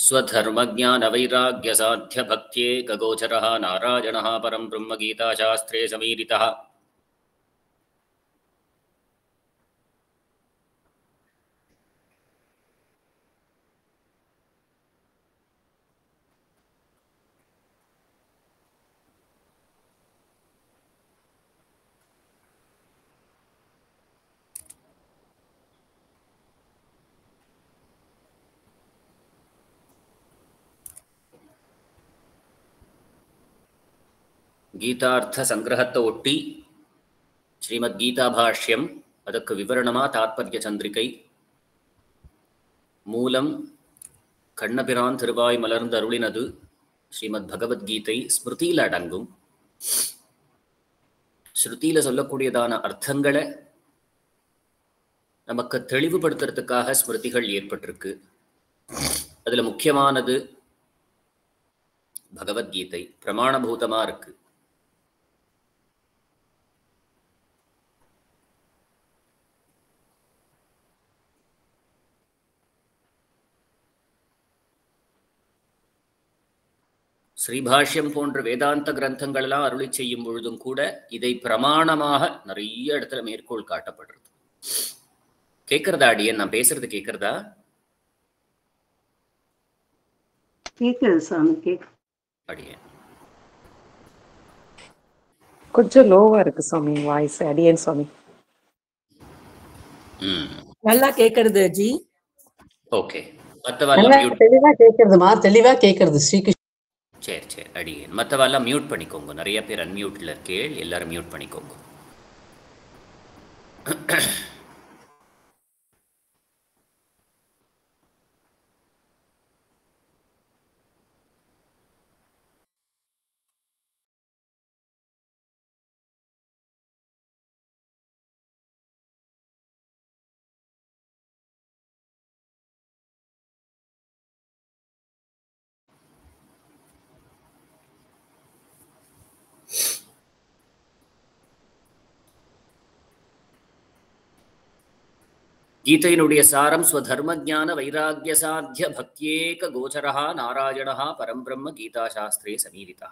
स्वधर्मज्ञानवैराग्यसाध्यभक्त्येकगोचरः नारायणः परं ब्रह्म गीताशास्त्रे समीरितः। ಗೀತಾರ್ಥ ಸಂಗ್ರಹத்தை ஒட்டி ஸ்ரீமத் கீதா பாஷ்யம், அதற்கு விவரணமா தாத்பர்ய சந்திரிகை, மூலம் கண்ணபிரான் திருவாய் மலர்ந்து அருளினது ஸ்ரீமத் பகவத்கீதை ஸ்மிருதியில் அடங்கும். ஸ்ருதியில் சொல்லக்கூடியதான அர்த்தங்களை நமக்கு தெளிவுபடுத்துறதுக்காக ஸ்மிருதிகள் ஏற்பட்டிருக்கு. அதில் முக்கியமானது பகவத்கீதை பிரமாணபூதமாக இருக்கு. ஸ்ரீபாஷ்யம் போன்ற வேதாந்த கிரந்தங்கள்லாம் அருளி செய்யும் பொழுதும் கூட இதை பிரமாணமாக நிறைய இடத்துல மேற்கோள் காட்டப்படுறது. கேட்கறதா அடியன்? நான் பேசுறது கேட்கறதா? அடியன் கொஞ்சம் லோவா இருக்கு சுவாமி வாய்ஸ். அடியன் சுவாமி நல்லா கேக்குறது ஜி. ஓகே, தெளிவா கேக்குறதுமா, தெளிவா கேக்குறது ஸ்ரீகிருஷ்ண. சரி சரி அடியன். மற்றவெல்லாம் மியூட் பண்ணிக்கோங்க. நிறைய பேர் அன்மியூட்ல இருக்கேள், எல்லாரும் மியூட் பண்ணிக்கோங்க. கீதையினுடைய சாரம் ஸ்வதர்மஜான வைராகிய சாத்திய பக்தியேக கோச்சரஹ நாராயணஹ பரம்பிரம்ம கீதாசாஸ்திரே சமீரிதா.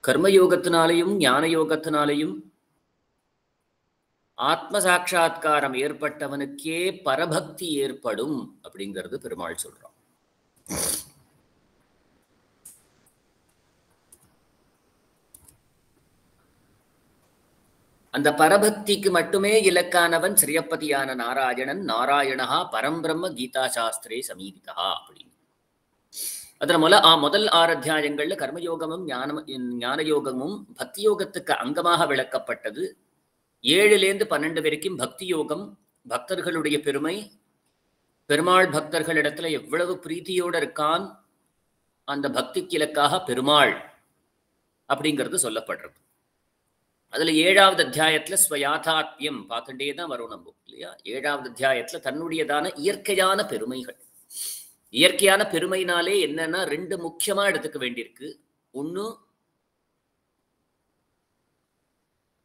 கர்மயோகத்தினாலையும் ஞான யோகத்தினாலையும் ஆத்ம சாட்சா்காரம் ஏற்பட்டவனுக்கே பரபக்தி ஏற்படும் அப்படிங்கிறது பெருமாள் சொல்றான். அந்த பரபக்திக்கு மட்டுமே இலக்கானவன் ஸ்ரீயப்பதியான நாராயணன். நாராயணஹா பரம்பிரம்ம கீதாசாஸ்திரே சமீரிதா அப்படின்னு. அதில் முதல் 6 அத்தியாயங்கள்ல கர்மயோகமும் ஞான யோகமும் பக்தி யோகத்துக்கு அங்கமாக விளக்கப்பட்டது. 7லேருந்து 12 வரைக்கும் பக்தி யோகம், பக்தர்களுடைய பெருமை, பெருமாள் பக்தர்களிடத்துல எவ்வளவு பிரீத்தியோடு இருக்கான், அந்த பக்திக்கு இலக்காக பெருமாள் அப்படிங்கிறது சொல்லப்படுறது. அதுல 7வது அத்தியாயத்துல ஸ்வயாதாத்மியம் பார்த்துட்டே தான் வரும் நம்ம இல்லையா. 7வது அத்தியாயத்துல தன்னுடையதான இயற்கையான பெருமைகள். இயற்கையான பெருமைனாலே என்னன்னா 2 முக்கியமா எடுத்துக்க வேண்டியிருக்கு. ஒண்ணு,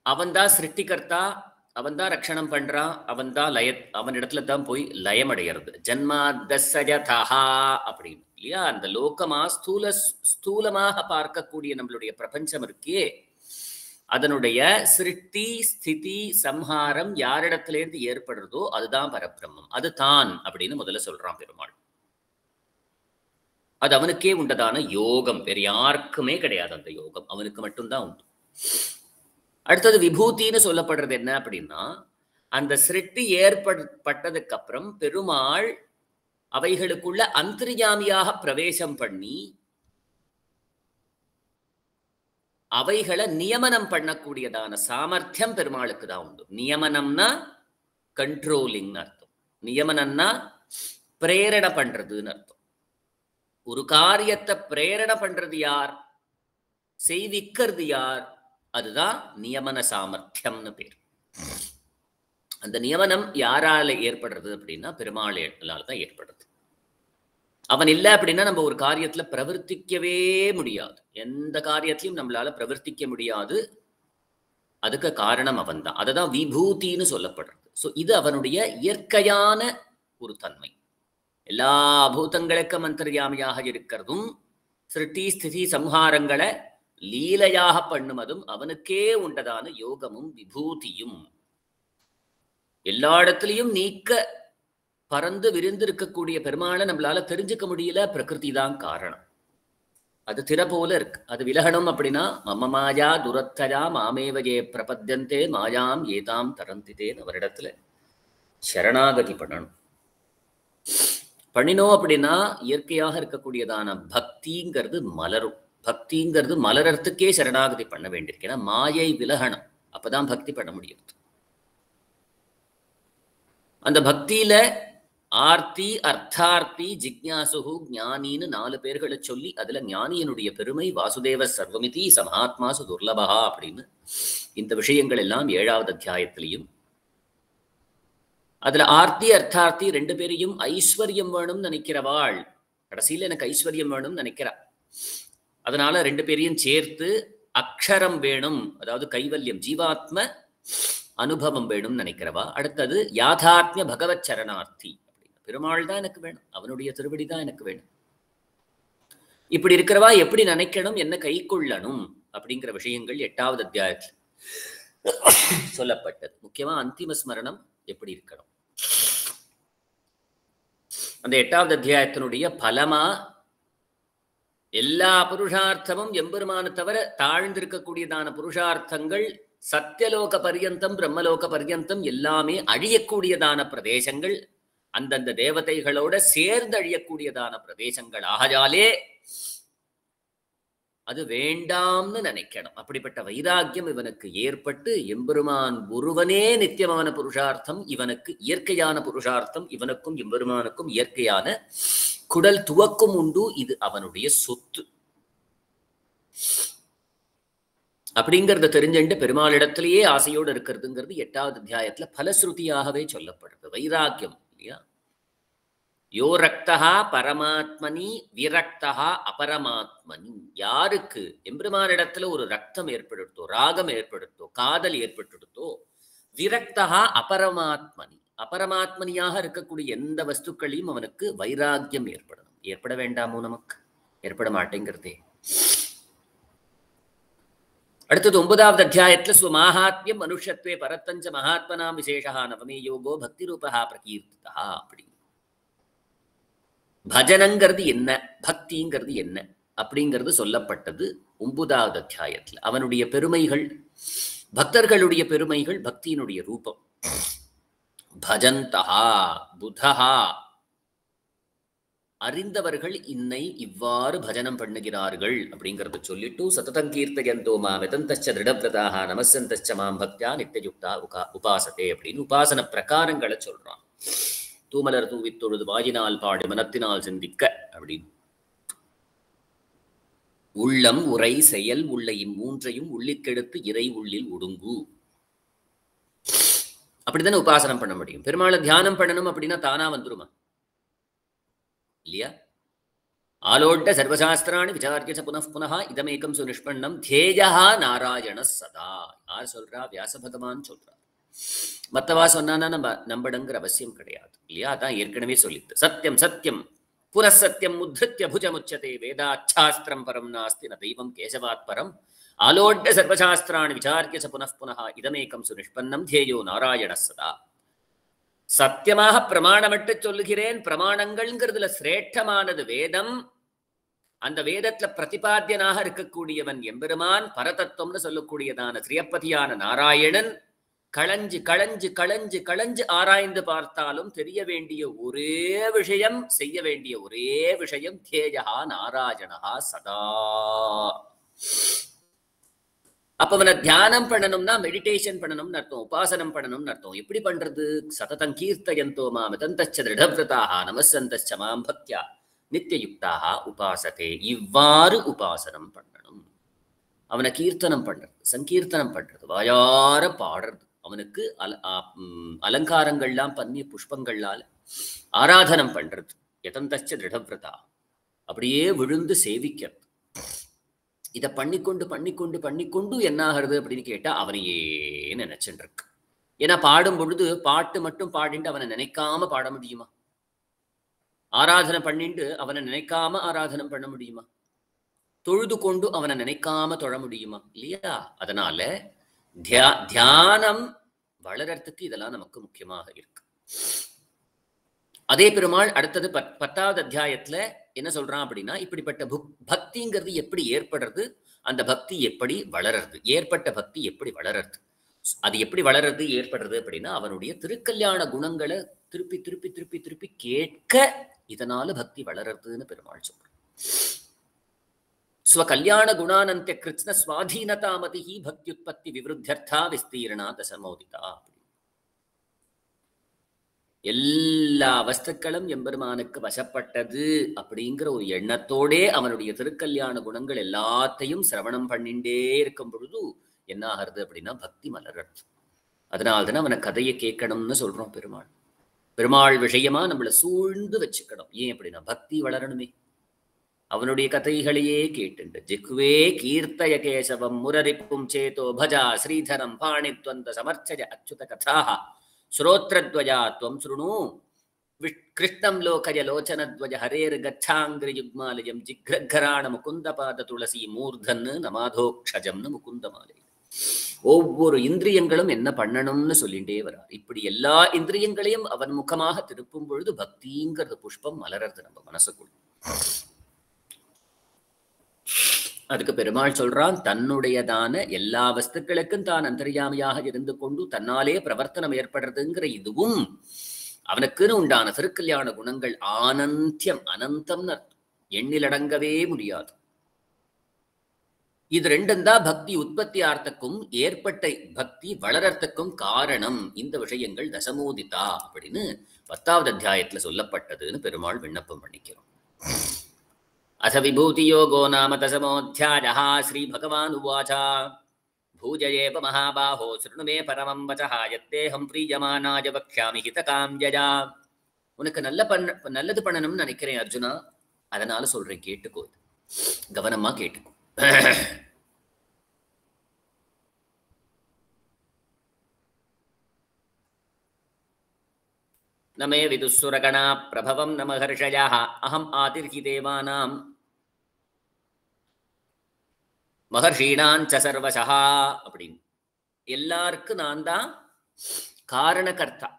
அவன்தான் சிருஷ்டிகர்த்தா, அவன்தான் ரட்சணம் பண்றான், அவனிடத்துல தான் போய் லயமடைகிறது. ஜன்மாதஸ்ஸஜதஹா அப்படின்னு இல்லையா. அந்த லோகமா ஸ்தூலமாக பார்க்கக்கூடிய நம்மளுடைய பிரபஞ்சம் இருக்கே, அதனுடைய சிருஷ்டி ஸ்திதி சம்ஹாரம் யாரிடத்திலேருந்து ஏற்படுறதோ அதுதான் பரபிரம்மம், அது தான் அப்படின்னு முதல்ல சொல்றான் பெருமாள். அது அவனுக்கே உண்டதான யோகம், வேறு யாருக்குமே கிடையாது. அந்த யோகம் அவனுக்கு மட்டும்தான் உண்டு. அடுத்தது விபூதின்னு சொல்லப்படுறது என்ன அப்படின்னா, அந்த சிருஷ்டி ஏற்பட்டதுக்கு அப்புறம் பெருமாள் அவைகளுக்குள்ள அந்தர்யாமியாக பிரவேசம் பண்ணி அவைகளை நியமனம் பண்ணக்கூடியதான சாமர்த்தியம் பெருமாளுக்கு தான் உண்டு. நியமனம்னா கண்ட்ரோலிங் அர்த்தம், நியமனம்னா பிரேரணை பண்றதுன்னு அர்த்தம். ஒரு காரியத்தை பிரேரணை பண்றது யார், செய்விக்கிறது யார், அதுதான் நியமன சாமர்த்தியம்னு பேர். அந்த நியமனம் யாரால ஏற்படுறது அப்படின்னா பெருமாளால தான் ஏற்படுறது. அவன் இல்லை அப்படின்னா நம்ம ஒரு காரியத்துல பிரவர்த்திக்கவே முடியாது. எந்த காரியத்திலையும் நம்மளால பிரவர்த்திக்க முடியாது. அதுக்கு காரணம் அவன் தான். அதுதான் விபூதின்னு சொல்லப்படுறது. ஸோ இது அவனுடைய இயற்கையான ஒரு தன்மை. எல்லா பூதங்களுக்கும் அந்தர்யாமியாக இருக்கிறதும் சிருஷ்டி ஸ்திதி சம்ஹாரங்களை லீலையாக பண்ணுவதும் அவனுக்கே உண்டதான யோகமும் விபூதியும். எல்லா இடத்துலையும் நீக்க பறந்து விரிந்து இருக்கக்கூடிய பெருமாளை நம்மளால தெரிஞ்சுக்க முடியல. பிரகிருதி தான் காரணம். அது திற போல இருக்கு. அது விலகணும் அப்படின்னா மம மாயா துரத்தயா மாமேவஜே பிரபத்தியந்தே மாயாம் ஏதாம் தரந்திதேன்னு அவரிடத்துல சரணாகதி பண்ணணும். பண்ணினோம் அப்படின்னா இயற்கையாக இருக்கக்கூடியதான பக்திங்கிறது மலரும். பக்திங்கிறது மலரத்துக்கே சரணாகதி பண்ண வேண்டியிருக்கு. ஏன்னா மாயை விலகணும், அப்பதான் பக்தி பண்ண முடியும். அந்த பக்தியில ஆர்த்தி அர்த்தார்த்தி ஜிக்ஞாசுகு ஞானின்னு 4 பேர்களை சொல்லி அதுல ஞானியனுடைய பெருமை வாசுதேவ சர்வமிதி சமாத்மாசு துர்லபா அப்படின்னு இந்த விஷயங்கள் எல்லாம் 7வது அத்தியாயத்திலையும். அதுல ஆர்த்தி அர்த்தார்த்தி 2 பேரையும் ஐஸ்வர்யம் வேணும்னு நினைக்கிறவாள். கடைசியில எனக்கு ஐஸ்வர்யம் வேணும்னு நினைக்கிறா. அதனால 2 பேரையும் சேர்த்து அக்ஷரம் வேணும், அதாவது கைவல்யம் ஜீவாத்ம அனுபவம் வேணும்னு நினைக்கிறவா. அடுத்தது யாதாத்மிய பகவத் சரணார்த்தி. பெருமாள் தான் எனக்கு வேணும், அவனுடைய திருவடி தான் எனக்கு வேணும். இப்படி இருக்கிறவா எப்படி நினைக்கணும், என்ன கை கொள்ளணும் அப்படிங்கிற விஷயங்கள் 8வது அத்தியாயத்தில் சொல்லப்பட்டது. முக்கியமா அந்திம ஸ்மரணம் எப்படி இருக்கணும். அந்த 8வது அத்தியாயத்தினுடைய பலமா எல்லா புருஷார்த்தமும் எம்பெருமான தவிர தாழ்ந்திருக்கக்கூடியதான புருஷார்த்தங்கள் சத்தியலோக பர்யந்தம் பிரம்மலோக பர்யந்தம் எல்லாமே அழியக்கூடியதான பிரதேசங்கள், அந்தந்த தேவதைகளோட சேர்ந்து அழியக்கூடியதான பிரதேசங்கள் ஆகையாலே அது வேண்டாம்னு நினைக்கணும். அப்படிப்பட்ட வைராக்கியம் இவனுக்கு ஏற்பட்டு எம்பெருமான் ஒருவனே நித்தியமான புருஷார்த்தம், இவனுக்கு இயற்கையான புருஷார்த்தம், இவனுக்கும் எம்பெருமானுக்கும் இயற்கையான குடல் துவக்கும் உண்டு, இது அவனுடைய சொத்து அப்படிங்கிறத தெரிஞ்சுட்டு பெருமாளிடத்திலேயே ஆசையோடு இருக்கிறதுங்கிறது 8வது அத்தியாயத்துல பலஸ்ருதியாகவே சொல்லப்படுறது. வைராக்கியம் இல்லையா? யோ ரக்தா பரமாத்மனி விரக்தா அபரமாத்மனி. யாருக்கு எம்பெருமானிடத்துல ஒரு ரக்தம் ஏற்படுத்தோ, ராகம் ஏற்படுத்தோ, காதல் ஏற்பட்டுடுத்தோ, விரக்தா அபரமாத்மனி, அபரமாத்மனியாக இருக்கக்கூடிய எந்த வஸ்துக்களையும் அவனுக்கு வைராக்கியம் ஏற்படணும். ஏற்பட வேண்டாமோ? நமக்கு ஏற்பட மாட்டேங்கிறதே. அடுத்தது 9வது அத்தியாயத்துல ஸ்வமாஹாத்மியம் மனுஷத்வே பரத்தஞ்ச மகாத்மனாம் விசேஷா நவமே யோகோ பக்தி ரூபா பிரகீர்த்திதா. அப்படி பஜனங்கிறது என்ன, பக்திங்கிறது என்ன அப்படிங்கிறது சொல்லப்பட்டது 9வது அத்தியாயத்துல. அவனுடைய பெருமைகள், பக்தர்களுடைய பெருமைகள், பக்தியினுடைய ரூபம். பஜந்தா புதஹா, அறிந்தவர்கள் இன்னை இவ்வாறு பஜனம் பண்ணுகிறார்கள் அப்படிங்கறத சொல்லிட்டு சததம் கீர்த்தயந்தோ மாம் யதந்தச்ச திருடவ்ரதாக நமஸ்ஸந்தச்ச மாம் பக்தியா நித்யயுக்தா உபாசதே அப்படின்னு உபாசன பிரகாரங்களை சொல்றான். தூமலர் தூவித்தொழுது வாயினால் பாடி மனத்தினால் சிந்திக்க அப்படின்னு. உள்ளம் உரை செயல் உள்ள இம்மூன்றையும் உள்ளிக்கெடுத்து இறை உள்ளில் ஒடுங்கு. அப்படித்தானே உபாசனம் பண்ண முடியும். பெருமாளை தியானம் பண்ணணும் அப்படின்னா தானா வந்துருமா இல்லையா? ஆலோட்ட சர்வசாஸ்திராணி விசாரிக்க புனః புனः இதமேக்கம் சுனிஷ்பண்ணம் தேயா நாராயண சதா. யார் சொல்றா? வியாச பகவான் சொல்றார். மத்தவா சொன்னானா நம்ம நம்படுங்கிற அவசியம் கிடையாது இல்லையா? அதான் ஏற்கனவே சொல்லிட்டு சத்தியம் சத்தியம் புனசத்தியம் உத்ருத்ய புஜமுச்சதே வேதாச்சாஸ்திரம் பரம் நாஸ்தி ந தெய்வம் கேசவாத் பரம் ஆலோட்ட சர்வசாஸ்திராணி விசாரிக்க புனః புனः இதமேக்கம் சுனிஷ்பண்ணம் தேயோ நாராயண சதா. சத்தியமாக பிரமாணமிட்டு சொல்லுகிறேன். பிரமாணங்கள்ங்கிறதுல சிரேஷ்டமானது வேதம். அந்த வேதத்துல பிரதிபாத்தியனாக இருக்கக்கூடியவன் எம்பெருமான். பரதத்துவம்னு சொல்லக்கூடியதான ஸ்ரீயப்பதியான நாராயணன். களஞ்சு களஞ்சு களஞ்சு களஞ்சு ஆராய்ந்து பார்த்தாலும் தெரிய வேண்டிய ஒரே விஷயம், செய்ய வேண்டிய ஒரே விஷயம் தேயா நாராயணா சதா. அப்ப அவனை தியானம் பண்ணணும்னா மெடிடேஷன் பண்ணணும்னு அர்த்தம், உபாசனம் பண்ணணும்னு அர்த்தம். எப்படி பண்றது? சததம் கீர்த்தயந்தோ மாம் யதந்தச்ச திருடவ்ரதாக நமஸ்ஸந்தச்ச மாம் பக்தியா நித்யயுக்தாக உபாசதே. இவ்வாறு உபாசனம் பண்ணணும். அவனை கீர்த்தனம் பண்றது, சங்கீர்த்தனம் பண்றது, வாயார பாடுறது, அவனுக்கு அலங்காரங்கள்லாம் பண்ணி புஷ்பங்களால ஆராதனம் பண்றது. யதந்தச்ச திருடவ்ரதா, அப்படியே விழுந்து சேவிக்கிறது. இதை பண்ணிக்கொண்டு பண்ணிக்கொண்டு பண்ணிக்கொண்டு என்ன ஆகிறது அப்படின்னு கேட்டா அவனையே நினைச்சுட்டு இருக்கு. ஏன்னா பாடும் பொழுது பாட்டு மட்டும் பாடிட்டு அவனை நினைக்காம பாட முடியுமா? ஆராதனை பண்ணிட்டு அவனை நினைக்காம ஆராதனை பண்ண முடியுமா? தொழுது கொண்டு அவனை நினைக்காம தொழ முடியுமா? இல்லையா? அதனால தியானம் வளர்றதுக்கு இதெல்லாம் நமக்கு முக்கியமாக இருக்கு. அதே பெருமாள் அடுத்தது 10வது அத்தியாயத்துல என்ன சொல்றான் அப்படின்னா, இப்படிப்பட்ட பக்திங்கிறது எப்படி ஏற்படுறது, அந்த பக்தி எப்படி வளர்றது, ஏற்பட்ட பக்தி எப்படி வளர்றது, அது எப்படி வளர்றது ஏற்படுறது அப்படின்னா, அவனுடைய திருக்கல்யாண குணங்களை திருப்பி திருப்பி திருப்பி திருப்பி கேட்க இதனால பக்தி வளர்றதுன்னு பெருமாள் சொல்றான். ஸ்வகல்யாண குணானந்திய கிருஷ்ண சுவாதீனதாமதி பக்தியுற்பத்தி விவருத்தியர்த்தா விஸ்தீரணா தசமோதிதா. எல்லா வஸ்துக்களும் எம்பெருமானுக்கு வசப்பட்டது அப்படிங்கிற ஒரு எண்ணத்தோடே அவனுடைய திருக்கல்யாண குணங்கள் எல்லாத்தையும் சிரவணம் பண்ணிண்டே இருக்கும் பொழுது என்ன ஆகிறது அப்படின்னா பக்தி மலர்றது. அதனால்தானே அவனை கதையை கேட்கணும்னு சொல்றோம். பெருமாள் விஷயமா நம்மளை சூழ்ந்து வச்சுக்கணும். ஏன் அப்படின்னா பக்தி வளரணுமே. அவனுடைய கதைகளையே கேட்டுண்டு ஜிக்வே கீர்த்தய கேசவம் முரரிப்பும் சேதோ பஜா ஸ்ரீதரம் பாணித்வந்த சமர்ச்சய அச்சுத கதாஹ ஸ்ரோத்ரத்வஜா த்வம் ஸ்ருணு கிருஷ்ணம் லோகய லோச்சனத்வஜ ஹரேர் கச்சாங்கிரி யுக்மாலயம் ஜிக்ரகராண முகுந்தபாத துளசி மூர்தன்னு நமாதோக்ஷஜம்னு முகுந்தமாலை. ஒவ்வொரு இந்திரியங்களும் என்ன பண்ணணும்னு சொல்லிட்டே வரார். இப்படி எல்லா இந்திரியங்களையும் அவன் முகமாக திருப்பும் பொழுது பக்திங்கிறது புஷ்பம் மலர்றது நம்ம மனசுக்குள். அதுக்கு பெருமாள் சொல்றான், தன்னுடையதான எல்லா வஸ்துக்களுக்கும் தான் அந்தர்யாமியாக இருந்து கொண்டு தன்னாலே பிரவர்த்தனம் ஏற்படுறதுங்கிற இதுவும் அவனுக்குன்னு உண்டான திருக்கல்யாண குணங்கள் ஆனந்தியம், அனந்தம்னு அர்த்தம், எண்ணிலடங்கவே முடியாது. இது ரெண்டும் தான் பக்தி உற்பத்தி ஆர்த்தக்கும் ஏற்பட்ட பக்தி வளரத்துக்கும் காரணம். இந்த விஷயங்கள் தசமோதிதா அப்படின்னு 10வது அத்தியாயத்துல சொல்லப்பட்டதுன்னு பெருமாள் விண்ணப்பம் பண்ணிக்கிறோம். அச விபூதி யோகோ நாம தசமோத்யாயः ஸ்ரீ பகவான் உவாச பூஜயேப மகாபாஹோ ஸ்ருணு மே பரமம் வசஹ யத்தேஹம் ப்ரீயமானாய வக்ஷ்யாமி ஹிதகாம்யயா. உனக்கு நல்லது பண்ணணும்னு நினைக்கிறேன் அர்ஜுனா, அதனால சொல்றேன், கேட்டுக்கோ, கவனமா கேட்டுக்கோ. நமே விதுசுரகணா பிரபவம் நம ஹர்ஷயாஹ அஹம் ஆதிர்ஹி தேவானாம் மகர்ஷீணாஞ்ச சர்வசஹா அப்படின்னு. எல்லாருக்கும் நான் தான் காரணகர்த்தா.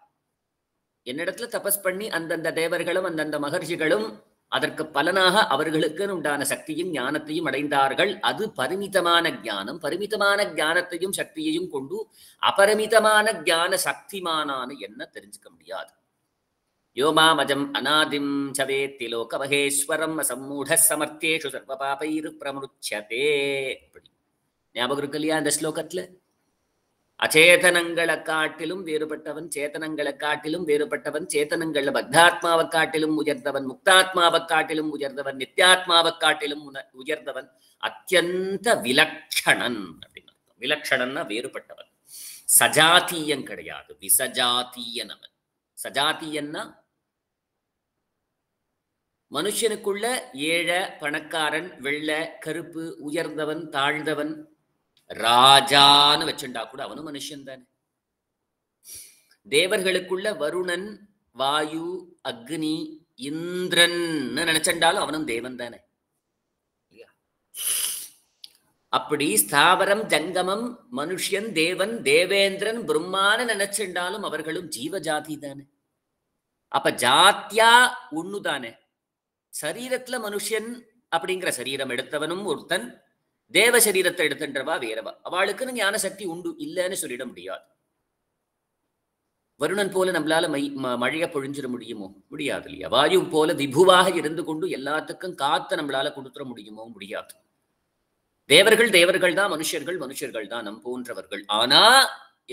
என்னிடத்துல தபஸ் பண்ணி அந்தந்த தேவர்களும் அந்தந்த மகர்ஷிகளும் அதற்கு பலனாக அவர்களுக்கு உண்டான சக்தியும் ஞானத்தையும் அடைந்தார்கள். அது பரிமிதமான ஞானம். பரிமிதமான ஞானத்தையும் சக்தியையும் கொண்டு அபரிமிதமான ஞான சக்திமானான என்ன தெரிஞ்சுக்க முடியாது. யோமாமஜம் அநாதிம் சவேத்தி லோக மகேஸ்வரம் அசம்மூட சமர்த்தேஷு சர்வ பாபைர் பிரமுச்சதே. ஞாபகம் இருக்கு இல்லையா அந்த ஸ்லோகத்துல? அச்சேதனங்களை காட்டிலும் வேறுபட்டவன், சேத்தனங்களை காட்டிலும் வேறுபட்டவன், சேத்தனங்கள பத்தாத்மாவை காட்டிலும் உயர்ந்தவன், முக்தாத்மாவை காட்டிலும் உயர்ந்தவன், நித்யாத்மாவை காட்டிலும் உயர்ந்தவன், அத்தியந்த விலக்ஷணன் அப்படின்னு அர்த்தம். விலக்ஷணன்னா வேறுபட்டவன், சஜாத்தீயன் கிடையாது, விசஜாத்தீயன் அவன். சஜாத்தீயன்னா மனுஷனுக்குள்ள ஏழை பணக்காரன், வெள்ளை கருப்பு, உயர்ந்தவன் தாழ்ந்தவன், ராஜான்னு வச்சுண்டா கூட அவனும் மனுஷன் தானே. தேவர்களுக்குள்ள வருணன் வாயு அக்னி இந்திரன் நினைச்சண்டாலும் அவனும் தேவன் தானே. அப்படி ஸ்தாவரம் ஜங்கமம் மனுஷன் தேவன் தேவேந்திரன் பிரம்மான்னு நினைச்சுண்டாலும் அவர்களும் ஜீவஜாதி தானே. அப்ப ஜாத்தியா ஒண்ணுதானே. சரீரத்துல மனுஷன் அப்படிங்கிற சரீரம் எடுத்தவனும் ஒருத்தன், தேவ சரீரத்தை எடுத்துன்றவா வேறவா. அவளுக்குன்னு ஞான சக்தி உண்டு இல்லைன்னு சொல்லிட முடியாது. வருணன் போல நம்மளால மழைய பொழிஞ்சிட முடியுமோ? முடியாது இல்லையா? வாயு போல விபுவாக இருந்து கொண்டு எல்லாத்துக்கும் காத்த நம்மளால கொடுத்துட முடியுமோ? முடியாது. தேவர்கள் தான், மனுஷர்கள் தான், நம் போன்றவர்கள். ஆனா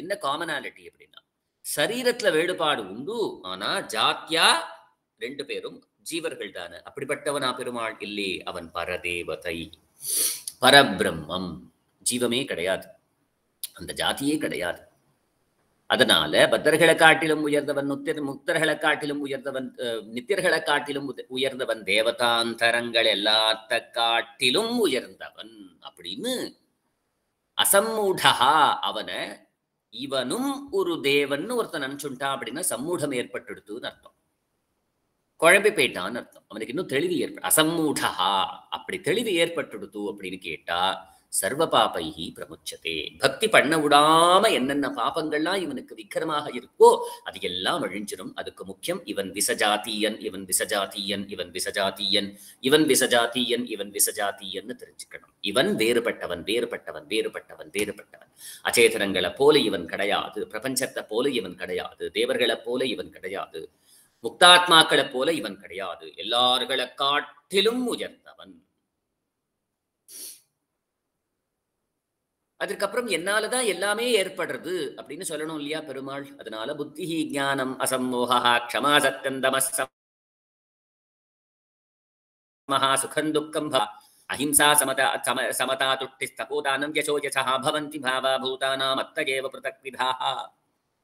என்ன காமனாலிட்டி அப்படின்னா சரீரத்துல வேறுபாடு உண்டு, ஆனா ஜாத்தியா ரெண்டு பேரும் ஜீவர்கள் தானே. அப்படிப்பட்டவனா பெருமாள் இல்லே, அவன் பரதேவதை, பரபிரம்மம். ஜீவமே கிடையாது, அந்த ஜாதியே கிடையாது. அதனால பத்தர்களை காட்டிலும் உயர்ந்தவன், முக்தர்களை காட்டிலும் உயர்ந்தவன், நித்தியர்களை காட்டிலும் உயர்ந்தவன், தேவதாந்தரங்கள் எல்லாத்த காட்டிலும் உயர்ந்தவன் அப்படின்னு அசம்மூடா அவனை இவனும் ஒரு தேவன் ஒருத்தன் நினைச்சுட்டான் அப்படின்னா சம்மூடம் ஏற்பட்டுடுத்துன்னு அர்த்தம். குழம்பி போயிட்டான்னு அர்த்தம். அவனுக்கு இன்னும் தெளிவு அசம்மூடா, அப்படி தெளிவு ஏற்பட்டுடுத்து அப்படின்னு கேட்டா சர்வ பாபைஹி பிரமுச்சதே. பக்தி பண்ண விடாம என்னென்ன பாபங்கள்லாம் இவனுக்கு விக்கிரமாக இருக்கோ அது எல்லாம் அழிஞ்சிடும். அதுக்கு முக்கியம் இவன் விசஜாத்தீயன், இவன் விசஜாத்தீயன், இவன் விசஜாத்தீயன், இவன் விசஜாத்தீயன், இவன் விசஜாத்தீயன்னு தெரிஞ்சுக்கணும். இவன் வேறுபட்டவன், வேறுபட்டவன், வேறுபட்டவன், வேறுபட்டவன். அச்சேதனங்களை போல இவன் கிடையாது, பிரபஞ்சத்தை போல இவன் கிடையாது, தேவர்களை போல இவன் கிடையாது, முக்தாத்மாக்களை போல இவன் கிடையாது, எல்லார்களை காட்டிலும் உயர்ந்தவன். அதுக்கப்புறம் என்னாலதான் எல்லாமே ஏற்படுறது அப்படின்னு சொல்லணும் இல்லையா பெருமாள். அதனால புத்தி ஞானம் அசம்மோகா க்ஷமா சத்யந்தமஹா சுகம் துக்கம் அஹிம்சா சமதா துஷ்டிஸ்தபோதானம் யசோ யசஹ பவந்தி பாவா பூதானாம் அத்தயேவ பிருதக்விதாஹ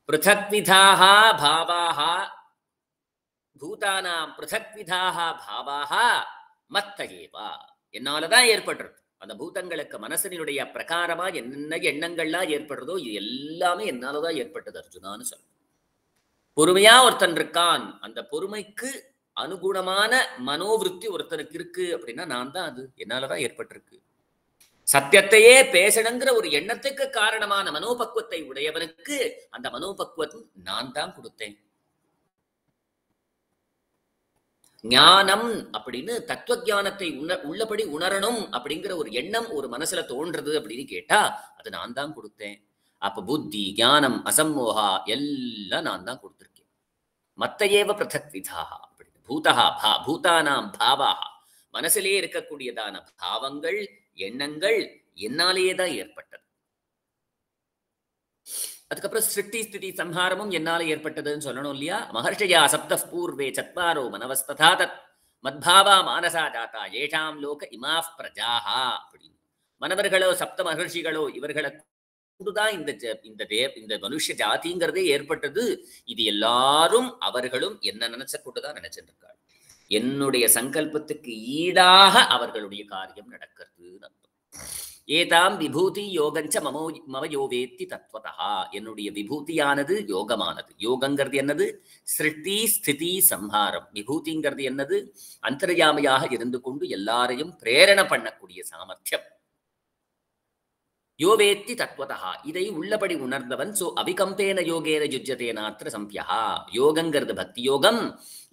பிருதக்விதாஹ பாவாஹ பூதானாம் பிருதக்விதாஹ பாவாஹ மத்தயேவ. என்னாலதான் ஏற்படுறது. அந்த பூதங்களுக்கு மனசனினுடைய பிரகாரமா என்ன எண்ணங்கள்லாம் ஏற்படுறதோ இது எல்லாமே என்னாலதான் ஏற்பட்டது அர்ஜுனான்னு சொல்ல. பொறுமையா ஒருத்தன் இருக்கான், அந்த பொறுமைக்கு அனுகுணமான மனோவிருத்தி ஒருத்தனுக்கு இருக்கு அப்படின்னா நான் தான், அது என்னாலதான் ஏற்பட்டிருக்கு. சத்தியத்தையே பேசணுங்கிற ஒரு எண்ணத்துக்கு காரணமான மனோபக்குவத்தை உடையவனுக்கு அந்த மனோபக்குவத்தை நான் தான் கொடுத்தேன். ஞானம் அப்படின்னு தத்துவ ஞானத்தை உள்ளபடி உணரணும் அப்படிங்கிற ஒரு எண்ணம் ஒரு மனசுல தோன்றது அப்படின்னு கேட்டா அது நான் தான் கொடுத்தேன். அப்ப புத்தி ஞானம் அசம்மோகா எல்லாம் நான் தான் கொடுத்திருக்கேன். மத்தயேவ பிரதக்விதா அப்படின்னு பூதா பூதானாம் பாவாஹா, மனசிலே இருக்கக்கூடியதான பாவங்கள் எண்ணங்கள் என்னாலேயே தான் ஏற்பட்டது. அதுக்கப்புறம் சிருஷ்டி ஸ்திதி சம்ஹாரமும் என்னால ஏற்பட்டதுன்னு சொல்லணும் இல்லையா. மகர்ஷயா சப்த பூர்வே சத்வாரோ மனவஸ்ததா தத் மத்பாவா மானசா ஜாதா ஏஷாம் லோக இமாஃப் பிரஜாஹா அப்படின்னு. மனவர்களோ சப்த மகர்ஷிகளோ இவர்களை கொண்டுதான் இந்த மனுஷ ஜாதிங்கிறதே ஏற்பட்டது. இது எல்லாரும் அவர்களும் என்ன நினைச்ச கொண்டுதான் நினைச்சிட்டு இருக்காங்க. என்னுடைய சங்கல்பத்துக்கு ஈடாக அவர்களுடைய காரியம் நடக்கிறது. ஏதாம் விபூதி யோகஞ்ச மம யோவேத்தி தத்வதா. என்னுடைய விபூதியானது யோகமானது. யோகங்கிறது என்னது? சிருஷ்டி ஸ்திதி சம்ஹாரம். விபூதிங்கிறது என்னது? அந்தர்யாமியாக இருந்து கொண்டு எல்லாரையும் பிரேரணை பண்ணக்கூடிய சாமர்த்தியம். யோவேத்தி தத்வதா, இதை உள்ளபடி உணர்ந்தவன். சோ அவிகம்பேன யோகேன யுஜ்யதேனாத்ர சம்பியா. யோகங்கிறது பக்தி யோகம்.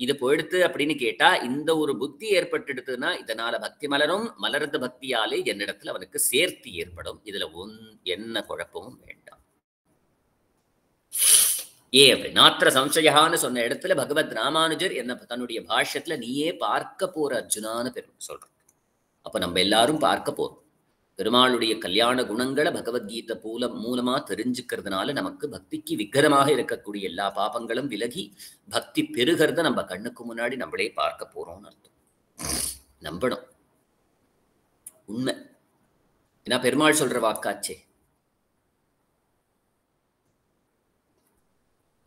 இது போயிடுத்து அப்படின்னு கேட்டா இந்த ஒரு புத்தி ஏற்பட்டுடுத்துன்னா இதனால பக்தி மலரும். மலர்ந்த பக்தியாலே என்னிடத்துல அவனுக்கு சேர்த்தி ஏற்படும். இதுல என்ன குழப்பமும் வேண்டாம். நாத்திர சம்சயான்னு சொன்ன இடத்துல பகவத் ராமானுஜர் என்ன தன்னுடைய பாஷ்யத்துல நீயே பார்க்க போற அர்ஜுனான்னு பெருமை சொல்றோம். அப்ப நம்ம எல்லாரும் பார்க்க போறோம். பெருமாளுடைய கல்யாண குணங்களை பகவத்கீதை மூலமா தெரிஞ்சுக்கிறதுனால நமக்கு பக்திக்கு விக்கிரமாக இருக்கக்கூடிய எல்லா பாபங்களும் விலகி பக்தி பெருகிறத நம்ம கண்ணுக்கு முன்னாடி நம்மளே பார்க்க போறோம்னு அர்த்தம். நம்பணும், உண்மை. ஏன்னா பெருமாள் சொல்ற வாக்காச்சே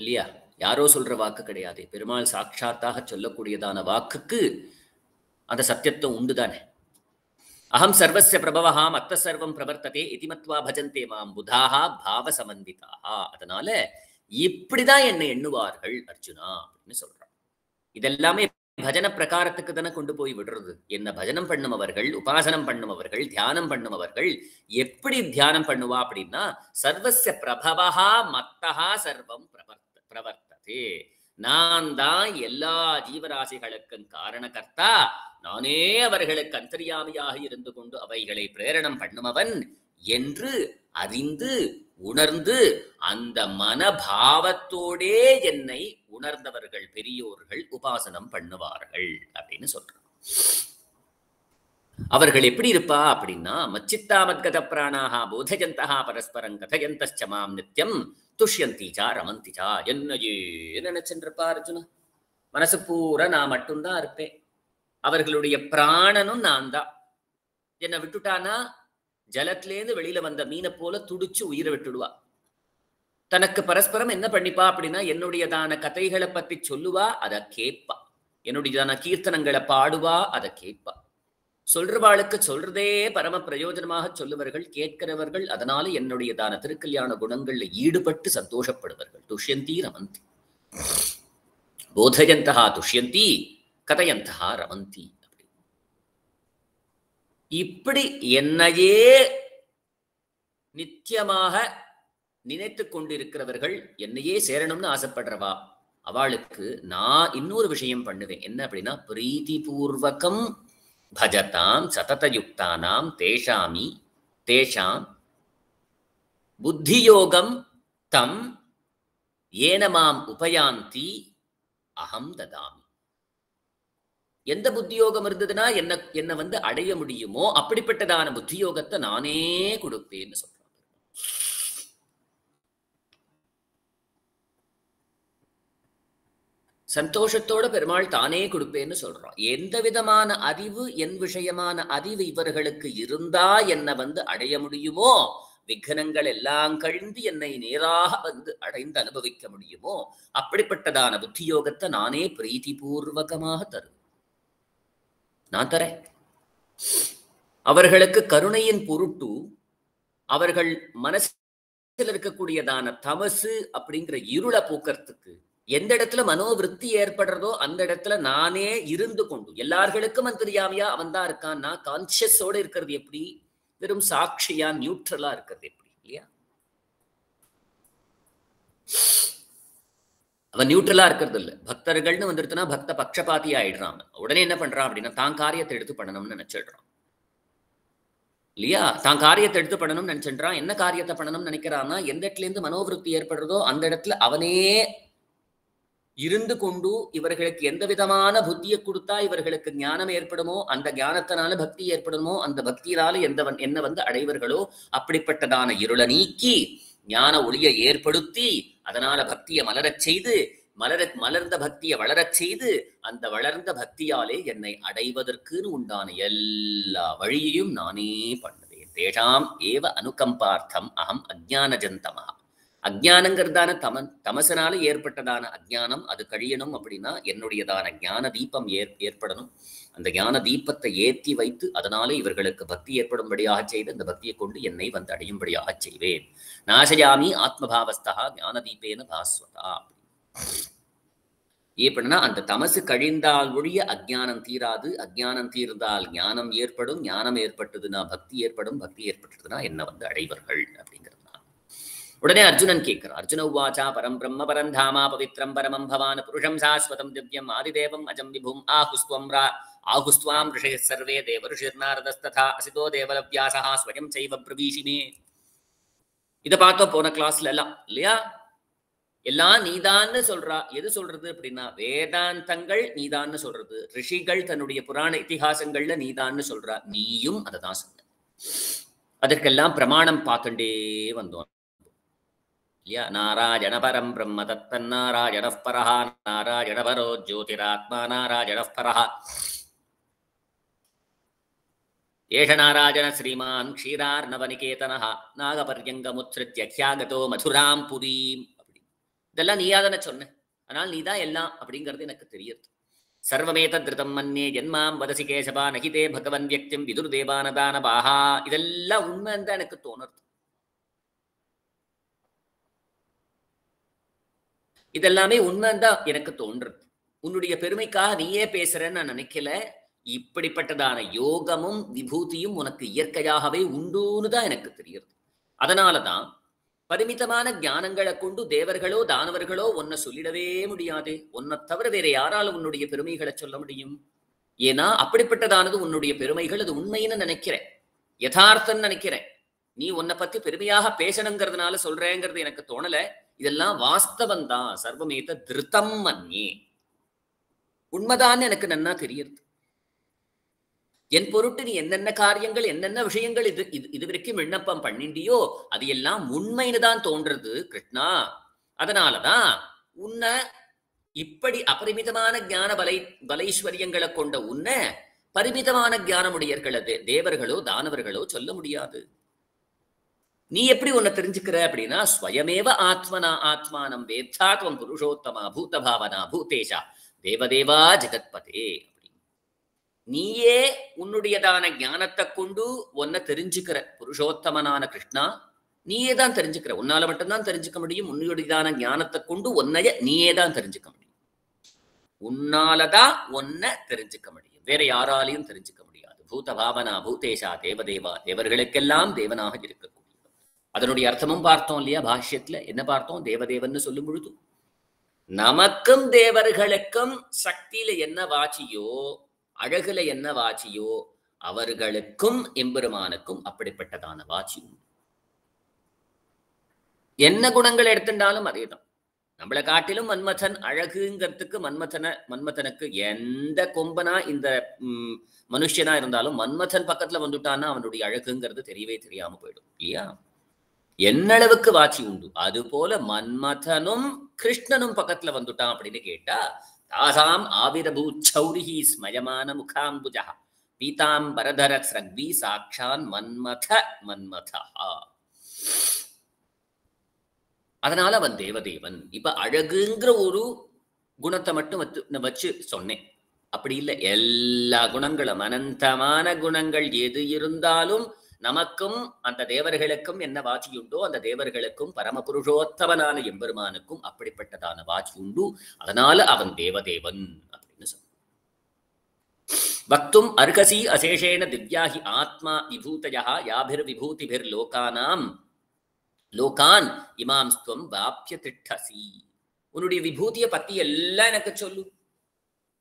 இல்லையா, யாரோ சொல்ற வாக்கு கிடையாது. பெருமாள் சாட்சாத்தாக சொல்லக்கூடியதான வாக்குக்கு அந்த சத்தியத்துவம் உண்டுதானே. அகம் சர்வஸ்ய பிரபவஹா மத்த சர்வம் பிரவர்த்ததே இதிமத்வா பஜந்தே மாம் புதாஹா பாவ சமன்விதாஹா. அதனால இப்படிதான் என்னை எண்ணுவார்கள் அர்ஜுனா அப்படின்னு சொல்றான். இதெல்லாமே பஜன பிரகாரத்துக்கு தானே கொண்டு போய் விடுறது. என்ன பஜனம் பண்ணுமவர்கள், உபாசனம் பண்ணுமவர்கள், தியானம் பண்ணுமவர்கள் எப்படி தியானம் பண்ணுவா அப்படின்னா சர்வஸ்ய பிரபவஹா மத்தஹா சர்வம் பிரவர்த்ததே. நான் தான் எல்லா ஜீவராசிகளுக்கும் காரணகர்த்தா, நானே அவர்களுக்கு அந்தர்யாமியாக இருந்து கொண்டு அவைகளை பிரேரணம் பண்ணுமவன் என்று அறிந்து உணர்ந்து அந்த மனபாவத்தோடே என்னை உணர்ந்தவர்கள் பெரியோர்கள் உபாசனம் பண்ணுவார்கள் அப்படின்னு சொல்றான். அவர்கள் எப்படி இருப்பா அப்படின்னா மச்சித்தா மத்கத பிராணாஹா போதஜந்தஹா பரஸ்பரம் கதயந்தச்ச மாம் நித்யம் துஷ்யந்திச்சா ரமந்திச்சா. என்னையே நினைச்சுருப்பா அர்ஜுனா. மனசு பூரா நான் மட்டும்தான் இருப்பேன். அவர்களுடைய பிராணனும் நான் தான். என்னை விட்டுட்டானா ஜலத்திலேருந்து வெளியில வந்த மீனை போல துடிச்சு உயிரை விட்டுடுவா. தனக்கு பரஸ்பரம் என்ன பண்ணிப்பா அப்படின்னா என்னுடையதான கதைகளை பத்தி சொல்லுவா, அதை கேட்பா. என்னுடையதான கீர்த்தனங்களை பாடுவா, அதை கேட்பா. சொல்றவாளுக்கு சொல்றதே பரம பிரயோஜனமாக சொல்லுவர்கள், கேட்கிறவர்கள். அதனால என்னுடையதான திருக்கல்யாண குணங்கள்ல ஈடுபட்டு சந்தோஷப்படுவர்கள். துஷ்யந்தி ரமந்தி போதயந்தஹா துஷ்யந்தி கதயந்தா ரமந்தி. இப்படி என்னையே நித்தியமாக நினைத்து கொண்டிருக்கிறவர்கள், என்னையே சேரணும்னு ஆசைப்படுறவா, அவளுக்கு நான் இன்னொரு விஷயம் பண்ணுவேன். என்ன அப்படின்னா, பிரீதி பூர்வகம் பஜதாம் சததயுக்தானாம் தேஷாம் புத்தியோகம் தம் ஏன மாம் உபயாந்தி அகம் ததாமி. எந்த புத்தியோகம் இருந்ததுன்னா என்ன வந்து அடைய முடியுமோ அப்படிப்பட்டதான புத்தியோகத்தை நானே கொடுப்பேன்னு சொல்றேன். சந்தோஷத்தோட பெருமாள் தானே கொடுப்பேன்னு சொல்றான். எந்த விதமான அறிவு, என் விஷயமான அறிவு இவர்களுக்கு இருந்தா என்ன வந்து அடைய முடியுமோ, விக்னங்கள் எல்லாம் கழிந்து என்னை நேராக வந்து அடைந்து அனுபவிக்க முடியுமோ அப்படிப்பட்டதான புத்தியோகத்தை நானே பிரீதி பூர்வகமாக தரும். நான் தரேன். அவர்களுக்கு கருணையின் பொருட்டு அவர்கள் மனசில் இருக்கக்கூடியதான தமசு அப்படிங்கிற இருளை போக்குறதுக்கு எந்த இடத்துல மனோவிருத்தி ஏற்படுறதோ அந்த இடத்துல நானே இருந்து கொண்டு, எல்லார்களுக்கும் அது தெரியாமையா அவன் தான் இருக்கான்னா, கான்சியஸோட இருக்கிறது எப்படி, வெறும் சாட்சியா நியூட்ரலா இருக்கிறது எப்படி இல்லையா? அவன் நியூட்ரலா இருக்கிறது இல்ல. பக்தர்கள்னு வந்துடுத்துனா பக்த பட்சபாத்தி ஆயிடுறான். உடனே என்ன பண்றான் அப்படின்னா, தான் காரியத்தை எடுத்து பண்ணணும்னு நினைச்சிடுறான் இல்லையா? தான் காரியத்தை எடுத்து பண்ணணும்னு நினைச்சிடுறான். என்ன காரியத்தை பண்ணணும்னு நினைக்கிறான்னா, எந்த இடத்துல இருந்து மனோவிருத்தி ஏற்படுறதோ அந்த இடத்துல அவனே இருந்து கொண்டு இவர்களுக்கு எந்த விதமான புத்தியை கொடுத்தா இவர்களுக்கு ஞானம் ஏற்படுமோ, அந்த ஞானத்தினால பக்தி ஏற்படுமோ, அந்த பக்தியினால என்ன வந்து அடைவர்களோ அப்படிப்பட்டதான இருளை நீக்கி ஞான ஒளியை ஏற்படுத்தி அதனால பக்தியை மலரச் செய்து, மலர்ந்த பக்தியை வளரச் செய்து, அந்த வளர்ந்த பக்தியாலே என்னை அடைவதற்குன்னு உண்டான எல்லா வழியையும் நானே பண்ணுவேன். தேஷாம் ஏவ அனுகம்பார்த்தம் அகம் அஜ்ஞானஜந்தமா. அஜ்ஞானங்கிறதான தமசனால ஏற்பட்டதான அஜ்ஞானம் அது கழியணும் அப்படின்னா என்னுடையதான ஞான தீபம் ஏற்படணும். அந்த ஞான தீபத்தை ஏற்றி வைத்து அதனால இவர்களுக்கு பக்தி ஏற்படும்படியாக செய்து அந்த பக்தியை கொண்டு என்னை வந்து அடையும்படியாக செய்வேன். நாசயாமி ஆத்மபாவஸ்தா ஞான தீபேன பாஸ்வதா. எப்படின்னா, அந்த தமசு கழிந்தால் ஒழிய அஜ்ஞானம் தீராது, அஜ்ஞானம் தீர்ந்தால் ஞானம் ஏற்படும், ஞானம் ஏற்பட்டதுன்னா பக்தி ஏற்படும், பக்தி ஏற்பட்டதுன்னா என்ன வந்து அடைவர்கள் அப்படிங்கிறது. உடனே அர்ஜுனன் கேட்கிறார். அர்ஜுன உவாச்சா பரம் பிரம்ம பரந்தாமா பவித்ரம் பரமம் பவான் புருஷம் சாஸ்வதம் திவ்யம் ஆதிதேவம் அஜம் விபும் ஆகுஸ்துவாம் ரிஷய சர்வே தேவருஷிர்நாரதஸ்ததா அசிதோ தேவலவ்யாசா ஸ்வயம் சைவ பிரவீஷிமே. இதை பார்த்தோம் போன கிளாஸ்ல எல்லாம் இல்லையா? எல்லாம் நீதான்னு சொல்றா. எது சொல்றது அப்படின்னா, வேதாந்தங்கள் நீதான்னு சொல்றது, ரிஷிகள் தன்னுடைய புராண இத்திஹாசங்கள்ல நீதான்னு சொல்றா. நீயும் அதை தான் சொன்ன. அதற்கெல்லாம் பிரமாணம் பார்த்துட்டே வந்தோம். நாராயண பரம் பிரம்ம தத்தன்னாராயண பரஹ நாராயண பரோ ஜோதிராத்மா நாராயண பரஹ ஏஷ நாராயண ஸ்ரீமான் க்ஷீரார்ணவநிகேதனஹ நாகபர்யங்கமுத்ஸ்ருத்ய க்யாகதோ மதுராம் புரீம். அப்படி இதெல்லாம் நீயாதானே சொன்ன, அதனால் நீதான் எல்லாம் அப்படிங்கிறது எனக்கு தெரியுது. சர்வமேதத்ருதம் மன்யே ஜன்மாம் வதசி கேசவா நகிதே பகவன் வியக்திம் விதுர் தேவானதான பாஹா. இதெல்லாம் உண்மைன்னு தான் எனக்கு தோணுது. இதெல்லாமே உண்மைதான் எனக்கு தோன்றுறது. உன்னுடைய பெருமைக்காக நீயே பேசுறேன்னு நான் நினைக்கல. இப்படிப்பட்டதான யோகமும் விபூதியும் உனக்கு இயற்கையாகவே உண்டுன்னு தான் எனக்கு தெரியுது. அதனாலதான் பரிமிதமான ஞானங்களை கொண்டு தேவர்களோ தானவர்களோ உன்னை சொல்லிடவே முடியாது. உன்னை தவிர வேற யாராலும் உன்னுடைய பெருமைகளை சொல்ல முடியும்? ஏன்னா அப்படிப்பட்டதானது உன்னுடைய பெருமைகள். அது உண்மைன்னு நினைக்கிறேன், யதார்த்தம் நினைக்கிறேன். நீ உன்னை பத்தி பெருமையாக பேசணுங்கிறதுனால சொல்றேங்கிறது எனக்கு தோணல. இதெல்லாம் வாஸ்தவம் தான். சர்வமேத திருத்தம் மன்யே, உண்மைதான் எனக்கு நன்னா தெரியுது. என் பொருட்டு நீ என்னென்ன காரியங்கள் என்னென்ன விஷயங்கள் இது வரைக்கும் விண்ணப்பம் பண்ணிண்டியோ அது எல்லாம் உண்மைன்னு தான் தோன்றது கிருஷ்ணா. அதனாலதான் உன்னை இப்படி அபரிமிதமான ஞான பலைஸ்வரியங்களை கொண்ட உன்னை பரிமிதமான ஞானமுடையர்கள் தேவர்களோ தானவர்களோ சொல்ல முடியாது. நீ எப்படி உன்னை தெரிஞ்சுக்கிற அப்படின்னா, ஸ்வயமேவ ஆத்மனா ஆத்மானம் வேத்தாத்வம் புருஷோத்தமா பூத பாவனா பூதேஷா தேவதேவா ஜெகத்பதே. நீயே உன்னுடையதான ஞானத்தை கொண்டு உன்னை தெரிஞ்சுக்கிற புருஷோத்தமனான கிருஷ்ணா. நீயே தான் தெரிஞ்சுக்கிற. உன்னால மட்டும்தான் தெரிஞ்சுக்க முடியும். உன்னுடையதான ஞானத்தை கொண்டு உன்னைய நீயே தான் தெரிஞ்சுக்க முடியும். உன்னாலதான் ஒன்ன தெரிஞ்சுக்க முடியும், வேற யாராலையும் தெரிஞ்சுக்க முடியாது. பூத பாவனா பூதேஷா தேவதேவா, தேவர்களுக்கெல்லாம் தேவனாக இருக்கக்கூடியவர். அதனுடைய அர்த்தமும் பார்த்தோம் இல்லையா பாஷ்யத்துல. என்ன பார்த்தோம்? தேவதேவன் சொல்லும் பொழுது நமக்கும் தேவர்களுக்கும் சக்தியில என்ன வாச்சியோ, அழகுல என்ன வாச்சியோ, அவர்களுக்கும் எம்பெருமானுக்கும் அப்படிப்பட்டதான வாட்சி உண்டு. என்ன குணங்கள் எடுத்துட்டாலும் அதேதான். நம்மளை காட்டிலும் மன்மதன் அழகுங்கிறதுக்கு மன்மதனுக்கு எந்த கொம்பனா இந்த மனுஷனா இருந்தாலும் மன்மதன் பக்கத்துல வந்துட்டான்னா அவனுடைய அழகுங்கிறது தெரியவே தெரியாம போயிடும் இல்லையா? என்னளவுக்கு வாட்சி உண்டு. அது போல மன்மதனும் கிருஷ்ணனும் பக்கத்துல வந்துட்டான் அப்படின்னு கேட்டா, தாசாம் ஆவிரபூ சௌரிஹி ஸ்மயமான முகாம்புஜா பீதாம்பரதர ஸ்ரக்வி சாக்ஷான் மன்மதா. அதனால அவன் தேவதேவன். இப்ப அழகுங்கிற ஒரு குணத்தை மட்டும் வச்சு சொன்னேன். அப்படி இல்லை, எல்லா குணங்களும் அனந்தமான குணங்கள் எது இருந்தாலும் நமக்கும் அந்த தேவர்களுக்கும் என்ன வாட்சி உண்டோ அந்த தேவர்களுக்கும் பரமபுருஷோத்தமனான எம்பெருமானுக்கும் அப்படிப்பட்டதான வாட்சி உண்டு. அதனால அவன் தேவதேவன் அப்படின்னு சொன்ன. வக்தும் அர்ஹசி அசேஷேன திவ்யாஹி ஆத்மா விபூதயா யாபிர் விபூதிபிர் லோகான் இமாம் ஸ்துவம் வாப்ய திட்டசி. உன்னுடைய விபூதியை பத்தி எல்லாம் எனக்கு சொல்லு.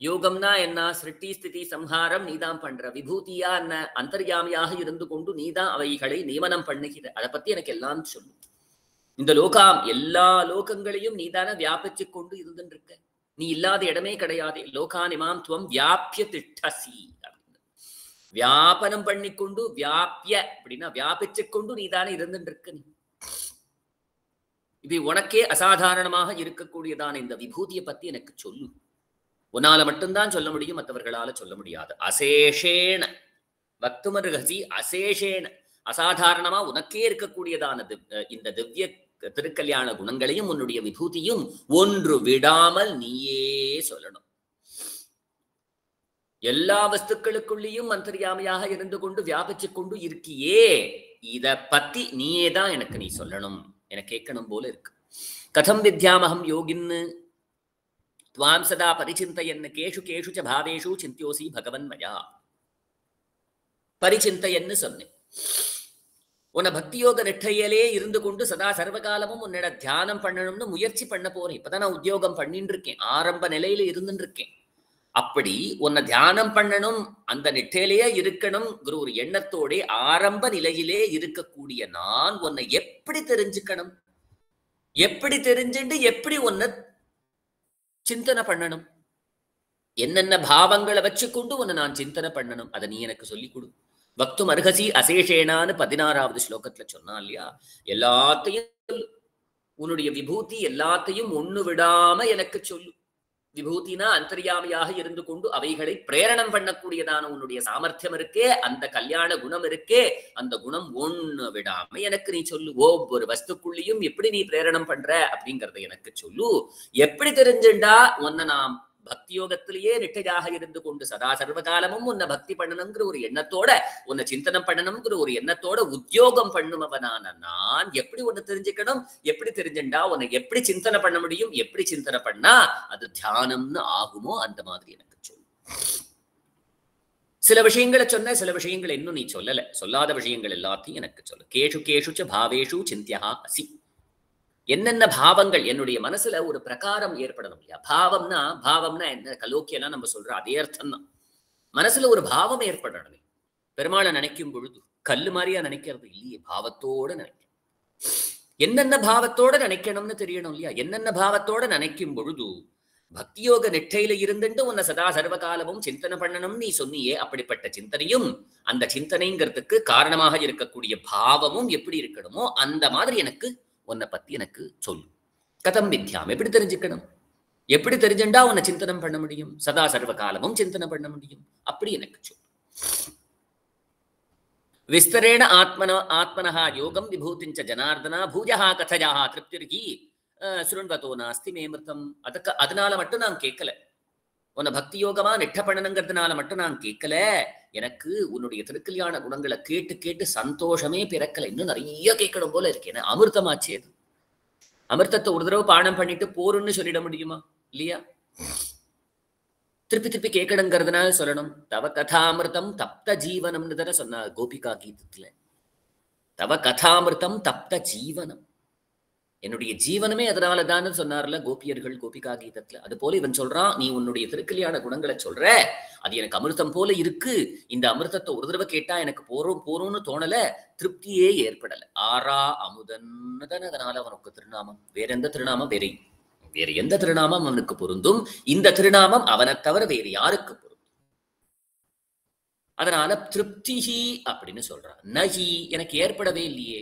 யோகம்னா என்ன? சிருஷ்டி ஸ்திதி சம்ஹாரம் நீதான் பண்ற. விபூதியா என்ன? அந்தர்யாமியாக இருந்து கொண்டு நீதான் அவைகளை நியமனம் பண்ணுகிற. அதை பத்தி எனக்கு எல்லாம் சொல்லு. இந்த லோகம் எல்லா லோகங்களையும் நீதான வியாபிச்சு கொண்டு இருந்துட்டு இருக்க. நீ இல்லாத இடமே கிடையாது. லோகான் இமாம் துவம் வியாபிய திட்டசி. வியாபனம் பண்ணிக்கொண்டு, வியாபிய அப்படின்னா வியாபிச்சு கொண்டு நீதானே இருந்துட்டு இருக்க. நீ இது உனக்கே அசாதாரணமாக இருக்கக்கூடியதான இந்த விபூதியை பத்தி எனக்கு சொல்லு. உன்னால மட்டும்தான் சொல்ல முடியும், மற்றவர்களால சொல்ல முடியாது. அசேஷேன வக்துமர்ஹசி அசேஷேன, அசாதாரணமா உனக்கே இருக்கக்கூடியதான இந்த திவ்ய திருக்கல்யாண குணங்களையும் உன்னுடைய விபூதியும் ஒன்று விடாமல் நீயே சொல்லணும். எல்லா வஸ்துக்களுக்குள்ளேயும் அந்தர்யாமியாக இருந்து கொண்டு வியாபிச்சு கொண்டு இருக்கியே, இத பத்தி நீயே தான் எனக்கு நீ சொல்லணும், என கேட்கணும் போல இருக்கு. கதம் வித்யாமகம் யோகின்னு துவாம் சதா பரிச்சிந்தயன் கேஷு கேஷு ச பாவேஷு சிந்தியோசி பகவன் மயா. பரிச்சிந்தயன்னு சொன்னேன். உன்னை பக்தியோக நிட்டையிலே இருந்து கொண்டு சதா சர்வகாலமும் உன்னோட தியானம் பண்ணணும்னு முயற்சி பண்ண போறேன். இப்பதான் நான் உத்தியோகம் பண்ணிட்டு இருக்கேன், ஆரம்ப நிலையில இருந்துட்டு இருக்கேன். அப்படி உன்னை தியானம் பண்ணணும், அந்த நிட்டையிலேயே இருக்கணும் ஒரு எண்ணத்தோட ஆரம்ப நிலையிலே இருக்கக்கூடிய நான் உன்னை எப்படி தெரிஞ்சுக்கணும், எப்படி தெரிஞ்சுட்டு எப்படி உன்னை சிந்தனை பண்ணணும், என்னென்ன பாவங்களை வச்சுக்கொண்டு உன்னை நான் சிந்தனை பண்ணணும், அதை நீ எனக்கு சொல்லிக் கொடு. வக்தும் அர்ஹசி அசேஷேனான்னு 16வது ஸ்லோகத்துல சொன்னா இல்லையா? எல்லாத்தையும் சொல்லு. உன்னுடைய விபூதி எல்லாத்தையும் ஒண்ணு விடாம எனக்கு சொல்லு. விபூதினா அந்தர்யாமியாக இருந்து கொண்டு அவைகளை பிரேரணம் பண்ணக்கூடியதான உன்னுடைய சாமர்த்தியம் இருக்கே, அந்த கல்யாண குணம் இருக்கே, அந்த குணம் ஒண்ணு விடாம எனக்கு நீ சொல்லு. ஒவ்வொரு வஸ்துக்குள்ளேயும் எப்படி நீ பிரேரணம் பண்ற அப்படிங்கறத எனக்கு சொல்லு. எப்படி தெரிஞ்சுண்டா உன்னை நாம் பக்தியோகத்திலேயே நிட்டையாக இருந்து கொண்டு சதா சர்வகாலமும் உன்னை பக்தி பண்ணணுங்கிற ஒரு எண்ணத்தோட, உன்னை சிந்தனம் பண்ணணுங்கிற ஒரு எண்ணத்தோட உத்தியோகம் பண்ணுமவனான நான் எப்படி உன்னை தெரிஞ்சுக்கணும், எப்படி தெரிஞ்சுண்டா உன்னை எப்படி சிந்தனை பண்ண முடியும், எப்படி சிந்தனை பண்ணா அது தியானம்னு ஆகுமோ அந்த மாதிரி எனக்கு சொல்லு. சில விஷயங்களை சொன்ன, சில விஷயங்களை இன்னும் நீ சொல்லல. சொல்லாத விஷயங்கள் எல்லாத்தையும் எனக்கு சொல்லு. கேஷு கேஷு ச பாவேஷு சிந்தியா அசி. என்னென்ன பாவங்கள் என்னுடைய மனசுல ஒரு பிரகாரம் ஏற்படணும் இல்லையா? பாவம்னா என்ன? கலோக்கியெல்லாம் நம்ம சொல்ற அதே அர்த்தம் தான். மனசுல ஒரு பாவம் ஏற்படணுமே. பெருமாளை நினைக்கும் பொழுது கல்லு மாதிரியா நினைக்கிறது இல்லையே, பாவத்தோட நினைக்கணும். என்னென்ன பாவத்தோட நினைக்கணும்னு தெரியணும் இல்லையா? என்னென்ன பாவத்தோட நினைக்கும் பொழுது பக்தியோக நெட்டையில இருந்துட்டு உன்னை சதா சர்வகாலமும் சிந்தனை பண்ணணும் நீ சொன்னியே, அப்படிப்பட்ட சிந்தனையும் அந்த சிந்தனைங்கிறதுக்கு காரணமாக இருக்கக்கூடிய பாவமும் எப்படி இருக்கணுமோ அந்த மாதிரி எனக்கு உன்னை பத்தி எனக்கு சொல்லு. கதம் வித்யாம், எப்படி தெரிஞ்சுக்கணும், எப்படி தெரிஞ்சுண்டா உன்னை சிந்தனம் பண்ண முடியும், சதா சர்வ காலமும் சிந்தனை பண்ண முடியும், அப்படி எனக்கு சொல்லு. விஸ்தரேண ஆத்மனஹ யோகம் விபூதிஞ்ச ஜனார்தனா பூஜஹா கதஜா திருப்திர்கி சுருண்வதோ நாஸ்தி மேமிருத்தம். அதனால மட்டும் நான் கேட்கல, உன்னை பக்தி யோகமா நிட்ட பண்ணணுங்கிறதுனால மட்டும் நான் கேட்கல. எனக்கு உன்னுடைய திருக்கல்யாண குணங்களை கேட்டு கேட்டு சந்தோஷமே பிறக்கல. இன்னும் நிறைய கேட்கணும் போல இருக்கேன். அமிர்தமாச்சே அது. அமிர்தத்தை ஒரு தடவை பானம் பண்ணிட்டு போருன்னு சொல்லிட முடியுமா? இல்லையா? திருப்பி திருப்பி கேட்கணுங்கிறதுனால சொல்லணும். தவ கதாமிருதம் தப்த ஜீவனம்னு தானே சொன்னா கோபிகா கீதத்துல. தவ கதாமிருதம் தப்த ஜீவனம், என்னுடைய ஜீவனமே அதனால தானே சொன்னார்ல கோபியர்கள் கோபிகா கீதத்துல. அது போல இவன் சொல்றான், நீ உன்னுடைய திருக்கல்யாண குணங்களை சொல்ற, அது எனக்கு அமிர்தம் போல இருக்கு, இந்த அமிர்தத்தை ஒரு தடவை கேட்டா எனக்கு போறோம்னு தோணல, திருப்தியே ஏற்படல. ஆரா அமுதன்னு தானே அதனால அவனுக்கு திருநாமம். வேற எந்த திருநாமம் வேற எந்த திருநாமம் அவனுக்கு பொருந்தும்? இந்த திருநாமம் அவனை தவிர வேறு யாருக்கு பொருந்தும்? அதனால திருப்திஹி அப்படின்னு சொல்றான். நஹி எனக்கு ஏற்படவே இல்லையே,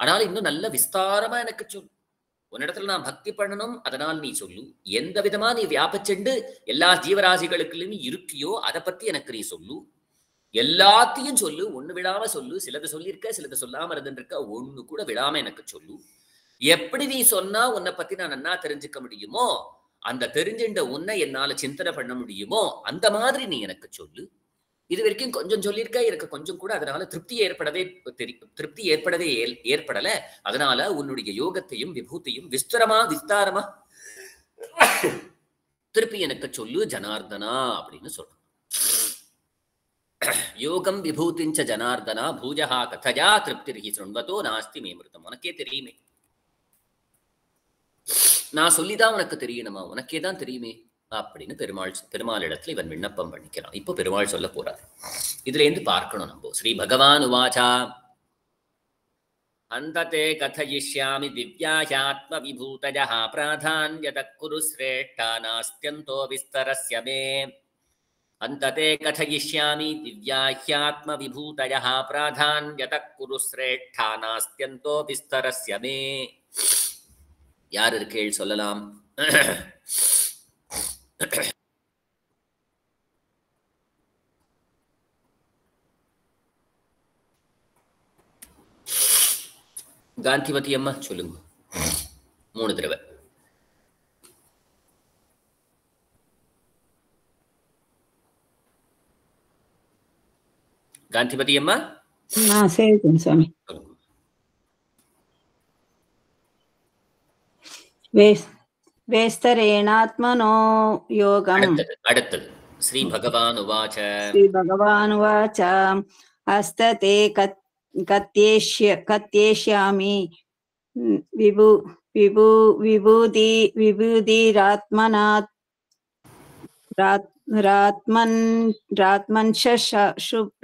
அதனால இன்னும் நல்ல விஸ்தாரமா எனக்கு சொல்லு. உன்னிடத்துல நான் பக்தி பண்ணணும், அதனால் நீ சொல்லு. எந்த விதமா நீ வியாபச்செண்டு எல்லா ஜீவராசிகளுக்குள்ளுமே இருக்கியோ அதை பத்தி எனக்கு நீ சொல்லு. எல்லாத்தையும் சொல்லு, ஒண்ணு விடாம சொல்லு. சிலது சொல்லியிருக்க, சிலது சொல்லாம இருந்துருக்க, ஒண்ணு கூட விடாம எனக்கு சொல்லு. எப்படி நீ சொன்னா உன்னை பத்தி நான் நன்னா தெரிஞ்சுக்க முடியுமோ, அந்த தெரிஞ்சின்ற உன்னை என்னால சிந்தனை பண்ண முடியுமோ, அந்த மாதிரி நீ எனக்கு சொல்லு. இது வரைக்கும் கொஞ்சம் சொல்லியிருக்க, எனக்கு கொஞ்சம் கூட அதனால திருப்தி ஏற்படவே ஏற்படல. அதனால உன்னுடைய யோகத்தையும் விபூதியும் விஸ்தாரமா திருப்பி எனக்கு சொல்லு ஜனார்தனா அப்படின்னு சொல்றான். யோகம் விபூதிஞ்ச ஜனார்தனா பூஜகா கதஜா திருப்திர்ஹி சுண்வதோ நாஸ்தி மேமிருதம். உனக்கே தெரியுமே, நான் சொல்லிதான் உனக்கு தெரியணுமா, உனக்கே தான் தெரியுமே அப்படின்னு பெருமாள் இடத்துல இவன் விண்ணப்பம் பண்ணிக்கிறான். இப்போ பெருமாள் சொல்ல போறார். இதுல இருந்து பார்க்கணும் நம்ம. ஸ்ரீ பகவான் உவாச்சா அந்ததே கதயிஷ்யாமி திவ்யாஹ்யாத்ம விபூதஜஹ பிராதான்யதः குரு ஸ்ரேஷ்டா நாஸ்த்யந்தோ விஸ்தரஸ்ய மே. அந்ததே கதயிஷ்யாமி திவ்யாஹ்யாத்ம விபூதஜஹ பிராதான்யதः குரு ஸ்ரேஷ்டா நாஸ்த்யந்தோ விஸ்தரஸ்ய மே. யார் இருக்கேள் சொல்லலாம்? காந்திமதி அம்மா சொல்லுங்க 3 தடவை. காந்திமதி அம்மா சரி சுவாமி. வேஸ்தரேணாத்மனோ யோகம். அடுத்தது ஸ்ரீ பகவான் உவாச்ச. ஸ்ரீ பகவான் உவாச்ச அஸ்ததே கத்யேஷ்யாமி விபூதிராத்மனாத்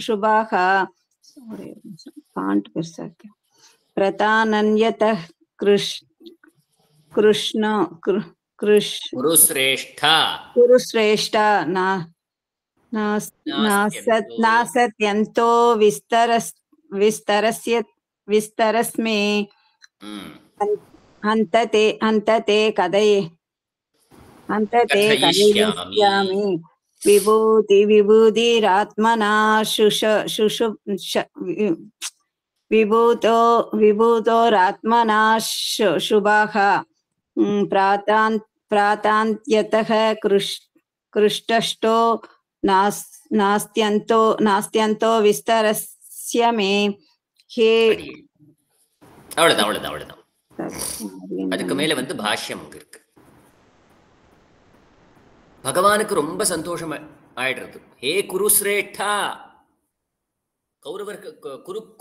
शुभाः प्रतानन्यतः कुरुश्रेष्ठा नासत्यन्तो विस्तरस्मे हन्तते कथयिष्यामि विभूतिरात्मना विभूतोरात्मना शुभाः प्रातान्त्यतः कृष्टष्टो नास्त्यन्तो विस्तरस्य मे. हे அவ்வளவுதான். அதுக்கு மேல பாஷ்யம் இருக்கு. பகவானுக்கு ரொம்ப சந்தோஷம் ஆயிடுறது. ஹே குருஸ்ரேஷ்டா, கௌரவர்கள்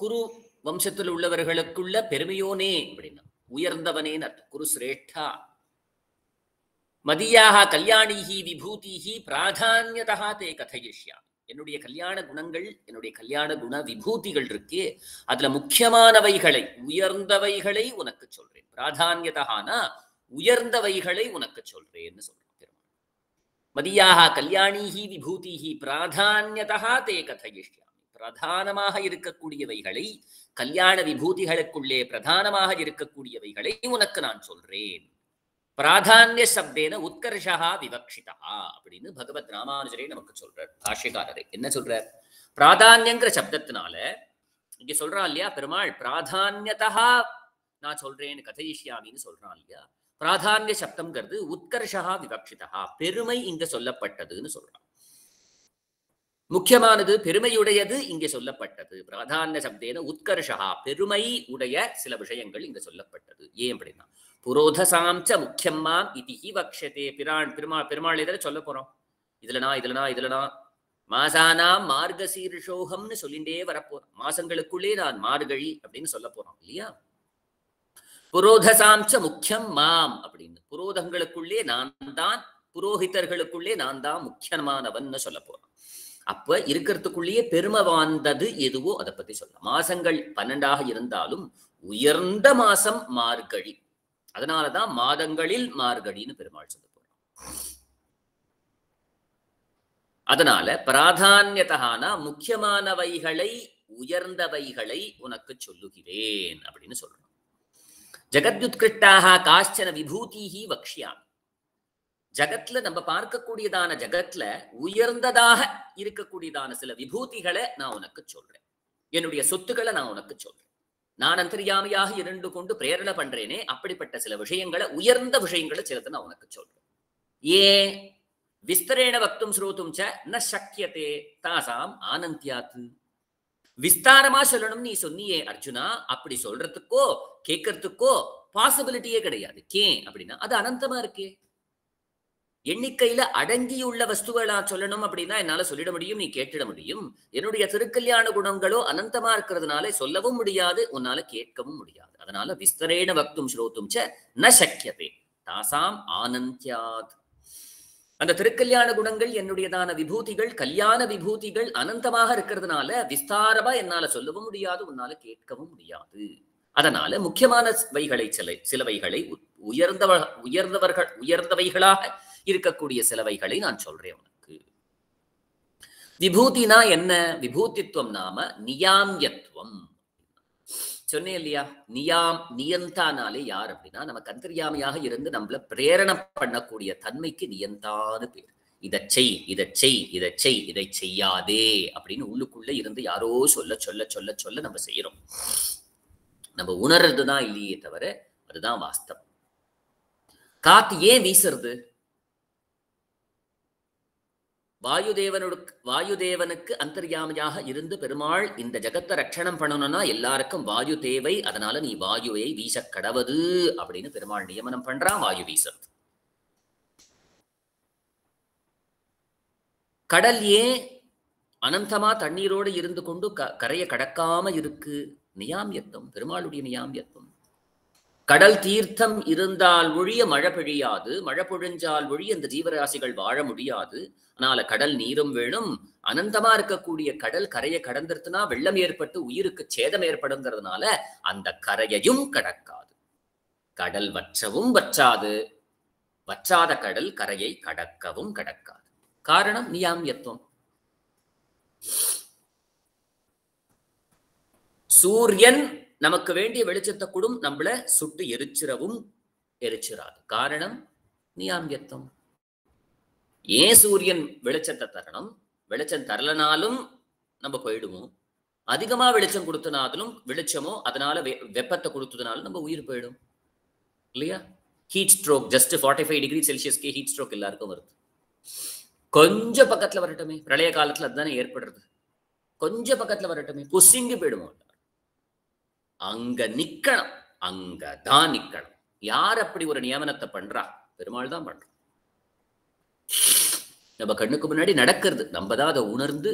குரு வம்சத்தில் உள்ளவர்களுக்குள்ள பெருமையோனே அப்படின்னா உயர்ந்தவனேன்னு அர்த்தம். குருஸ்ரேஷ்டா மதியாக கல்யாணிஹி விபூதிஹி பிராதான்யதா தே கதயிஷ்யாமி. என்னுடைய கல்யாண குணங்கள், என்னுடைய கல்யாண குண விபூதிகள் இருக்கே, அதுல முக்கியமானவைகளை, உயர்ந்தவைகளை உனக்கு சொல்றேன். பிராதான்யதானா உயர்ந்தவைகளை உனக்கு சொல்றேன்னு சொல்றேன். மதியாக கல்யாணிஹி விபூதிஹி பிராதான்யதா தே கதயிஷ்யாமி. பிரதானமாக இருக்கக்கூடியவைகளை, கல்யாண விபூதிகளுக்குள்ளே பிரதானமாக இருக்கக்கூடியவைகளை உனக்கு நான் சொல்றேன். பிராதான்ய சப்தேன உத்கர்ஷா விவக்ஷிதா அப்படின்னு பகவத் ராமானுஜரே நமக்கு சொல்றார். பாஷ்யக்காரரே என்ன சொல்றார்? பிராதான்யங்கிற சப்தத்தினால இங்க சொல்றான் இல்லையா பெருமாள், பிராதான்யதா நான் சொல்றேன்னு கதயிஷ்யாமின்னு சொல்றான் இல்லையா. பிராதான்ய சப்தம்ங்கிறது உத்கர்ஷா விவக்ஷிதா, பெருமை இங்க சொல்லப்பட்டதுன்னு சொல்றான். முக்கியமானது, பெருமையுடையது இங்கே சொல்லப்பட்டது. பிராதான்ய சப்தேன உத்கர்ஷா, பெருமை உடைய சில விஷயங்கள் இங்க சொல்லப்பட்டது. ஏன் அப்படின்னா புரோதசாம்ச முக்கியம்மாம் இதிஹி வக்ஷதே. பெருமாள் இதெல்லாம் சொல்ல போறோம். இதுலனா மாசானாம் மார்கசீர்ஷோகம்னு சொல்லிண்டே வரப்போறோம். மாசங்களுக்குள்ளே நான் மார்கழி அப்படின்னு சொல்ல போறோம் இல்லையா? புரோதசாம்ச முக்கியம் மாம் அப்படின்னு, புரோதங்களுக்குள்ளே நான் தான், புரோஹிதர்களுக்குள்ளே நான் தான் முக்கியமானவன் சொல்ல போறோம். அப்ப இருக்கிறதுக்குள்ளேயே பெருமை வாய்ந்தது எதுவோ அதை பத்தி சொல்லலாம். மாசங்கள் 12 இருந்தாலும் உயர்ந்த மாசம் மார்கழி. அதனாலதான் மாதங்களில் மார்கழின்னு பெருமாள் சொல்ல போறோம். அதனால பிராதான்யதான முக்கியமானவைகளை, உயர்ந்தவைகளை உனக்கு சொல்லுகிறேன் அப்படின்னு சொல்றோம். ஜகத்யுத்கிருஷ்டாக காஷ்சன விபூதிஹி வக்ஷ்யாமி. ஜகத்ல நம்ம பார்க்கக்கூடியதான ஜகத்ல உயர்ந்ததாக இருக்கக்கூடியதான சில விபூதிகளை நான் உனக்கு சொல்றேன். என்னுடைய சொத்துக்களை நான் உனக்கு சொல்றேன். நான் அந்தர்யாமியாக இருந்து கொண்டு பிரேரணை பண்றேனே, அப்படிப்பட்ட சில விஷயங்களை, உயர்ந்த விஷயங்களை சிலதை நான் உனக்கு சொல்றேன். ஏன் விஸ்தரேண வக்தும் ஸ்ரோதும் ச ந சக்கியதே தாசாம் ஆனந்தியாத்து. விஸ்தாரமா சொல்லணும் நீ சொன்னியே அர்ஜுனா, அப்படி சொல்றதுக்கோ கேட்கறதுக்கோ பாசிபிலிட்டியே கிடையாது. ஏன் அப்படின்னா அது அனந்தமா இருக்கே. எண்ணிக்கையில அடங்கியுள்ள வஸ்துகளா சொல்லணும் அப்படின்னா என்னால சொல்லிட முடியும், நீ கேட்டிட முடியும். என்னுடைய திருக்கல்யாண குணங்களோ அனந்தமா இருக்கிறதுனால சொல்லவும் முடியாது, உன்னால கேட்கவும் முடியாது. அதனால விஸ்தரேண வக்தும் ஸ்ரோதும் ச ந சக்கியதே தாசாம் ஆனந்தியாத். அந்த திருக்கல்யாண குணங்கள் என்னுடையதான விபூதிகள், கல்யாண விபூதிகள் அனந்தமாக இருக்கிறதுனால விஸ்தாரமா என்னால சொல்லவும் முடியாது, உன்னால கேட்கவும் முடியாது. அதனால முக்கியமான சிலவைகளை உயர்ந்தவைகளாக இருக்கக்கூடிய சிலவைகளை நான் சொல்றேன் உனக்கு. விபூதினா என்ன? விபூதித்துவம் நாம நியாம்யத்துவம் சொன்னேன் இல்லையா? நியந்தானாலே யார் அப்படின்னா நமக்கு அந்தர்யாமியாக இருந்து நம்மள பிரேரணை பண்ணக்கூடிய தன்மைக்கு நியந்தான்னு பேர். இதை செய், இதை செய், இதை செய், இதை செய்யாதே அப்படின்னு உள்ளுக்குள்ள இருந்து யாரோ சொல்ல சொல்ல சொல்ல சொல்ல நம்ம செய்யறோம். நம்ம உணர்றதுதான் இல்லையே தவிர அதுதான் வாஸ்தவம். காத்து ஏன் வீசுறது? வாயுதேவனுக்கு அந்தர்யாமியாக இருந்து பெருமாள் இந்த ஜகத்தை ரட்சணம் பண்ணணும்னா எல்லாருக்கும் வாயு தேவை. அதனால நீ வாயுவை வீச கடவது அப்படின்னு பெருமாள் நியமனம் பண்றான். வாயு வீசுறது. கடல் ஏன் அனந்தமா தண்ணீரோடு இருந்து கொண்டு கரையை கடக்காம இருக்கு? நியாமியத்துவம், பெருமாளுடைய நியாமியத்துவம். கடல் தீர்த்தம் இருந்தால் ஒழிய மழை பெய்யாது, மழை பொழிஞ்சால் ஒழிய இந்த ஜீவராசிகள் வாழ முடியாது. அதனால கடல் நீரும் வேணும். அனந்தமா இருக்கக்கூடிய கடல் கரையை கடந்துருத்துனா வெள்ளம் ஏற்பட்டு உயிருக்கு சேதம் ஏற்படுங்கிறதுனால அந்த கரையையும் கடக்காது. கடல் வற்றவும் வற்றாது, வற்றாத கடல் கரையை கடக்கவும் கடக்காது. காரணம் நியாமியத்துவம். சூரியன் நமக்கு வேண்டிய வெளிச்சத்தை கூடும் நம்மள சுட்டு எரிச்சிராது. காரணம் நியாமியத்துவம். ஏன் சூரியன் வெளிச்சத்தை தரணும்? வெளிச்சம் தரலனாலும் நம்ம போயிடுவோம். அதிகமா வெளிச்சம் கொடுத்தனாலும் வெளிச்சமோ அதனால வெப்பத்தை கொடுத்ததுனாலும் நம்ம உயிர் போயிடும் இல்லையா? ஹீட் ஸ்ட்ரோக், ஜஸ்ட் 45 டிகிரி செல்சியஸ்க்கு ஹீட் ஸ்ட்ரோக் எல்லாருக்கும் வருது. கொஞ்சம் பக்கத்துல வரட்டுமே, பிரளய காலத்துல அதுதானே ஏற்படுறது. கொஞ்சம் பக்கத்துல வரட்டுமே, புசிங்கி போயிடுவோம். அங்க நிக்கணும், அங்கதான் நிக்கணும். யார் அப்படி ஒரு நியமனத்தை பண்றா? பெருமாள் தான் பண்றோம். நம்ம கண்ணுக்கு முன்னாடி நடக்கிறது, நம்ம தான் அதை உணர்ந்து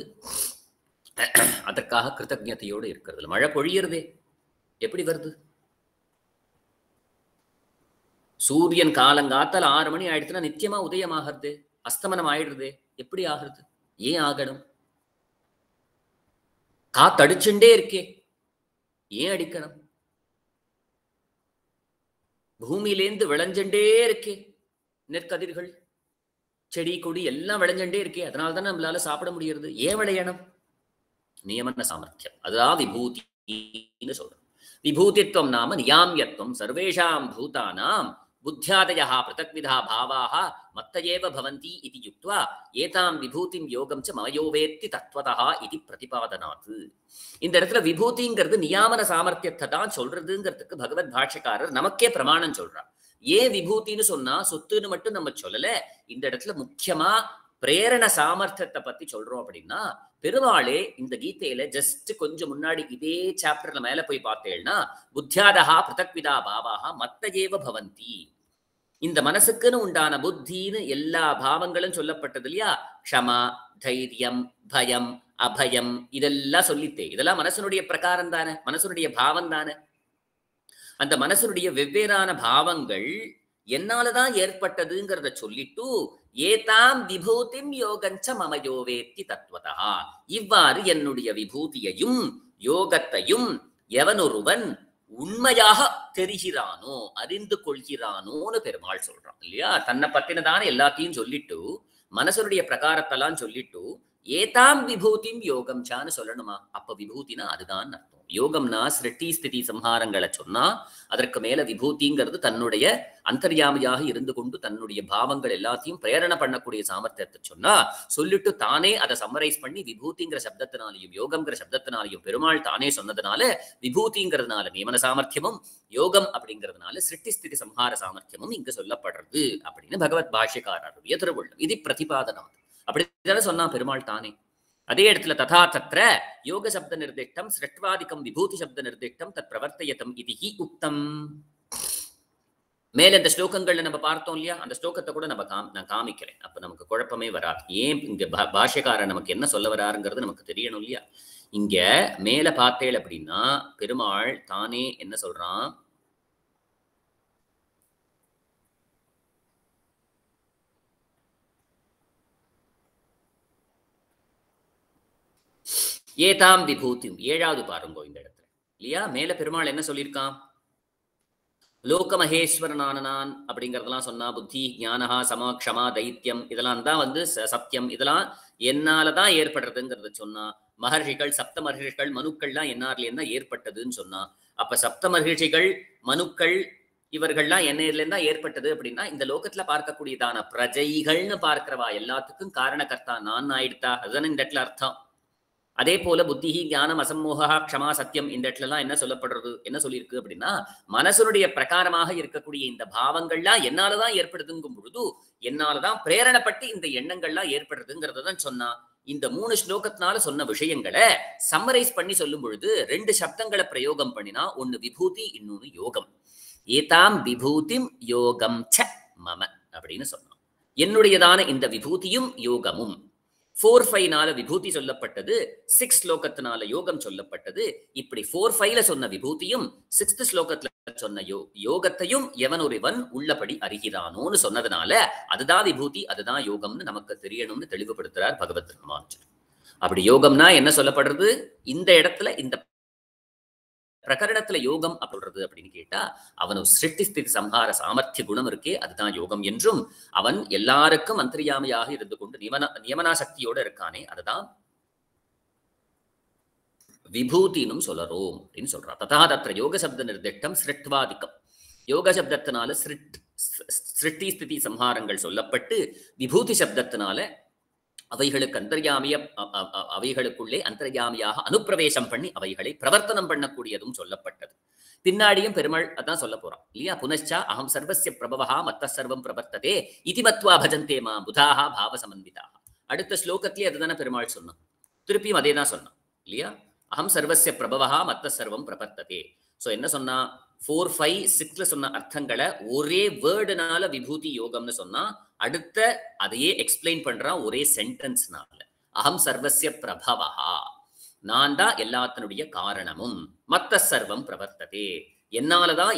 அதற்காக கிருத்தஜதையோடு இருக்கிறது. மழை பொழியறதே எப்படி வருது? சூரியன் காலங்காத்தால 6 மணி ஆயிடுச்சுன்னா நிச்சயமா உதயம் ஆகிறது, அஸ்தமனம் ஆயிடுறது. எப்படி ஆகிறது? ஏன் ஆகணும்? காத்தடிச்சுட்டே இருக்கே, ஏன் அடிக்கணும்? பூமியிலேந்து விளைஞ்சண்டே இருக்கே நெற்கதிர்கள், செடி கொடி எல்லாம் விளைஞ்சண்டே இருக்கே. அதனால்தான் நம்மளால சாப்பிட முடியறது. ஏன் விளையணும்? நியமன சாமர்த்தியம். அதுதான் விபூதின்னு சொல்றோம். விபூதித்வம் நாம நியாமியத்துவம். சர்வேஷாம் பூதானாம் புத்தியாதயः பிரதக்விதா பாவாः மத்தயேவ பவந்தி இதி யுக்த்வா ஏதாம் விபூதிம் யோகம் ச மமயோ வேத்தி தத்வதः இதி பிரதிபாதனாத். இந்த இடத்துல விபூதிங்கிறது நியாமன சாமர்த்தியத்தை தான் சொல்றதுங்கிறதுக்கு பகவத் பாஷ்யக்காரர் நமக்கே பிரமாணம் சொல்றார். ஏன் விபூதின்னு சொன்னா சொத்துன்னு மட்டும் நம்ம சொல்லல. இந்த இடத்துல முக்கியமா பிரேரண சாமர்த்தியத்தை பத்தி சொல்றோம். அப்படின்னா பெருமாளே இந்த கீதையில ஜஸ்ட் கொஞ்சம் முன்னாடி இதே சாப்டர்ல மேல போய் பார்த்தேன்னா புத்தியாதஹா பிரதக்விதா பாவாஹா மத்தயேவ பவந்தி, இந்த மனசுக்குன்னு உண்டான புத்தின்னு எல்லா பாவங்களும் சொல்லப்பட்டது இல்லையா? க்ஷமா, தைரியம், பயம், அபயம், இதெல்லாம் சொல்லித்தே. இதெல்லாம் மனசனுடைய பிரகாரம் தானே, மனசனுடைய பாவம் தானே. அந்த மனசனுடைய வெவ்வேறான பாவங்கள் என்னாலதான் ஏற்பட்டதுங்கிறத சொல்லிட்டு ஏதாம் விபூதிம் யோகஞ்ச மமயோவேத்தி தத்துவதா, இவ்வாறு என்னுடைய விபூதியையும் யோகத்தையும் எவனொருவன் உண்மையாக தெரிகிறானோ அறிந்து கொள்கிறானோன்னு பெருமாள் சொல்றான் இல்லையா? தன்னை பத்தினதான எல்லாத்தையும் சொல்லிட்டு மனசனுடைய பிரகாரத்தெல்லாம் சொல்லிட்டு ஏதாம் விபூதிம் யோகம் சான்னு சொல்லணுமா? அப்ப விபூதினா அதுதான் அர்த்தம். யோகம்னா சிருஷ்டி ஸ்திதி சம்ஹாரங்களை சொன்னா அதற்கு மேல விபூதிங்கிறது தன்னுடைய அந்தர்யாமியாக இருந்து கொண்டு தன்னுடைய பாவங்கள் எல்லாத்தையும் பிரேரணை பண்ணக்கூடிய சாமர்த்தியத்தை சொன்னா சொல்லிட்டு தானே அதை சம்மரைஸ் பண்ணி விபூதிங்கிற சப்தத்தினாலையும் யோகம்ங்கிற சப்தத்தினாலையும் பெருமாள் தானே சொன்னதுனால விபூதிங்கிறதுனால நியமன சாமர்த்தியமும் யோகம் அப்படிங்கிறதுனால சிருஷ்டி ஸ்திதி சம்ஹார சாமர்த்தியமும் இங்கு சொல்லப்படுறது அப்படின்னு பகவத் பாஷ்யக்காரருடைய திருவுள்ளம். இது பிரதிபாதனம். அப்படித்தானே சொன்னா பெருமாள் தானே. அதே இடத்துல ததா தத்ர யோக சப்த நிர்திஷ்டம் சிருஷ்ட்வாதிகம் விபூதி சப்த நிர்திஷ்டம் தத் பிரவர்த்தயதம் இது ஹி உக்தம். மேல இந்த ஸ்லோகங்கள்ல நம்ம பார்த்தோம் இல்லையா? அந்த ஸ்லோகத்தை கூட நான் காமிக்கிறேன். அப்ப நமக்கு குழப்பமே வராது. ஏன் இங்க பாஷ்யக்காரர் நமக்கு என்ன சொல்ல வராருங்கிறது நமக்கு தெரியணும் இல்லையா? இங்க மேல பார்த்தேள் அப்படின்னா பெருமாள் தானே என்ன சொல்றான்? ஏதாம் விபூதியும் 7வது பாருங்கோ இந்த இடத்துல இல்லையா? மேல பெருமாள் என்ன சொல்லியிருக்கான்? லோக மகேஸ்வரனான நான் அப்படிங்கறதெல்லாம் சொன்னா புத்தி ஞானஹா சம க்ஷமா தைத்தியம் இதெல்லாம் தான் சத்தியம், இதெல்லாம் என்னாலதான் ஏற்படுறதுங்கிறத சொன்னா. மகர்ஷிகள் சப்த மகர்ஷிகள் மனுக்கள்லாம் என்னார்ல இருந்தா ஏற்பட்டதுன்னு சொன்னா. அப்ப சப்த மகர்ஷிகள் மனுக்கள் இவர்கள்லாம் என்னையில இருந்தா ஏற்பட்டது அப்படின்னா இந்த லோகத்துல பார்க்கக்கூடியதான பிரஜைகள்னு பார்க்கிறவா எல்லாத்துக்கும் காரணகர்த்தா நான் ஆயிடுத்தா, அதுதானே இந்த இடத்துல அர்த்தம். அதே போல புத்தி ஞானம் அசம்மோகா க்ஷமா சத்தியம் இந்த இடத்துலலாம் என்ன சொல்லப்படுறது, என்ன சொல்லியிருக்கு அப்படின்னா மனசனுடைய பிரகாரமாக இருக்கக்கூடிய இந்த பாவங்கள்லாம் என்னாலதான் ஏற்படுதுங்கும் பொழுது என்னாலதான் பிரேரணப்பட்டு இந்த எண்ணங்கள்லாம் ஏற்படுறதுங்கிறதான் சொன்னா. இந்த 3 ஸ்லோகத்தினால சொன்ன விஷயங்களை சம்மரைஸ் பண்ணி சொல்லும் பொழுது 2 சப்தங்களை பிரயோகம் பண்ணினா, ஒன்னு விபூதி இன்னொன்னு யோகம். ஏதாம் விபூதிம் யோகம் ச மம அப்படின்னு சொன்னான். என்னுடையதான இந்த விபூதியும் யோகமும் 4-5 விபூதி சொல்லப்பட்டது, 6 ஸ்லோகத்தினால யோகம் சொல்லப்பட்டது. இப்படி 4-5 சொன்ன விபூதியும் 6th ஸ்லோகத்துல சொன்ன யோகத்தையும் எவனொருவன் உள்ளபடி அறிகிறானோன்னு சொன்னதுனால அதுதான் விபூதி அதுதான் யோகம்னு நமக்கு தெரியணும்னு தெளிவுபடுத்துறார் பகவத் ராமானுஜர். அப்படி யோகம்னா என்ன சொல்லப்படுறது? இந்த இடத்துல இந்த பிரகரணத்துல யோகம் அப்படின்றது அப்படின்னு கேட்டா அவனு சிருஷ்டி ஸ்திதி சம்ஹார சாமர்த்திய குணம் இருக்கே அதுதான் யோகம் என்றும், அவன் எல்லாருக்கும் அந்தர்யாமியாக இருந்து கொண்டு நியமனா சக்தியோட இருக்கானே அதுதான் விபூதினும் சொல்லறோம் அப்படின்னு சொல்றான். ததா தத்ர யோக சப்த நிர்திஷ்டம் சிருஷ்ட்வாதிகம். யோக சப்தத்தினால சிருஷ்டி ஸ்திதி சம்ஹாரங்கள் சொல்லப்பட்டு விபூதி சப்தத்தினால அவைகளுக்கு அவைகளுக்குள்ளே அந்தர்யாமியாக அனுப்பிரவேசம் பண்ணி அவைகளை பிரவர்த்தனம் பண்ணக்கூடியதும் சொல்லப்பட்டது. பின்னாடியும் பெருமாள் அதான் சொல்ல போறான் இல்லையா? புனச்சா அகம் சர்வஸ்ய பிரபவஹா மத்த சர்வம் பிரவர்த்ததே இதி மத்வா பஜந்தே மா புதாஹா பாவசமன்விதாக. அடுத்த ஸ்லோகத்திலே அதுதானே பெருமாள் சொன்னான். திருப்பியும் அதே தான் சொன்னான் இல்லையா? அகம் சர்வஸ்ய பிரபவஹா மத்த சர்வம் பிரவர்த்ததே. சோ என்ன சொன்னா? 4-5-6 சொன்ன அர்த்தங்களை ஒரே வேர்டுனால விபூதி யோகம்னு சொன்னா அடுத்த அதையே எக்ஸ்பிளைன் பண்றான் ஒரே சென்டென்ஸ்னால. அகம் சர்வஸ்ய பிரபவஹா, நான் தான் எல்லாத்தினுடைய காரணமும். மத்த சர்வம் பிரவர்த்ததே, என்னாலதான்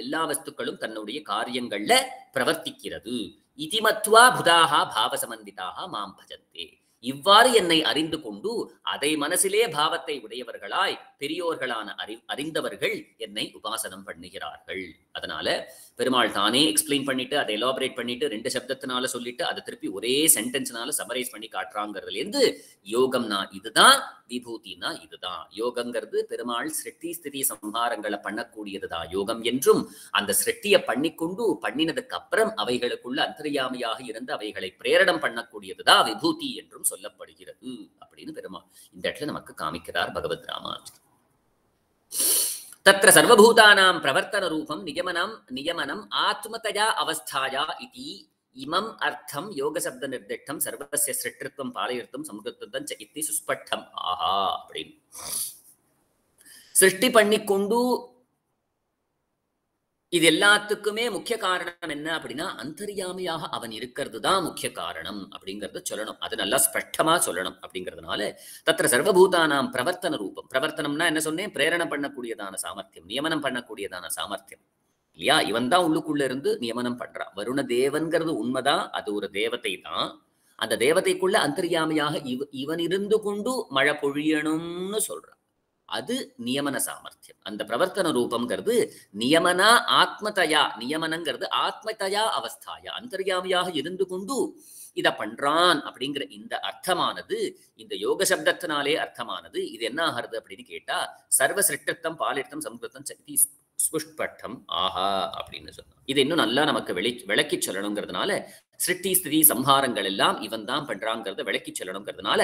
எல்லா வஸ்துக்களும் தன்னுடைய காரியங்கள்ல பிரவர்த்திக்கிறது. இதிமத்வா புதாஹா பாவசமன்விதாக மாம் பஜந்தே, இவ்வாறு என்னை அறிந்து கொண்டு அதை மனசிலே பாவத்தை உடையவர்களாய் பெரியோர்களான அறிந்தவர்கள் என்னை உபாசனம் பண்ணுகிறார்கள். அதனால பெருமாள் தானே எக்ஸ்பிளைன் பண்ணிட்டு அதை எலாபரேட் பண்ணிட்டு 2 சப்தத்தினால சொல்லிட்டு அதை திருப்பி ஒரே சென்டென்ஸ்னால சமரைஸ் பண்ணி காட்டுறாங்கிறதுல இருந்து யோகம்னா இதுதான், விபூதினா இதுதான். யோகங்கிறது பெருமாள் சிருஷ்டி ஸ்திதி சம்ஹாரங்களை பண்ணக்கூடியதுதான் யோகம் என்றும், அந்த சிருஷ்டியை பண்ணிக்கொண்டு பண்ணினதுக்கு அப்புறம் அவைகளுக்குள்ள அந்தர்யாமியாக இருந்து அவைகளை பிரேரணம் பண்ணக்கூடியதுதான் விபூதி என்றும் சொல்லப்படுகிறது அப்படின்னு பெருமாள் இந்த இடத்துல நமக்கு காமிக்கிறார் பகவத் ராமானுஜர். தத்ர சர்வபூதானாம் பிரவர்த்தன ரூபம் நியமனம் ஆத்மதயா அவஸ்தாயா இதி இமம் அர்த்தம் யோக சப்த நிர்திஷ்டம் சர்வஸ்ய சிருஷ்டித்வம் பாலயர்த்தம் சமுகத்துவம் ச இத்தி சுஸ்பட்டம். ஆஹா அப்படின்னு சிருஷ்டி பண்ணிக்கொண்டு இது எல்லாத்துக்குமே முக்கிய காரணம் என்ன அப்படின்னா அந்தர்யாமியாக அவன் இருக்கிறது தான் முக்கிய காரணம் அப்படிங்கறத சொல்லணும். அது நல்லா ஸ்பஷ்டமா சொல்லணும். அப்படிங்கிறதுனால தத்திர சர்வபூதானாம் பிரவர்த்தன ரூபம். பிரவர்த்தனம்னா என்ன சொன்னேன்? பிரேரணம் பண்ணக்கூடியதான சாமர்த்தியம், நியமனம் பண்ணக்கூடியதான சாமர்த்தியம் இல்லையா? இவன் தான் உள்ளுக்குள்ள இருந்து நியமனம் பண்றான். வருண தேவன்கிறது உண்மைதான், அது ஒரு தேவதை தான். அந்த தேவதைக்குள்ள அந்தர்யாமியாக இவன் இருந்து கொண்டு மழை பொழியணும்னு சொல்றான். அது நியமன சாமர்த்தியம். அந்த பிரவர்த்தன ரூபம்ங்கிறது நியமனா ஆத்மதயா, நியமனங்கிறது ஆத்மதயா அவஸ்தாயா, அந்தர்யாமியாக இருந்து கொண்டு இத பண்றான் அப்படிங்கிற இந்த அர்த்தமானது, இந்த யோக சப்தத்தினாலே அர்த்தமானது. இது என்ன ஆகிறது அப்படின்னு கேட்டா சர்வ சிருஷ்டத்தம் பாலிட்டம் சமுத்திரம் சக்தி ஸ்புஷ்பட்டம் ஆஹா அப்படின்னு சொன்னான். இது இன்னும் நல்லா நமக்கு விளக்கி சொல்லணுங்கிறதுனால சிருஷ்டி ஸ்திதி சம்ஹாரங்கள் எல்லாம் இவன் தான் பண்றாங்கிறத விளக்கி சொல்லணுங்கிறதுனால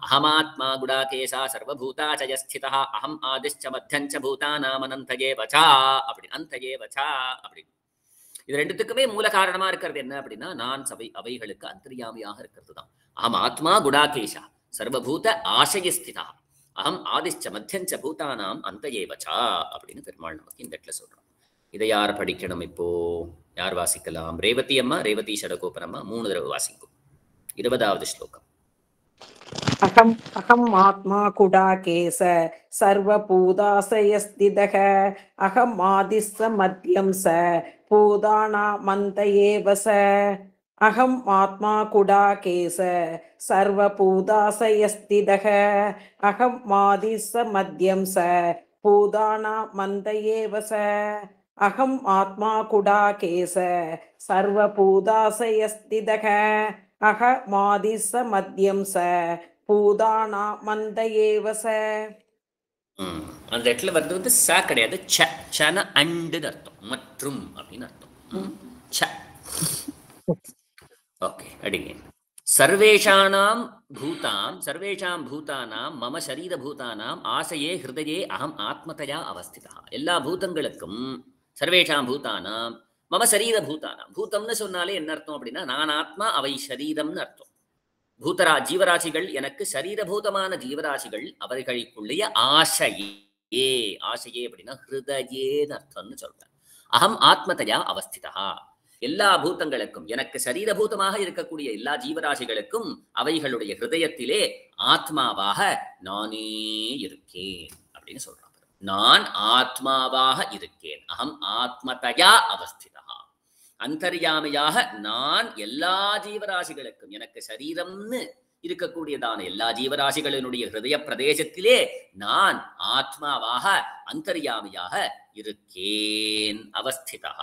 அகமாத்மா குடாகேசா சர்வபூதாச்சயஸ்திதா அகம் ஆதிஷ்ச மத்தியஞ்ச பூதானாமனந்தயே வச்சா அப்படி அந்தயே வச்சா அப்படி. இது ரெண்டுத்துக்குமே மூல காரணமா இருக்கிறது என்ன அப்படின்னா நான் அவைகளுக்கு அந்தர்யாமியாக இருக்கிறது தான். அகம் ஆத்மா குடாகேஷா சர்வபூத ஆசயஸ்திதா அகம் ஆதிஷ்ச மத்தியஞ்ச பூதானாம் அந்தயே வச்சா அப்படின்னு பெருமாள் நமக்கு இந்த இடத்துல சொல்றோம். இதை யார் படிக்கணும்? இப்போ யார் வாசிக்கலாம்? ரேவதி அம்மா, ரேவதி ஷடகோபன் அம்மா 3 தடவை வாசிக்கும். 20வது ஸ்லோகம். அகம் அகம் ஆத்மா குடாகேச சர்வபூதாசயஸ்திதக அகம் ஆதிஸ்ஸ மத்யம் ச பூதானாமந்தயேவ ச. அகம் ஆத்மா குடாகேச சர்வபூதாசயஸ்திதக அகம் ஆதிஸ்ஸ மத்யம் ச பூதானாமந்தயேவ ச. அகம் ஆத்மா குடாகேச சர்வபூதாசயஸ்திதக அகமாதிஸ்ஸ மத்யம் ச பூதானாமந்தயேவ ச. அந்த இடத்துல வந்து ச கிடையாது, சன அண்டுன்னு அர்த்தம், மற்றும் அப்படின்னு அர்த்தம். ச. ஓகே, அடிங்க. சர்வேஷாம் பூதானாம் மம சரீர பூதானாம் ஆசையே ஹிருதயே அகம் ஆத்மதயா அவஸ்திதா. எல்லா பூதங்களுக்கும் சர்வேஷாம் பூதானாம் மம சரீர பூதானாம். பூதம்னு சொன்னாலே என்ன அர்த்தம் அப்படின்னா நான் ஆத்மா, அவை சரீரம்னு அர்த்தம். ஜீவராசிகள் எனக்கு சரீரபூதமான ஜீவராசிகள், அவர்களுக்குள்ளேயே ஆசையே அப்படின்னா ஹிருதயேன்னு அர்த்தம்னு சொல்றேன். அகம் ஆத்மதயா அவஸ்திதா. எல்லா பூதங்களுக்கும் எனக்கு சரீரபூதமாக இருக்கக்கூடிய எல்லா ஜீவராசிகளுக்கும் அவைகளுடைய ஹிருதயத்திலே ஆத்மாவாக நானே இருக்கேன் அப்படின்னு சொல்றாங்க. நான் ஆத்மாவாக இருக்கேன். அகம் ஆத்மதயா அவஸ்திதா. அந்தர்யாமியாக நான் எல்லா ஜீவராசிகளுக்கும், எனக்கு சரீரம்னு இருக்கக்கூடியதான எல்லா ஜீவராசிகளினுடைய ஹிருதய பிரதேசத்திலே நான் ஆத்மாவாக அந்தர்யாமியாக இருக்கேன். அவஸ்திதா.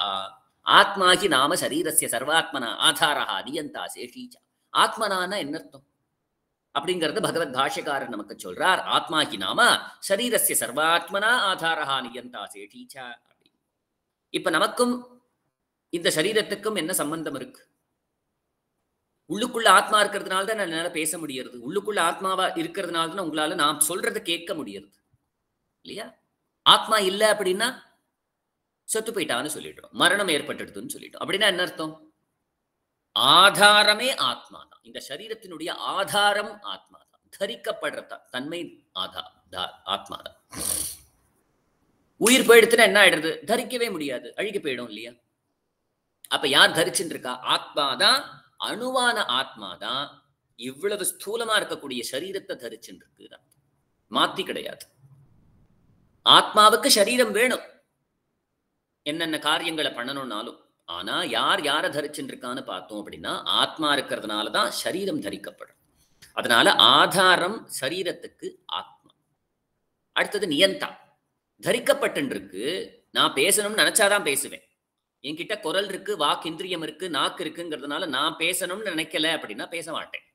ஆத்மாகி நாம சரீரஸ்ய சர்வாத்மனா ஆதாரா நியந்தா சேஷீச்சா. ஆத்மனான என்ன அர்த்தம் அப்படிங்கறது பகவத் பாஷ்யக்காரர் நமக்கு சொல்றார். ஆத்மாகி நாம சரீரஸ்ய சர்வாத்மனா ஆதாரா நியந்தா சேஷீச்சா. இப்ப நமக்கும் இந்த சரீரத்துக்கும் என்ன சம்பந்தம் இருக்கு? உள்ளுக்குள்ள ஆத்மா இருக்கிறதுனால தான் என்னால பேச முடியறது. உள்ளுக்குள்ள ஆத்மாவா இருக்கிறதுனால தான் உங்களால நான் சொல்றதை கேட்க முடியறது இல்லையா? ஆத்மா இல்ல அப்படின்னா செத்து போயிட்டான்னு சொல்லிட்டோம், மரணம் ஏற்பட்டுடுதுன்னு சொல்லிட்டோம். அப்படின்னா என்ன அர்த்தம்? ஆதாரமே ஆத்மா தான். இந்த சரீரத்தினுடைய ஆதாரம் ஆத்மா தான். தரிக்கப்படுற தன்மை ஆத்மா தான். உயிர் போயிடுத்துன்னா என்ன ஆயிடுறது? தரிக்கவே முடியாது, அழுகி போயிடும் இல்லையா? அப்ப யார் தரிச்சுட்டு இருக்கா? ஆத்மாதான், அணுவான ஆத்மாதான் இவ்வளவு ஸ்தூலமா இருக்கக்கூடிய சரீரத்தை தரிச்சுட்டு இருக்கு. மாத்தி கிடையாது. ஆத்மாவுக்கு சரீரம் வேணும் என்னென்ன காரியங்களை பண்ணணும்னாலும். ஆனா யார் யாரை தரிச்சுட்டு இருக்கான்னு பார்த்தோம் அப்படின்னா ஆத்மா இருக்கிறதுனாலதான் சரீரம் தரிக்கப்படும். அதனால ஆதாரம் சரீரத்துக்கு ஆத்மா. அடுத்தது நியந்தா. தரிக்கப்பட்டு இருக்கு. நான் பேசணும்னு நினைச்சாதான் பேசுவேன். என்கிட்ட குரல் இருக்கு, வாக்கு இந்திரியம் இருக்கு, நாக்கு இருக்குங்கிறதுனால நான் பேசணும்னு நினைக்கல அப்படின்னா பேச மாட்டேன்.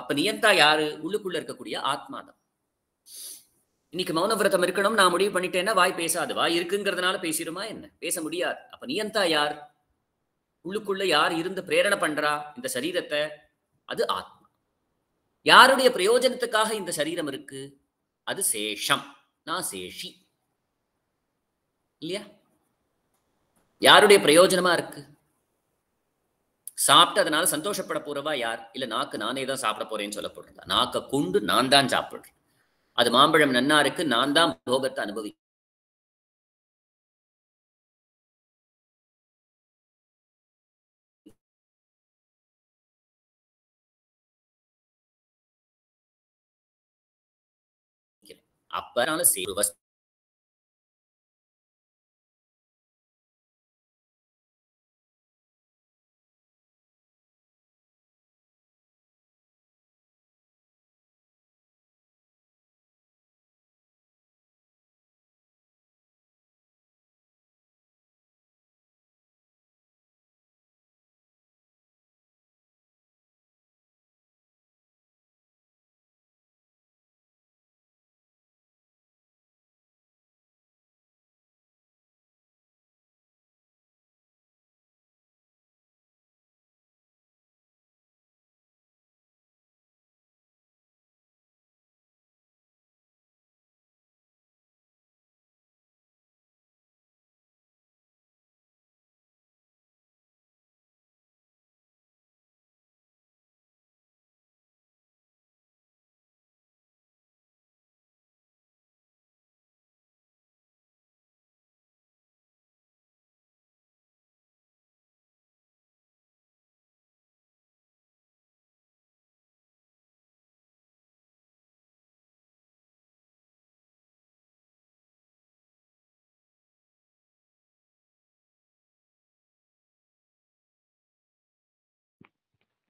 அப்ப நியந்தா யாரு? உள்ளுக்குள்ள இருக்கக்கூடிய ஆத்மா தான். இன்னைக்கு மௌன விரதம் இருக்கணும் நான் முடிவு பண்ணிட்டேன்னா வாய் பேசாது. வாய் இருக்குங்கிறதுனால பேசிடுமா என்ன? பேச முடியாது. அப்ப நியந்தா யார்? உள்ளுக்குள்ள யார் இருந்து பிரேரணை பண்றா இந்த சரீரத்தை? அது ஆத்மா. யாருடைய பிரயோஜனத்துக்காக இந்த சரீரம் இருக்கு? அது சேஷம். நான் சேஷி இல்லையா? யாருடைய பிரயோஜனமா இருக்கு? சாப்பிட்டு அதனால சந்தோஷப்பட போறவா யார்? இல்ல நாக்கு நானே தான் சாப்பிட போறேன்னு சொல்ல போறதா? நாக்க கொண்டு நான் தான் சாப்பிடுறேன். அது மாம்பழம் நன்னா இருக்கு, நான் தான் போகத்தை அனுபவிக்கிறேன். அப்பனால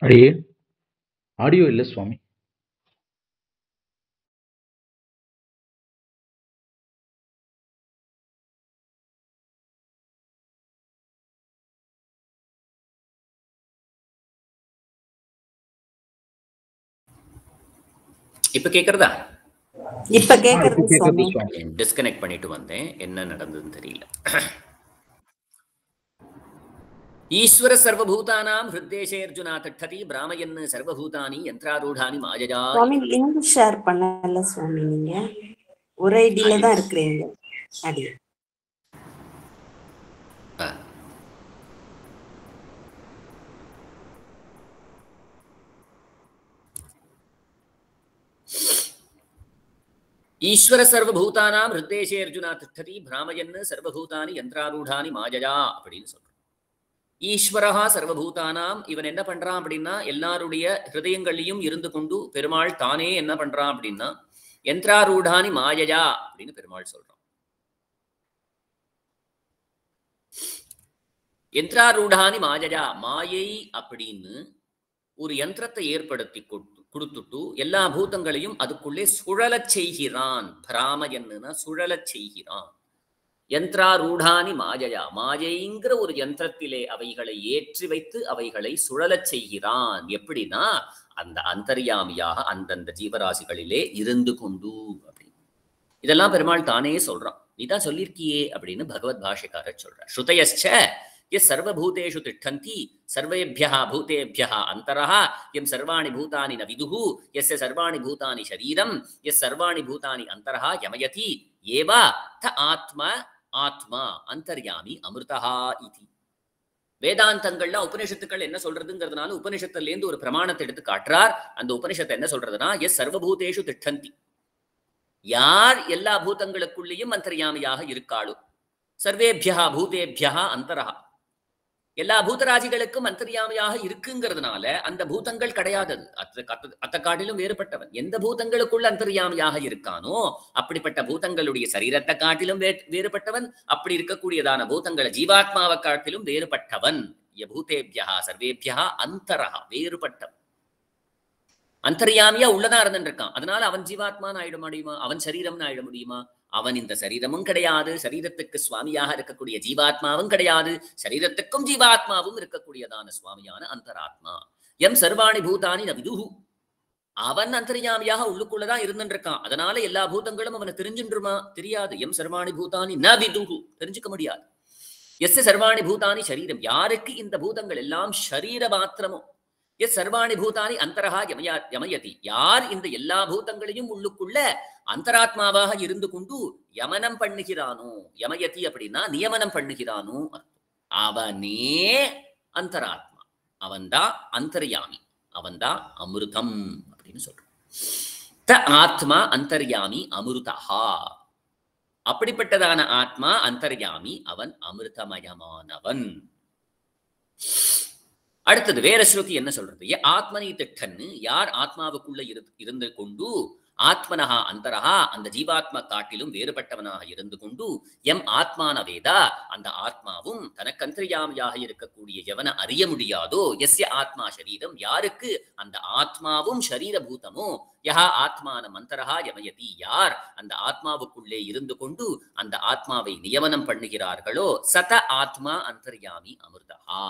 அடியே ஆடியோ இல்லை சுவாமி. இப்ப கேக்குறதா? இப்ப கேக்குறது கேக்குது சுவாமி. சுவாமி. டிஸ்கனெக்ட் பண்ணிட்டு வந்தேன், என்ன நடந்ததுன்னு தெரியல. ஈஸ்வர சர்வபூதானாம் ஹிருத்தேஷே அர்ஜுனா திட்டதி பிராமயன் சர்வபூதானி யந்திராரூடானி மாயஜா. சுவாமி லிங்க் ஷேர் பண்ணல சுவாமி, நீங்க ஒரு ஐடியில தான் இருக்கிறீங்க. அடி ஈஸ்வர சர்வபூதானாம் ஹிருத்தேஷே அர்ஜுனா திட்டதி பிராமயன் சர்வபூதானி யந்திராரூடானி மாயஜா அப்படின்னு சொல்றோம். ஈஸ்வரஹா சர்வபூதானாம், இவன் என்ன பண்றான் அப்படின்னா எல்லாருடைய ஹிருதயங்களையும் இருந்து கொண்டு பெருமாள் தானே என்ன பண்றான் அப்படின்னா யந்திராரூடானி மாயஜா அப்படின்னு பெருமாள் சொல்றான். யந்திராரூடானி மாயஜா, மாயை அப்படின்னு ஒரு யந்திரத்தை ஏற்படுத்தி கொடுத்துட்டு எல்லா பூதங்களையும் அதுக்குள்ளே சுழலச் செய்கிறான். பிராமயன்னா சுழலச் செய்கிறான். யந்திராரூடானி மாயையா, மாயைங்கிற ஒரு யந்திரத்திலே அவைகளை ஏற்றி வைத்து அவைகளை சுழலச் செய்கிறான். எப்படின்னா அந்த அந்தர்யாமியாக அந்தந்த ஜீவராசிகளிலே இருந்து கொண்டு அப்படின்னு. இதெல்லாம் பெருமாள் தானே சொல்றான். நீதான் சொல்லியிருக்கியே அப்படின்னு பகவத் பாஷ்யக்காரர் சொல்றார். ஸ்ருதயஸ்ச எஸ் சர்வபூதேஷு திஷ்டந்தி சர்வேபியः பூதேபியः அந்தரः எம் சர்வாணி பூதானி ந விதுஹு எஸ்ய சர்வாணி பூதானி ஷரீரம் எஸ் சர்வாணி பூதானி அந்தரः யமயதி ஏவா த ஆத்மா ஆத்மா அந்தர்யாமி அமிர்தஹா இதி. வேதாந்தங்கள்ல உபனிஷத்துக்கள் என்ன சொல்றதுங்கிறதுனால உபனிஷத்துல இருந்து ஒரு பிரமாணத்தை எடுத்து காட்டுறார். அந்த உபனிஷத்தை என்ன சொல்றதுன்னா எஸ் சர்வபூதேஷு திஷ்டந்தி, யார் எல்லா பூதங்களுக்குள்ளேயும் அந்தர்யாமியாக இருக்காளோ, சர்வேபியா பூதேபியா அந்தரஹா, எல்லா பூதராசிகளுக்கும் அந்தர்யாமியாக இருக்குங்கிறதுனால அந்த பூதங்கள் கிடையாதது, அத்த காட்டிலும் வேறுபட்டவன். எந்த பூதங்களுக்குள்ள அந்தர்யாமியாக இருக்கானோ அப்படிப்பட்ட பூதங்களுடைய சரீரத்தை காட்டிலும் வேறுபட்டவன். அப்படி இருக்கக்கூடியதான பூதங்களை ஜீவாத்மாவை காட்டிலும் வேறுபட்டவன். பூதேபியா சர்வேபியா அந்தரஹா, வேறுபட்டவன். அந்தர்யாமியா உள்ளதா இருந்துருக்கான். அதனால அவன் ஜீவாத்மான்னு ஆயிட முடியுமா? அவன் சரீரம்னு ஆயிட முடியுமா? அவன் இந்த சரீரமும் கிடையாது, சரீரத்துக்கு சுவாமியாக இருக்கக்கூடிய ஜீவாத்மாவும் கிடையாது, சரீரத்துக்கும் ஜீவாத்மாவும் இருக்கக்கூடியதான சுவாமியான அந்தராத்மா. எம் சர்வாணி பூதானி ந விதுஹு, அவன் அந்தர்யாமியாக உள்ளுக்குள்ளதான் இருந்துருக்கான். அதனால எல்லா பூதங்களும் அவனை தெரிஞ்சுருமா? தெரியாது. எம் சர்வாணி பூதானி ந விதுஹு, தெரிஞ்சுக்க முடியாது. எஸ் சர்வாணி பூதானி சரீரம், யாருக்கு இந்த பூதங்கள் எல்லாம் ஷரீர மாத்திரமோ, எஸ் சர்வாணி பூதானி அந்தரஹா யமயதி, யார் இந்த எல்லா பூதங்களையும் உள்ளுக்குள்ள அந்தராத்மாவாக இருந்து கொண்டு யமனம் பண்ணுகிறானோ, யமயதி அப்படின்னா நியமனம் பண்ணுகிறானோ, அவனே அந்தராத்மா, அவன்தான் அந்தர்யாமி, அவன்தான் அமிர்தம் அப்படின்னு சொல்றான். த ஆத்மா அந்தர்யாமி அமிர்தஹா, அப்படிப்பட்டதான ஆத்மா அந்தர்யாமி, அவன் அமிர்தமயமானவன். அடுத்தது வேற ஸ்ருதி என்ன சொல்றது? ஆத்மனி திட்டன்னு, யார் ஆத்மாவுக்குள்ள இருந்து கொண்டு ஆத்மனஹா அந்தரஹா அந்த ஜீவாத்மா காட்டிலும் வேறுபட்டவனாக இருந்து கொண்டு எம் ஆத்மான வேதா அந்த ஆத்மாவும் தனக்கு அந்தர்யாமியாக இருக்கக்கூடிய எவனை அறிய முடியாதோ எஸ்ய ஆத்மா சரீரம் யாருக்கு அந்த ஆத்மாவும் ஷரீரபூதமோ யஹா ஆத்மான மந்தரஹா யமயதி யார் அந்த ஆத்மாவுக்குள்ளே இருந்து கொண்டு அந்த ஆத்மாவை நியமனம் பண்ணுகிறார்களோ சத ஆத்மா அந்தர்யாமி அமிர்தஹா.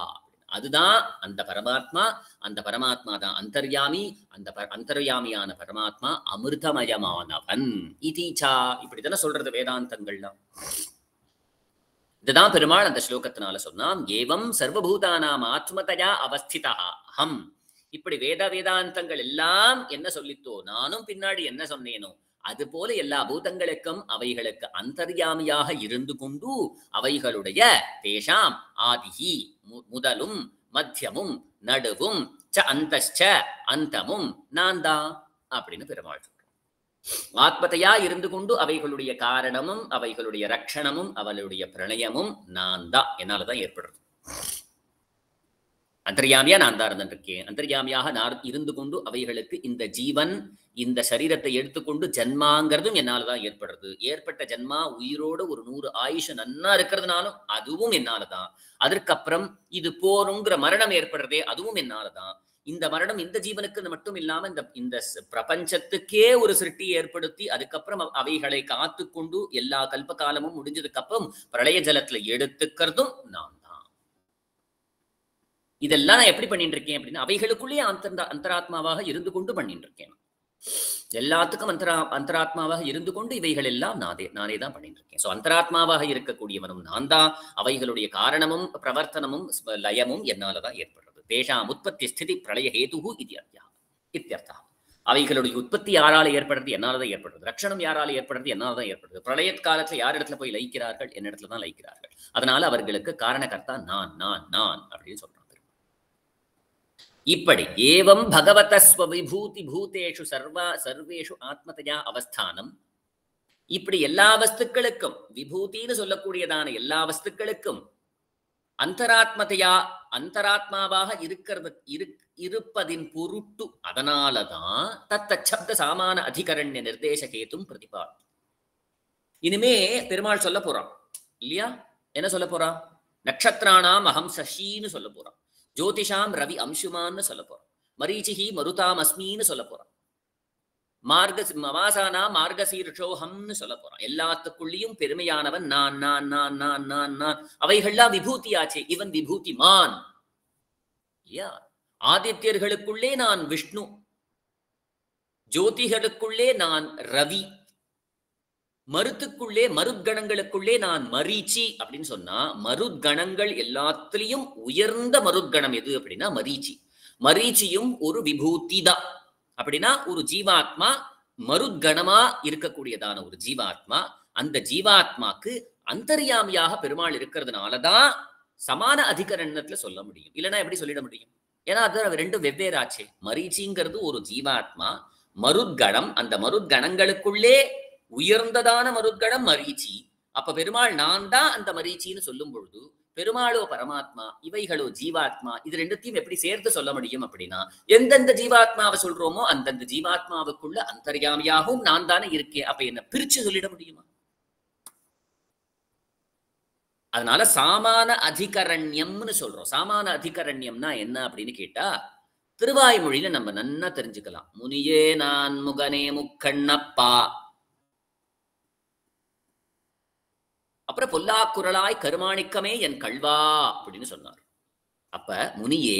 அதுதான் அந்த பரமாத்மா தான் அந்தர்யாமி. அந்த அந்தர்யாமியான பரமாத்மா அமிர்தமயமானவன். இதீச்சா இப்படித்தானே சொல்றது வேதாந்தங்கள்லாம். இதுதான் பெருமாள் அந்த ஸ்லோகத்தினால சொன்னான். ஏவம் சர்வபூதானாம் ஆத்மதயா அவஸ்திதா அஹம். இப்படி வேதாந்தங்கள் எல்லாம் என்ன சொல்லித்தோ நானும் பின்னாடி என்ன சொன்னேனோ அது போல எல்லா பூதங்களுக்கும் அவைகளுக்கு அந்தர்யாமியாக இருந்து கொண்டு அவைகளுடைய தேஷாம் ஆதிஹி முதலும் மத்தியமும் நடுவும் ச அந்தச்ச அந்தமும் நான் தான் அப்படின்னு பெருமாள் சொல்றோம். ஆத்மதையா இருந்து கொண்டு அவைகளுடைய காரணமும் அவைகளுடைய ரட்சணமும் அவளுடைய பிரளயமும் நான் தான் என்னாலதான் ஏற்படுறது. அந்தர்யாமியா நான் தான் இருந்திருக்கேன். அந்தர்யாமியாக நான் இருந்து கொண்டு அவைகளுக்கு இந்த ஜீவன் இந்த சரீரத்தை எடுத்துக்கொண்டு ஜன்மாங்கிறதும் என்னாலதான் ஏற்படுறது. ஏற்பட்ட ஜன்மா உயிரோடு ஒரு 100 ஆயுஷ நன்னா இருக்கிறதுனாலும் அதுவும் என்னாலதான். அதற்கப்புறம் இது போருங்கிற மரணம் ஏற்படுறதே அதுவும் என்னாலதான். இந்த மரணம் இந்த ஜீவனுக்கு மட்டும் இல்லாம இந்த பிரபஞ்சத்துக்கே ஒரு சிருஷ்டி ஏற்படுத்தி அதுக்கப்புறம் அவைகளை காத்து கொண்டு எல்லா கல்ப காலமும் முடிஞ்சதுக்கு அப்புறம் பிரளய ஜலத்துல எடுத்துக்கிறதும் நான் தான். இதெல்லாம் நான் எப்படி பண்ணிட்டு இருக்கேன் அப்படின்னா அவைகளுக்குள்ளேயே அந்தராத்மாவாக இருந்து கொண்டு பண்ணிட்டு இருக்கேன். எல்லாத்துக்கும் அந்தராத்மாவாக இருந்து கொண்டு இவைகள் எல்லாம் நானே தான் பண்ணிட்டு இருக்கேன். சோ அந்தராத்மாவாக இருக்கக்கூடியவனும் நான் தான். அவைகளுடைய காரணமும் பிரவர்த்தனமும் லயமும் என்னாலதான் ஏற்படுறது. தேஷாம் உற்பத்தி ஸ்திதி பிரளய ஹேதுஹு இத்யர்த்தா. அவைகளுடைய உற்பத்தி யாரால ஏற்படுறது என்னாலதான் ஏற்படுறது. ரட்சணம் யாரால ஏற்படுறது என்னாலதான் ஏற்படுறது. பிரளய காலத்துல யார் இடத்துல போய் லயிக்கிறார்கள் என்ன இடத்துல தான் லயிக்கிறார்கள். அதனால அவர்களுக்கு காரணகர்த்தா நான் நான் நான் அப்படின்னு சொல்றாங்க. இப்படி ஏவம் பகவத ஸ்வவிபூதி பூதேஷு சர்வேஷு ஆத்மதயா அவஸ்தானம். இப்படி எல்லா வஸ்துக்களுக்கும் விபூதின்னு சொல்லக்கூடியதான எல்லா வஸ்துக்களுக்கும் அந்தராத்மதையா அந்தராத்மாவாக இருப்பதின் பொருட்டு அதனாலதான் தத்த சப்த சாமான அதிகரண்ய நிர்தேசகேதும் பிரதிபாத். இனிமே பெருமாள் சொல்ல போறான் இல்லையா? என்ன சொல்ல போறான்? நக்ஷத்ராணாம் அகம் சஷின்னு சொல்ல போறான். ஜோதிஷாம் ரவி அம்சுமான்னு சொல்ல போறான். மரீச்சிஹி மருதாம் அஸ்மின்னு சொல்ல போறான். மவாசானா மார்கசீர்ஷோஹம்னு சொல்ல போறான். எல்லாத்துக்குள்ளேயும் பெருமையானவன் நான் நான் நான் நான் நான் நான். அவைகள்லாம் விபூதியாச்சே. இவன் விபூதிமான். ஆதித்யர்களுக்குள்ளே நான் விஷ்ணு, ஜோதிகளுக்குள்ளே நான் ரவி, மருத்துக்குள்ளே மருத்கணங்களுக்குள்ளே நான் மரீச்சி அப்படின்னு சொன்னா மருத்கணங்கள் எல்லாத்திலையும் உயர்ந்த மருத்கணம் எது அப்படின்னா மரீச்சி. மரீச்சியும் ஒரு விபூதி தான். அப்படின்னா ஒரு ஜீவாத்மா மருத்கணமா இருக்கக்கூடியதான ஒரு ஜீவாத்மா. அந்த ஜீவாத்மாக்கு அந்தர்யாமியாக பெருமாள் இருக்கிறதுனாலதான் சமான அதிகரணத்துல சொல்ல முடியும். இல்லைன்னா எப்படி சொல்லிட முடியும்? ஏன்னா அது ரெண்டும் வெவ்வேறாச்சே. மரீச்சிங்கிறது ஒரு ஜீவாத்மா, மருத்கணம். அந்த மருத்கணங்களுக்குள்ளே உயர்ந்ததான மருத்கணம் மரீச்சி. அப்ப பெருமாள் நான் தான் அந்த மரீச்சின்னு சொல்லும் பொழுது பெருமாளோ பரமாத்மா, இவைகளோ ஜீவாத்மா. இது ரெண்டுத்தையும் எப்படி சேர்த்து சொல்ல முடியும் அப்படின்னா எந்தெந்த ஜீவாத்மாவை சொல்றோமோ அந்தந்த ஜீவாத்மாவுக்குள்ள அந்தர்யாமியாகவும் நான் தானே இருக்கேன். அப்ப என்ன பிரிச்சு சொல்லிட முடியுமா? அதனால சாமான அதிகரண்யம்னு சொல்றோம். சாமான அதிகரண்யம்னா என்ன அப்படின்னு கேட்டா திருவாய்மொழியில நம்ம நன்னா தெரிஞ்சுக்கலாம். முனியே நான் முகனே முக்கண்ணப்பா, அப்புறம் பொல்லாக்குரலாய் கருமாணிக்கமே என் கல்வா அப்படின்னு சொன்னார். அப்ப முனியே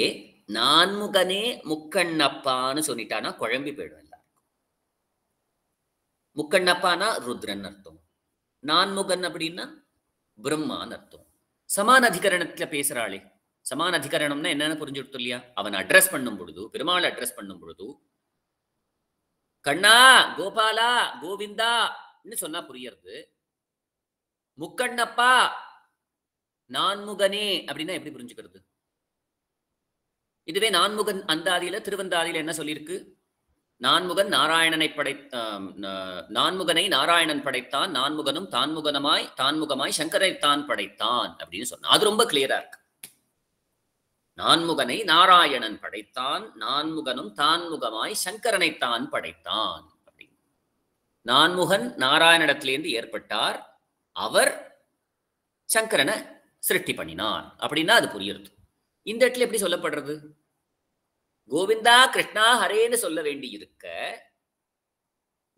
நான்முகனே முக்கண்ணப்பான்னு சொல்லிட்டானா குழம்பி போயிடும் எல்லாருக்கும். முக்கண்ணப்பானா ருத்ரன் அர்த்தம், நான்முகன் அப்படின்னா பிரம்மான்னு அர்த்தம். சமான அதிகரணத்துல பேசுறாளே, சமான அதிகரணம்னா என்னன்னு புரிஞ்சுடுத்து இல்லையா? அவன் அட்ரஸ் பண்ணும் பொழுது, பெருமாள் அட்ரஸ் பண்ணும் பொழுது கண்ணா கோபாலா கோவிந்தா சொன்னா புரியறது. முக்கண்ணப்பா நான்முகனே அப்படின்னா எப்படி புரிஞ்சுக்கிறது? இதுவே நான்முகன் அந்தாதியில திருவந்தாதியில என்ன சொல்லியிருக்கு? நான்முகன் நாராயணனை நான்முகனை நாராயணன் படைத்தான், நான்முகனும் தான்முகமாய் சங்கரைத்தான் படைத்தான் அப்படின்னு சொன்னா அது ரொம்ப கிளியரா இருக்கு. நான்முகனை நாராயணன் படைத்தான், நான்முகனும் தான்முகமாய் சங்கரனைத்தான் படைத்தான் அப்படின்னு. நான்முகன் நாராயணனிடத்திலேருந்து ஏற்பட்டார், அவர் சங்கரனை சிருஷ்டி பண்ணினார் அப்படின்னா அது புரியுறது. இந்த இடத்துல எப்படி சொல்லப்படுறது? கோவிந்தா கிருஷ்ணா ஹரேன்னு சொல்ல வேண்டி இருக்க,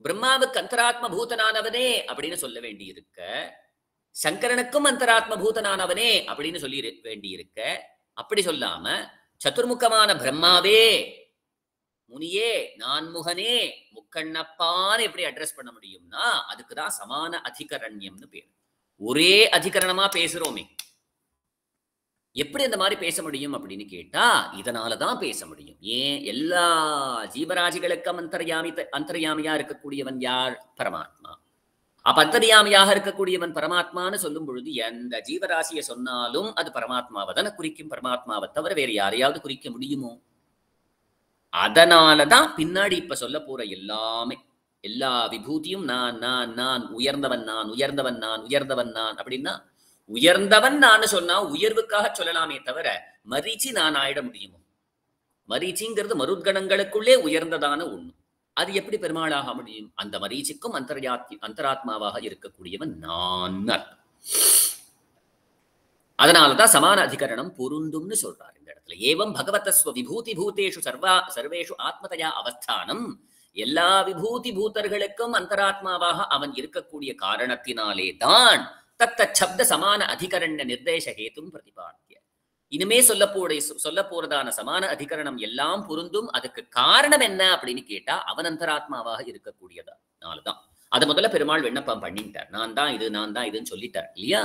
பிரம்மாவுக்கு அந்தராத்ம பூதனானவனே அப்படின்னு சொல்ல வேண்டி இருக்க, சங்கரனுக்கும் அந்தராத்ம பூதனானவனே அப்படின்னு சொல்லி வேண்டி இருக்க, அப்படி சொல்லாம சதுர்முகமான பிரம்மாவே, முனியே, நான்முகனே, முக்கண்ணப்பான்னு எப்படி அட்ரஸ் பண்ண முடியும்னா அதுக்குதான் சமான அதிகரண்யம்னு பேர். ஒரே அதிகரணமா பேசுறோமே, எப்படி அந்த மாதிரி பேச முடியும் அப்படின்னு கேட்டா இதனாலதான் பேச முடியும். ஏன்? எல்லா ஜீவராசிகளுக்கும் அந்தர்யாமியா இருக்கக்கூடியவன் யார்? பரமாத்மா. அப்ப அந்தர்யாமியாக இருக்கக்கூடியவன் பரமாத்மான்னு சொல்லும் பொழுது எந்த ஜீவராசியை சொன்னாலும் அது பரமாத்மாவை தானே குறிக்கும். பரமாத்மாவை தவிர வேற யாரையாவது குறிக்க முடியுமோ? அதனாலதான் பின்னாடி இப்ப சொல்ல போற எல்லாமே, எல்லா விபூதியும் நான் நான் நான், உயர்ந்தவன் நான், உயர்ந்தவன் நான், உயர்ந்தவன் நான் அப்படின்னா உயர்ந்தவன் நான் சொன்னா உயர்வுக்காக சொல்லலாமே தவிர மரீச்சி நான் ஆயிட முடியுமோ? மரீச்சிங்கிறது மருத்கணங்களுக்குள்ளே உயர்ந்ததான ஒண்ணு. அது எப்படி பெருமாளாக முடியும்? அந்த மரீச்சிக்கும் அந்தராத்மாவாக இருக்கக்கூடியவன் நான். அதனாலதான் சமான அதிகரணம் பொருந்தும்னு சொல்றாரு இந்த இடத்துல. ஏவம் பகவதஸ்வ விபூதி பூதேஷு சர்வேஷு ஆத்மதயா அவஸ்தானம். எல்லா விபூதி பூதர்களுக்கும் அந்தராத்மாவாக அவன் இருக்கக்கூடிய காரணத்தினாலே தான் தத்த சப்த சமான அதிகரண்ய நிர்தேச ஹேதும் பிரதிபாத்திய. இனிமே சொல்ல போறதான சமான அதிகரணம் எல்லாம் பொருந்தும். அதுக்கு காரணம் என்ன அப்படின்னு கேட்டா அவன் அந்தராத்மாவாக இருக்கக்கூடியதானாலதான். அதை முதல்ல பெருமாள் விண்ணப்பம் பண்ணிட்டார். நான் தான் இது, நான் தான் இதுன்னு சொல்லிட்டார் இல்லையா?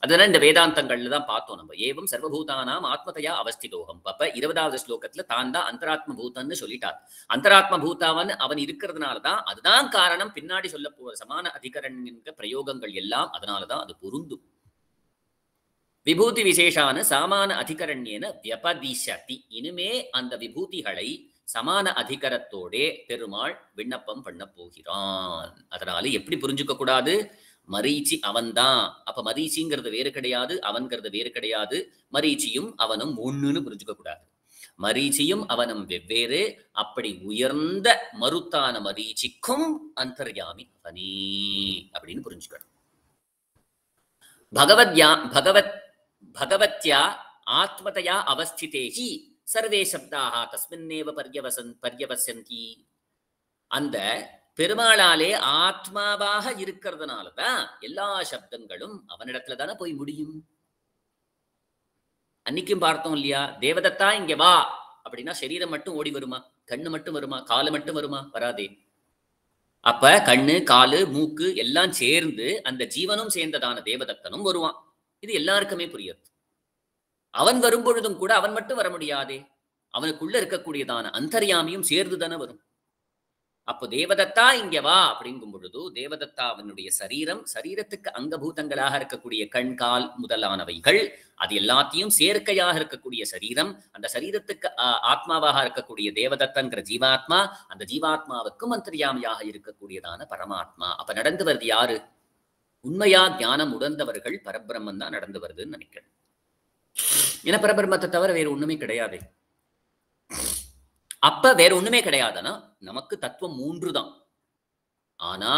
அதனால இந்த வேதாந்தங்கள்ல தான் பார்த்தோம் நம்ம. ஏவம் சர்வபூதானாம் ஆத்மதையா அவஸ்திதோகம். அப்ப 20வது ஸ்லோகத்துல தான் தான் அந்தராத்ம பூதன்னு சொல்லிட்டார். அந்தராத்ம பூதாவன் அவன் இருக்கிறதுனாலதான், அதுதான் காரணம். பின்னாடி சொல்ல போற சமான அதிகரண்ய பிரயோகங்கள் எல்லாம் அதனாலதான் அது பொருந்தும். விபூதி விசேஷான சமான அதிகரண்யேன வியபதிஷதி. இனிமே அந்த விபூதிகளை சமான அதிகரத்தோடே பெருமாள் விண்ணப்பம் பண்ண போகிறான். அதனால எப்படி புரிஞ்சுக்க கூடாது? மரீச்சி அவன்தான். அப்ப மரீச்சிங்கிறது வேறு கிடையாது, அவன்கிறது வேறு கிடையாது. மரீச்சியும் அவனும் ஒண்ணுன்னு புரிஞ்சுக்க கூடாது. மரீச்சியும் அவனும் வெவ்வேறு. அப்படி உயர்ந்த மருத்தான மரீச்சிக்கும் அந்தர்யாமி அவனே அப்படின்னு புரிஞ்சுக்கணும். பகவத்யா ஆத்மதயா அவஸ்திதேஹி சர்வே சப்தாக தஸ்மின்னேவ பர்யவசந்தி. அந்த பெருமாளாலே ஆத்மாவாக இருக்கிறதுனாலதான் எல்லா சப்தங்களும் அவனிடத்துல தானே போய் முடியும். அன்னைக்கும் பார்த்தோம் இல்லையா? தேவதத்தா இங்க வா அப்படின்னா சரீரம் மட்டும் ஓடி வருமா? கண்ணு மட்டும் வருமா? காலு மட்டும் வருமா? வராதே. அப்ப கண்ணு, காலு, மூக்கு எல்லாம் சேர்ந்து அந்த ஜீவனும் சேர்ந்ததான தேவதத்தனும் வருவான். இது எல்லாருக்குமே புரியுது. அவன் வரும் பொழுதும் கூட அவன் மட்டும் வர முடியாதே, அவனுக்குள்ள இருக்கக்கூடியதான அந்தர்யாமியும் சேர்ந்து தானே வரும். அப்போ தேவதத்தா இங்க வா அப்படிங்கும் பொழுது தேவதத்தா அவனுடைய சரீரத்துக்கு அங்கபூதங்களாக இருக்கக்கூடிய கண், கால் முதலானவைகள் அது எல்லாத்தையும் சேர்க்கையாக இருக்கக்கூடிய சரீரம். அந்த சரீரத்துக்கு ஆத்மாவாக இருக்கக்கூடிய தேவதத்தங்கிற ஜீவாத்மா, அந்த ஜீவாத்மாவுக்கும் அந்தர்யாமியாக இருக்கக்கூடியதான பரமாத்மா. அப்ப நடந்து வருது யாரு? உண்மையா ஞானம் உணர்ந்தவர்கள் பரபிரம்மன் தான் நடந்து வருதுன்னு நினைக்கிறேன். ஏன்னா பரபிரம்மத்தை தவிர வேறு ஒண்ணுமே கிடையாது. அப்ப வேற ஒண்ணுமே கிடையாதுன்னா நமக்கு தத்துவம் 3 தான். ஆனா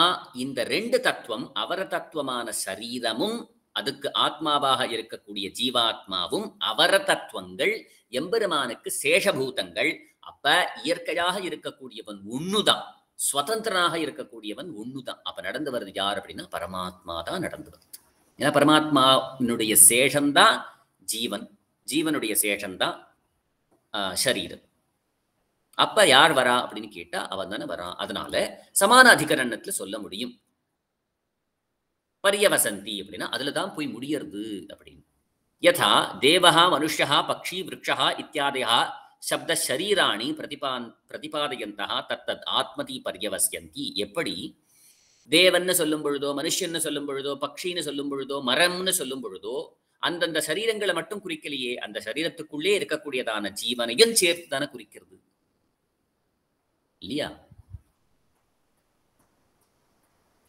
இந்த 2 தத்துவம், அவர தத்துவமான சரீரமும் அதுக்கு ஆத்மாவாக இருக்கக்கூடிய ஜீவாத்மாவும் அவர தத்துவங்கள், எம்பெருமானுக்கு சேஷபூதங்கள். அப்ப இயற்கையாக இருக்கக்கூடியவன் ஒண்ணுதான், சுதந்திரனாக இருக்கக்கூடியவன் ஒண்ணுதான். அப்ப நடந்து வருது யார் அப்படின்னா பரமாத்மா தான் நடந்து வருது. ஏன்னா பரமாத்மானுடைய சேஷம்தான் ஜீவன், ஜீவனுடைய சேஷம்தான் சரீரம். அப்ப யார் வரா அப்படின்னு கேட்டா அவன் தானே வரான். அதனால சமான அதிகரணத்துல சொல்ல முடியும். பரியவசந்தி அப்படின்னா அதுலதான் போய் முடியறது அப்படின்னு. யதா தேவஹா மனுஷ்யா பக்ஷி விருக்ஷா இத்தியாதயா சப்த சரீராணி பிரதிபாதயந்தா தத்தத் ஆத்மதி பரியவசியந்தி. எப்படி தேவன்னு சொல்லும் பொழுதோ, மனுஷன்னு சொல்லும் பொழுதோ, பக்ஷின்னு சொல்லும் பொழுதோ, மரம்னு சொல்லும் பொழுதோ அந்தந்த சரீரங்களை மட்டும் குறிக்கலையே, அந்த சரீரத்துக்குள்ளே இருக்கக்கூடியதான ஜீவனையும் சேர்த்து தானே குறிக்கிறது இல்லையா?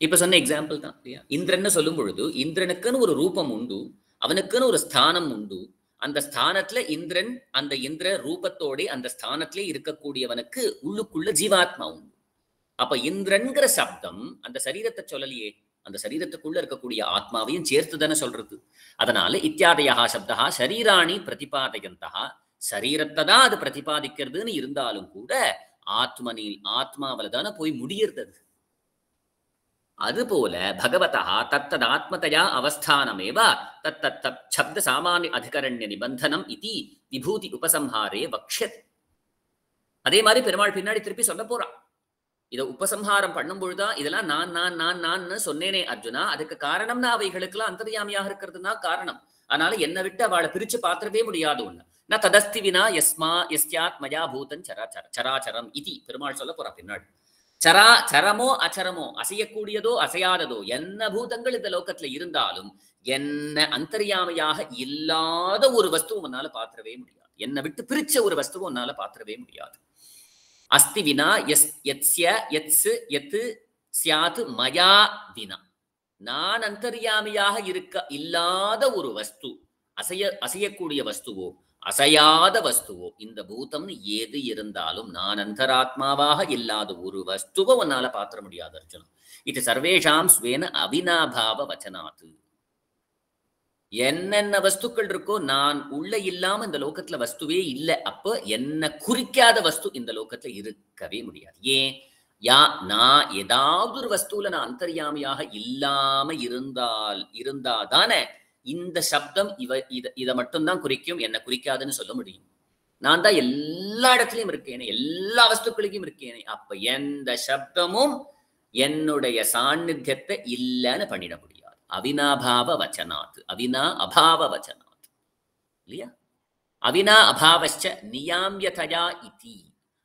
இப்ப சொன்ன எக்ஸாம்பிள் தான் இல்லையா? இந்திரன்னு சொல்லும் பொழுது இந்திரனுக்குன்னு ஒரு ரூபம் உண்டு, அவனுக்குன்னு ஒரு ஸ்தானம் உண்டு. அந்த ஸ்தானத்துல இந்திரன், அந்த இந்திர ரூபத்தோட அந்த ஸ்தானத்திலே இருக்கக்கூடியவனுக்கு உள்ளுக்குள்ள ஜீவாத்மா உண்டு. அப்ப இந்திரன்கிற சப்தம் அந்த சரீரத்தை சொல்லலையே, அந்த சரீரத்துக்குள்ள இருக்கக்கூடிய ஆத்மாவையும் சேர்த்து தானே சொல்றது. அதனால இத்தியாதயா சப்தா சரீராணி பிரதிபாதயந்தா, சரீரத்தை தான் அது பிரதிபாதிக்கிறதுன்னு இருந்தாலும் கூட ஆத்மாவில தானே போய் முடியறது. அதுபோல பகவதா தத்ததாத்மதயா அவஸ்தானமேவ தத்தத் சப்த சாமானிய அதிகரண்ய நிபந்தனம் இதி விபூதி உபசம்ஹாரே வக்ஷ்யத். அதே மாதிரி பெருமாள் பின்னாடி திருப்பி சொல்ல போறான். இதை உபசம்ஹாரம் பண்ணும் பொழுதுதான் இதெல்லாம் நான் சொன்னேனே அர்ஜுனா, அதுக்கு காரணம்னா அவைகளுக்கெல்லாம் அந்தர்யாமியாக இருக்கிறதுனா காரணம். அதனால என்னை விட்டு அவளை பிரிச்சு பார்த்துடவே முடியாது. ஒண்ணு நான் ததஸ்தி வினா யஸ்யாத் மயா பூதன் சராச்சரம் இதி பெருமாள் சொல்ல போறா பின்னாடி. சரமோ அச்சரமோ, அசையக்கூடியதோ அசையாததோ என்ன பூதங்கள் இந்த லோகத்துல இருந்தாலும் என்ன அந்தர்யாமையாக இல்லாத ஒரு வஸ்துவும் உன்னால பாத்திரவே முடியாது. என்னை விட்டு பிரிச்ச ஒரு வஸ்துவும் உன்னால பாத்திரவே முடியாது. அஸ்தி வினா ஸ்யாத் மயா வினா, நான் அந்தர்யாமியாக இல்லாத ஒரு வஸ்து, அசையக்கூடிய வஸ்துவோ அசையாத வஸ்துவோ, இந்த பூதம் எது இருந்தாலும் நான் அந்தராத்மாவாக இல்லாத ஒரு வஸ்துவோ உன்னால பாத்திர முடியாது அர்ஜுனா. இது சர்வேஷாம் ஸ்வேன அவினாபாவ வச்சனாத்து. என்னென்ன வஸ்துக்கள் இருக்கோ நான் உள்ள இல்லாம இந்த லோகத்துல வஸ்துவே இல்லை. அப்ப என்ன குறிக்காத வஸ்து இந்த லோகத்துல இருக்கவே முடியாது. ஏன்? நான் ஏதாவது ஒரு வஸ்துல நான் அந்தர்யாமியாக இல்லாம இருந்தாதானே இந்த சப்தம் இதை மட்டும்தான் குறிக்கும், என்ன குறிக்காதுன்னு சொல்ல முடியும். நான் தான் எல்லா இடத்துலயும் இருக்கேனே, எல்லா வஸ்துக்களுக்கும் இருக்கேனே. அப்ப எந்த சப்தமும் என்னுடைய சாநித்தியத்தை இல்லைன்னு பண்ணிட முடியாது. அவினாபாவ வச்சனாத், அவினா அபாவ வச்சனாத் இல்லையா? அவினா அபாவச்ச நியாமியதயா இதி.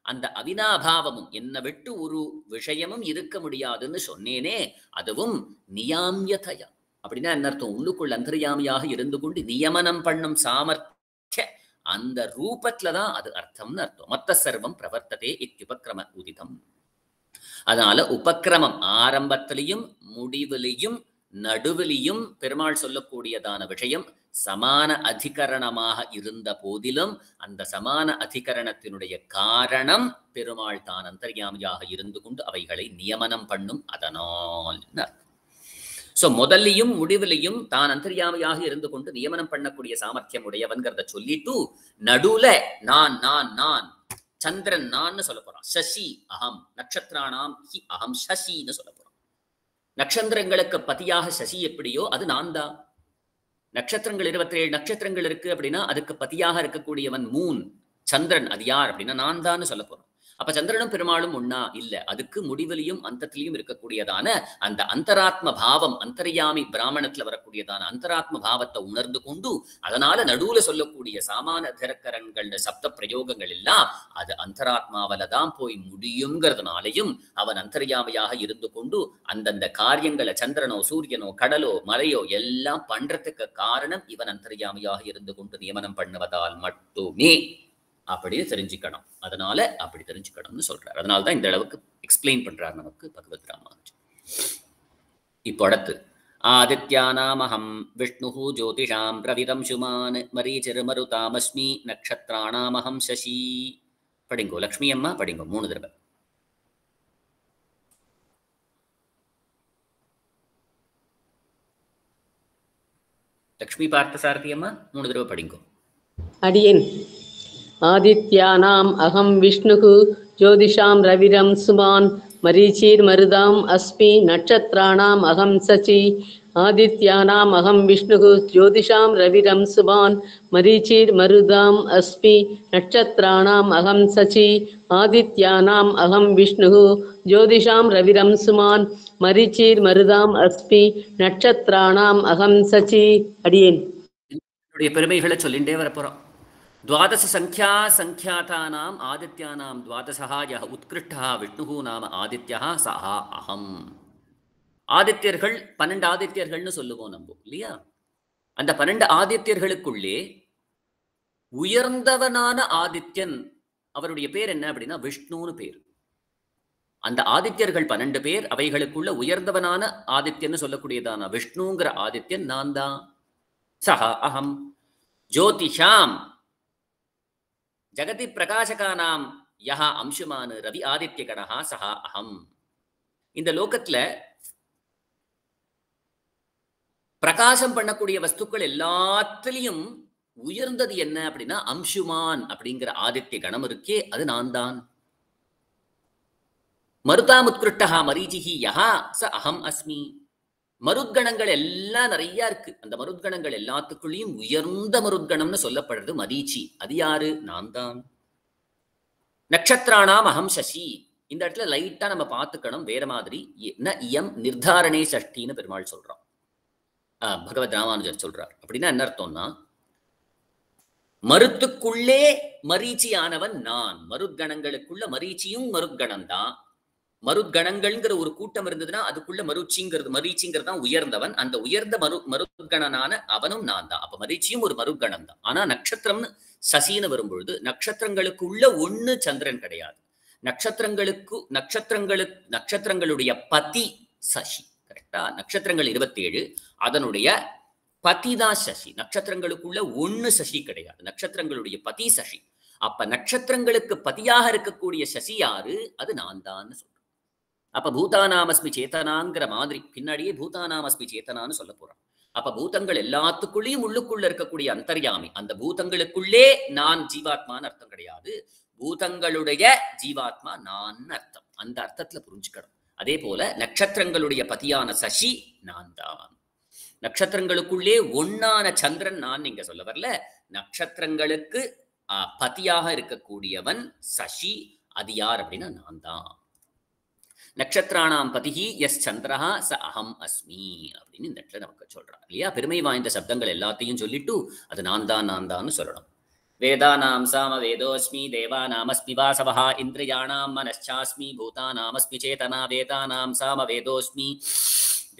அந்த அவினாபாவமும் என்னை விட்டு ஒரு விஷயமும் இருக்க முடியாதுன்னு சொன்னேனே, அதுவும் நியாமியதயா. அப்படின்னா என்ன அர்த்தம்? உள்ளுக்குள் அந்தர்யாமியாக இருந்து கொண்டு நியமனம் பண்ணும் சாமர்த்திய அந்த ரூபத்துலதான் அது அர்த்தம்னு அர்த்தம். மத்த சர்வம் பிரவர்த்ததே இத்யுபக்ரம உதிதம். அதனால உபக்கிரமம் ஆரம்பத்திலையும் முடிவிலையும் நடுவிலையும் பெருமாள் சொல்லக்கூடியதான விஷயம் சமான அதிகரணமாக இருந்த போதிலும் அந்த சமான அதிகரணத்தினுடைய காரணம் பெருமாள் தான் அந்தர்யாமியாக இருந்து கொண்டு அவைகளை நியமனம் பண்ணும் அதனால் அர்த்தம். சோ முதல்லையும் முடிவிலையும் தான் அந்தர்யாமியாக இருந்து கொண்டு நியமனம் பண்ணக்கூடிய சாமர்த்தியம் உடையவன்கிறத சொல்லிட்டு நடுவுல நான் நான் நான் சந்திரன் நான் சொல்ல போறான். சசி அகம் நட்சத்திரானாம் ஹி அகம் சசின்னு சொல்ல போறான். நட்சத்திரங்களுக்கு பதியாக சசி எப்படியோ அது நான் தான். நட்சத்திரங்கள் 27 நட்சத்திரங்கள் இருக்கு அப்படின்னா அதுக்கு பதியாக இருக்கக்கூடியவன் மூன் சந்திரன், அது யார் அப்படின்னா நான் தான் சொல்ல போறோம். அப்ப சந்திரனும் பெருமாளும் ஒன்னா இல்ல, அதுக்கு முடிவிலையும் அந்தத்திலையும் இருக்கக்கூடியதான அந்த அந்தராத்ம பாவம், அந்தர்யாமி பிராமணத்துல வரக்கூடியதான அந்தராத்ம பாவத்தை உணர்ந்து கொண்டு அதனால நடுவுல சொல்லக்கூடிய சாமான திரக்கரங்கள் சப்த பிரயோகங்கள் எல்லாம் அது அந்தராத்மாவில தான் போய் முடியுங்கிறதுனாலையும் அவன் அந்தர்யாமியாக இருந்து கொண்டு அந்தந்த காரியங்களை சந்திரனோ சூரியனோ கடலோ மலையோ எல்லாம் பண்றதுக்கு காரணம் இவன் அந்தர்யாமியாக இருந்து கொண்டு நியமனம் பண்ணுவதால் மட்டுமே அப்படின்னு தெரிஞ்சுக்கணும். அதனால அப்படி தெரிஞ்சுக்கணும்னு சொல்றாரு. அதனால்தான் இந்த அளவுக்கு எக்ஸ்பிளைன் பண்றாரு நமக்கு பகவத் ராமானுஜர். இப்போ அடுத்து ஆதித்யானாமஹம் விஷ்ணு ஜோதிஷாம் ரவிதம் சுமான் மரீச்சிர் மருதாமஸ்மி நக்ஷத்ராணாமஹம் சசி. படிங்கோ லக்ஷ்மி அம்மா, படிங்கோ 3 தடவை. லக்ஷ்மி பார்த்தசாரதி அம்மா 3 தடவை படிங்கோ. அடியேன். ஆதித்யானாம் அகம் விஷ்ணுः ஜோதிஷாம் ரவிரம் சுமான் மரீச்சீர் மருதாம் அஸ்மி நட்சத்திராணாம் அகம் சசி. ஆதித்யானாம் அகம் விஷ்ணுः ஜோதிஷாம் ரவிரம் சுமான் மரீச்சீர் மருதாம் அஸ்மி நட்சத்திராணாம் அகம் சசி. ஆதித்யானாம் அகம் விஷ்ணுः ஜோதிஷாம் ரவிரம் சுமான் மரீச்சீர் மருதாம் அஸ்மி நட்சத்திராணாம் அகம் சசி. அடியேன். பெருமைகளை சொல்லிண்டே வரப்போறோம். द्वादश संख्या संख्यातानाम आदित्यानाम द्वादशः यः उत्कृष्टः विष्णुः नाम आदित्यः सः अहम्. ஆதித்யர்கள் 12 ஆதித்யர்கள்னு சொல்லுவோம் நம்ம இல்லையா? அந்த 12 ஆதித்யர்களுக்குள்ளே உயர்ந்தவனான ஆதித்யன், அவருடைய பேர் என்ன அப்படின்னா விஷ்ணுன்னு பேர். அந்த ஆதித்யர்கள் 12 பேர், அவைகளுக்குள்ள உயர்ந்தவனான ஆதித்யன்னு சொல்லக்கூடியதான விஷ்ணுங்கிற ஆதித்யன் நான் தான். சஹ அகம். ஜோதிஷாம் ஜகதி பிரகாசகானாம் யஹ அம்சுமான் ரவி ஆதித்யகணஹ சஹ அஹம். இந்த லோகத்துல பிரகாசம் பண்ணக்கூடிய வஸ்துக்கள் எல்லாத்திலையும் உயர்ந்தது என்ன அப்படின்னா அம்சுமான் அப்படிங்கிற ஆதித்ய கணம் இருக்கே, அது நான் தான். மருதாமுத்கிருஷ்டஹா மரீச்சிஹி யஹா ச அகம் அஸ்மி. மருத்கணங்கள் எல்லாம் நிறைய இருக்கு. அந்த மருத்கணங்கள் எல்லாத்துக்குள்ளேயும் உயர்ந்த மருத்கணம்னு சொல்லப்படுறது மரீச்சி. அது யாரு? நான் தான். நட்சத்திராணாம் அகம் சசி. இந்த இடத்துல லைட்டா நம்ம பார்த்துக்கணும். வேற மாதிரி ந இயம் நிர்தாரணே சஷ்டின்னு பெருமாள் சொல்றான், பகவத் ராமானுஜர் சொல்றார். அப்படின்னா என்ன அர்த்தம்னா, மருத்துக்குள்ளே மரீச்சியானவன் நான். மருத்கணங்களுக்குள்ள மரீச்சியும் மருத்கணம் தான். மருத்கணங்கள்ங்கிற ஒரு கூட்டம் இருந்ததுன்னா அதுக்குள்ள மரீச்சிங்கிறது தான் உயர்ந்தவன். அந்த உயர்ந்த மருத்கணனான அவனும் நான் தான். அப்ப மரீச்சியும் ஒரு மருத்கணம் தான். ஆனா நட்சத்திரம்னு சசின்னு வரும்பொழுது நட்சத்திரங்களுக்குள்ள ஒண்ணு சந்திரன் கிடையாது. நட்சத்திரங்களுடைய பதி சசி. கரெக்டா? நட்சத்திரங்கள் 27, அதனுடைய பதி தான் சசி. நட்சத்திரங்களுக்குள்ள ஒண்ணு சசி கிடையாது. நட்சத்திரங்களுடைய பதி சசி. அப்ப நட்சத்திரங்களுக்கு பதியாக இருக்கக்கூடிய சசி யாரு? அது நான் தான் சொல்றேன். அப்ப பூதானாமஸ்மி சேத்தனாங்கிற மாதிரி பின்னாடியே பூதானாமஸ்மி சேத்தனான்னு சொல்ல போறான். அப்ப பூதங்கள் எல்லாத்துக்குள்ளேயும் உள்ளுக்குள்ள இருக்கக்கூடிய அந்தர்யாமி. அந்த பூதங்களுக்குள்ளே நான் ஜீவாத்மான்னு அர்த்தம் கிடையாது. பூதங்களுடைய ஜீவாத்மா நான் அர்த்தம். அந்த அர்த்தத்துல புரிஞ்சுக்கணும். அதே போல நட்சத்திரங்களுடைய பதியான சசி நான் தான். நட்சத்திரங்களுக்குள்ளே ஒன்னான சந்திரன் நான் நீங்க சொல்ல வரல. நட்சத்திரங்களுக்கு பதியாக இருக்கக்கூடியவன் சசி. அது யார் அப்படின்னா நான் தான். நட்சத்திராணாம் பதிஹி எஸ் சந்திரஹா ச அகம் அஸ்மி அப்படின்னு இந்த இடத்துல நமக்கு சொல்றான் இல்லையா. பெருமை வாய்ந்த சப்தங்கள் எல்லாத்தையும் சொல்லிட்டு அது நான் தான் சொல்லணும். வேதானாம் சாம வேதோஸ்மி தேவானாமஸ்மி வாசவஹா இந்திரியாணாம் மனச்சாஸ்மி பூதானாமஸ்மி சேதனா. வேதானாம் சாம வேதோஸ்மி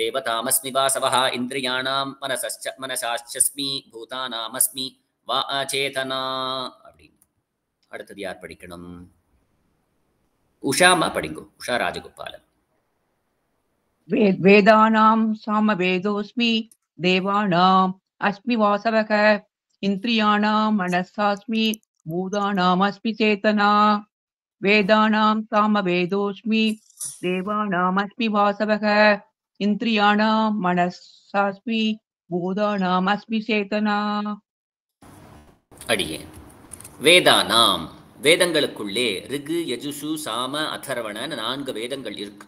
தேவதாமஸ்மி வாசவஹா இந்திரியாணாம் மனசாஸ்மி பூதானாமஸ்மி சேதனா அப்படின்னு. அடுத்தது யார் படிக்கணும்? உஷாமா படிங்கோ. உஷா ராஜகோபாலன். வேதானாம் சாமவேதோஸ்மி தேவானாம் அஸ்மி வாசவக இந்திரியாணாம் மனசாஸ்மி பூதானாம் அஸ்மி சேதனா. வேதானாம் சாமவேதோஸ்மி தேவானாம் அஸ்மி வாசவக இந்திரியாணாம் மனசாஸ்மி பூதானாம் அஸ்மி சேதனா. அடியே வேதானாம், வேதங்களுக்குள்ளே ரிகு யஜுஷு சாம அதர்வண 4 வேதங்கள் இருக்கு.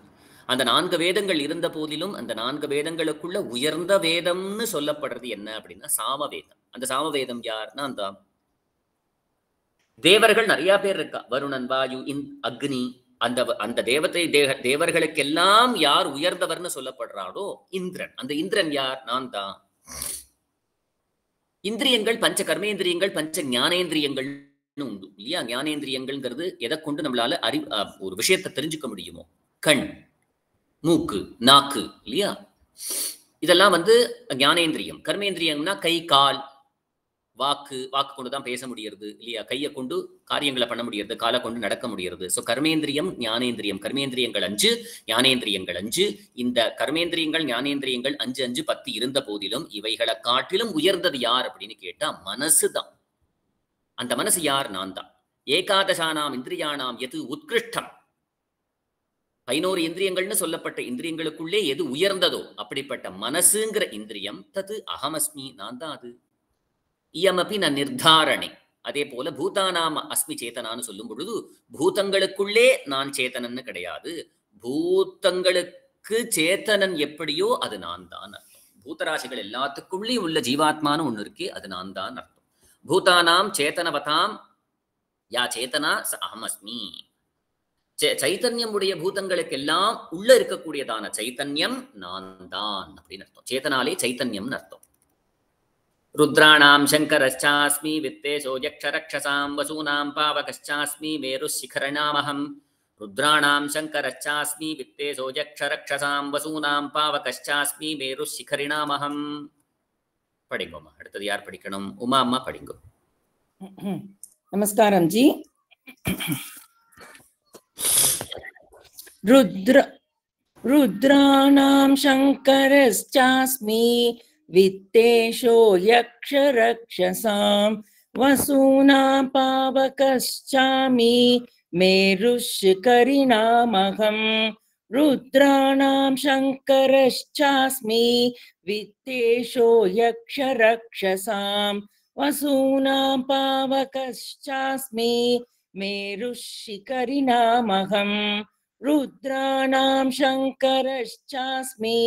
அந்த 4 வேதங்கள் இருந்த போதிலும் அந்த 4 வேதங்களுக்குள்ள உயர்ந்த வேதம்னு சொல்லப்படுறது என்ன அப்படின்னா சாமவேதம். அந்த சாமவேதம் யார்னா அந்த தேவர்கள் நிறைய பேர் இருக்கா. வருணன், வாயு, அக்னி. அந்த தேவர்களுக்கெல்லாம் யார் உயர்ந்தவர்னு சொல்லப்படுறாரோ இந்திரன். அந்த இந்திரன் யார்? நான் தான். இந்திரியங்கள் பஞ்ச கர்மேந்திரியங்கள் பஞ்ச ஞானேந்திரியங்கள் உண்டு இல்லையா. ஞானேந்திரியங்கள்ங்கிறது எதை கொண்டு நம்மளால ஒரு விஷயத்தை தெரிஞ்சுக்க முடியுமோ, கண், மூக்கு, நாக்கு இல்லையா. இதெல்லாம் ஞானேந்திரியம். கர்மேந்திரியம்னா கை, கால், வாக்கு கொண்டுதான் பேச முடியறது இல்லையா. கையை கொண்டு காரியங்களை பண்ண முடியறது, காலை கொண்டு நடக்க முடியறது. சோ கர்மேந்திரியம், ஞானேந்திரியம். கர்மேந்திரியங்கள் 5, ஞானேந்திரியங்கள் 5. இந்த கர்மேந்திரியங்கள் ஞானேந்திரியங்கள் 5, 5, 10 இருந்த போதிலும் இவைகளை காட்டிலும் உயர்ந்தது யார் அப்படின்னு கேட்டா மனசு தான். அந்த மனசு யார்? நான் தான். ஏகாதசானாம் இந்திரியானாம் எது உத்கிருஷ்டம். 11 இந்திரியங்கள்னு சொல்லப்பட்ட இந்திரியங்களுக்குள்ளே எது உயர்ந்ததோ அப்படிப்பட்ட மனசுங்கிற இந்திரியம் தது அகமஸ்மி, நான் தான் அது. இயமபி ந நிர்தாரணே. அதே போல பூதானாம் அஸ்மி சேத்தனான்னு சொல்லும் பொழுது பூதங்களுக்குள்ளே நான் சேத்தனன்னு கிடையாது. பூதங்களுக்கு சேத்தனன் எப்படியோ அது நான் தான் அர்த்தம். பூதராசிகள் எல்லாத்துக்குள்ளேயும் உள்ள ஜீவாத்மான்னு ஒண்ணு இருக்கே, அது நான் தான் அர்த்தம். பூதானாம் சேத்தனவதாம் யா சேத்தனா ச அஹமஸ்மி. சைத்தன்யம் உடைய பூதங்களுக்கெல்லாம் உள்ள இருக்கக்கூடியதான சைத்தன்யம் நான் தான் அப்படின்னு அர்த்தம். சேத்தனாலே சைத்தன்யம்னு அர்த்தம். ருத்ராணாம் சங்கரச்சாஸ்மி வித்தேசோ யக்ஷரக்ஷசாம் வசூனாம் பாவகச்சாஸ்மி மேருஷிகரணாமஹம். ருத்ராணாம் சங்கரச்சாஸ்மி வித்தேசோ யக்ஷரக்ஷசாம் வசூனாம் பாவகச்சாஸ்மி மேருஷிகரிணாமஹம். படிங்கோமா. அடுத்தது யார் படிக்கணும்? உமா அம்மா படிங்கோ. நமஸ்காரம் ஜி. ருத்ராணாம் சங்கரஸ்சாஸ்மி வித்தேஷோ யக்ஷரக்ஷசாம் வசூனாம் பாவகச்சாமி மேருஷிகரிணாமஹம். रुद्राणां शङ्करश्चास्मि वित्तेषो यक्षरक्षसां वसूनां पावकश्चास्मि मेरुः शिखरिणामहम् रुद्राणां शङ्करश्चास्मि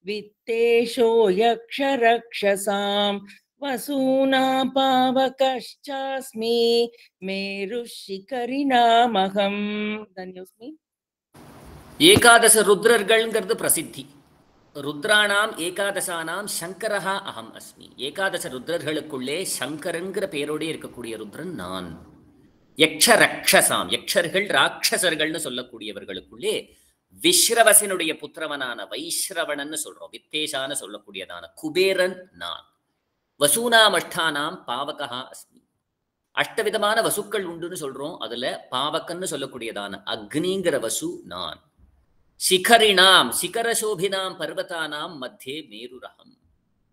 वित्तेषो यक्षरक्षसां वसूनां पावकश्चास्मि मेरुः शिखरिणामहम् धन्योऽस्मि ஏகாதச ருத்ரர்கள்ங்கிறது பிரசித்தி. ருத்ராணாம் ஏகாதசானாம் சங்கரஹா அகம் அஸ்மி. ஏகாதச ருத்ரர்களுக்குள்ளே சங்கரங்கிற பெயரோடே இருக்கக்கூடிய ருத்ரன் நான். யக்ஷ ரக்ஷசாம், யக்ஷர்கள் ராட்சசர்கள்னு சொல்லக்கூடியவர்களுக்குள்ளே விஸ்ரவசனுடைய புத்திரவனான வைஸ்ரவணன்னு சொல்றோம், வித்தேஷான்னு சொல்லக்கூடியதான குபேரன் நான். வசூனாம் அஷ்டானாம் பாவகா அஸ்மி. அஷ்டவிதமான வசுக்கள் உண்டுன்னு சொல்றோம், அதுல பாவக்கன்னு சொல்லக்கூடியதான அக்னிங்கிற வசு நான். சிகரிணாம் சிகரசோபினாம் பர்வதானாம் மத்தியே மேருரகம்.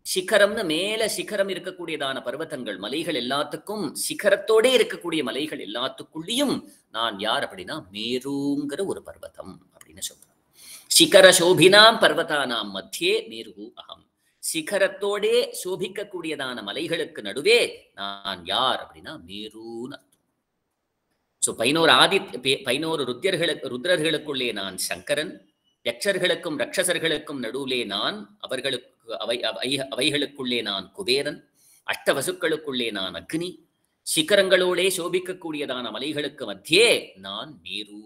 சிகரம்னு மேல சிகரம் இருக்கக்கூடியதான பர்வதங்கள் மலைகள் எல்லாத்துக்கும் சிகரத்தோடே இருக்கக்கூடிய மலைகள் எல்லாத்துக்குள்ளேயும் நான் யார் அப்படின்னா மேருங்கிற ஒரு பர்வதம் அப்படின்னு சொல்றேன். சிகரசோபினாம் பர்வதானாம் மத்தியே மேரு அகம். சிகரத்தோடே சோபிக்கக்கூடியதான மலைகளுக்கு நடுவே நான் யார் அப்படின்னா மேருன்னு. ஸோ 11 ருத்ரர்களுக்குள்ளே நான் சங்கரன், யக்ஷர்களுக்கும் ரக்ஷசர்களுக்கும் நடுவிலே நான், அவைகளுக்குள்ளே நான் குபேரன், அஷ்டவசுக்களுக்குள்ளே நான் அக்னி, சிகரங்களோடே சோபிக்கக்கூடியதான மலைகளுக்கு மத்தியே நான் மேரு.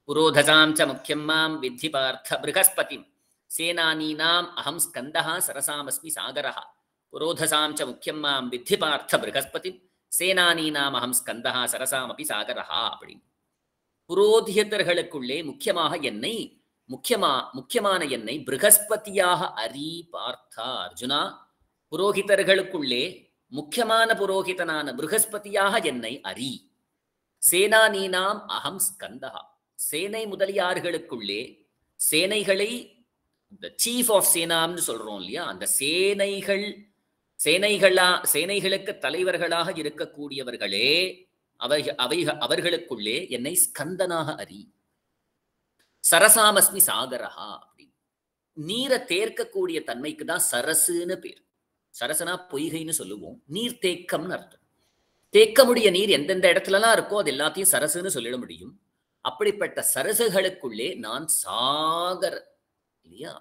புரோதசாம் ச முக்கியம் மாம் வித்தி பார்த்த ப்ருஹஸ்பதிம் சேனானீனாம் அகம் ஸ்கந்தः சரசாமஸ்மி சாகரः. புரோதசாம் ச முக்கியம் மாம் வித்தி பார்த்த ப்ருஹஸ்பதிம் சேனானீனாம் அகம் ஸ்கந்தः சரசாமபி சாகரः அப்படின்னு. புரோதியத்தர்களுக்குள்ளே முக்கியமான என்னை ப்ருஹஸ்பதியாக அரி பார்த்தா அர்ஜுனா. புரோகிதர்களுக்குள்ளே முக்கியமான புரோகிதனான ப்ருஹஸ்பதியாக என்னை அரி. சேனானீனாம் அகம் ஸ்கந்தः, சேனை முதலியார்களுக்குள்ளே சேனைகளை சீஃப் ஆஃப் சேனாம்னு சொல்றோம் இல்லையா, அந்த சேனைகளுக்கு தலைவர்களாக இருக்கக்கூடியவர்களே அவர்களுக்குள்ளே என்னை ஸ்கந்தனாக அரி. சரசாமஸ்மி சாகரஹா அப்படின்னு. நீரை தேர்க்கக்கூடிய தன்மைக்கு தான் சரசுன்னு பேர். சரசனா பொய்கைன்னு சொல்லுவோம், நீர் தேக்கம்னு அர்த்தம். தேக்கமுடைய நீர் எந்தெந்த இடத்துலலாம் இருக்கோ அது எல்லாத்தையும் சரசுன்னு சொல்லிட முடியும். அப்படிப்பட்ட சரசுகளுக்குள்ளே நான் சாகர் இல்லையா.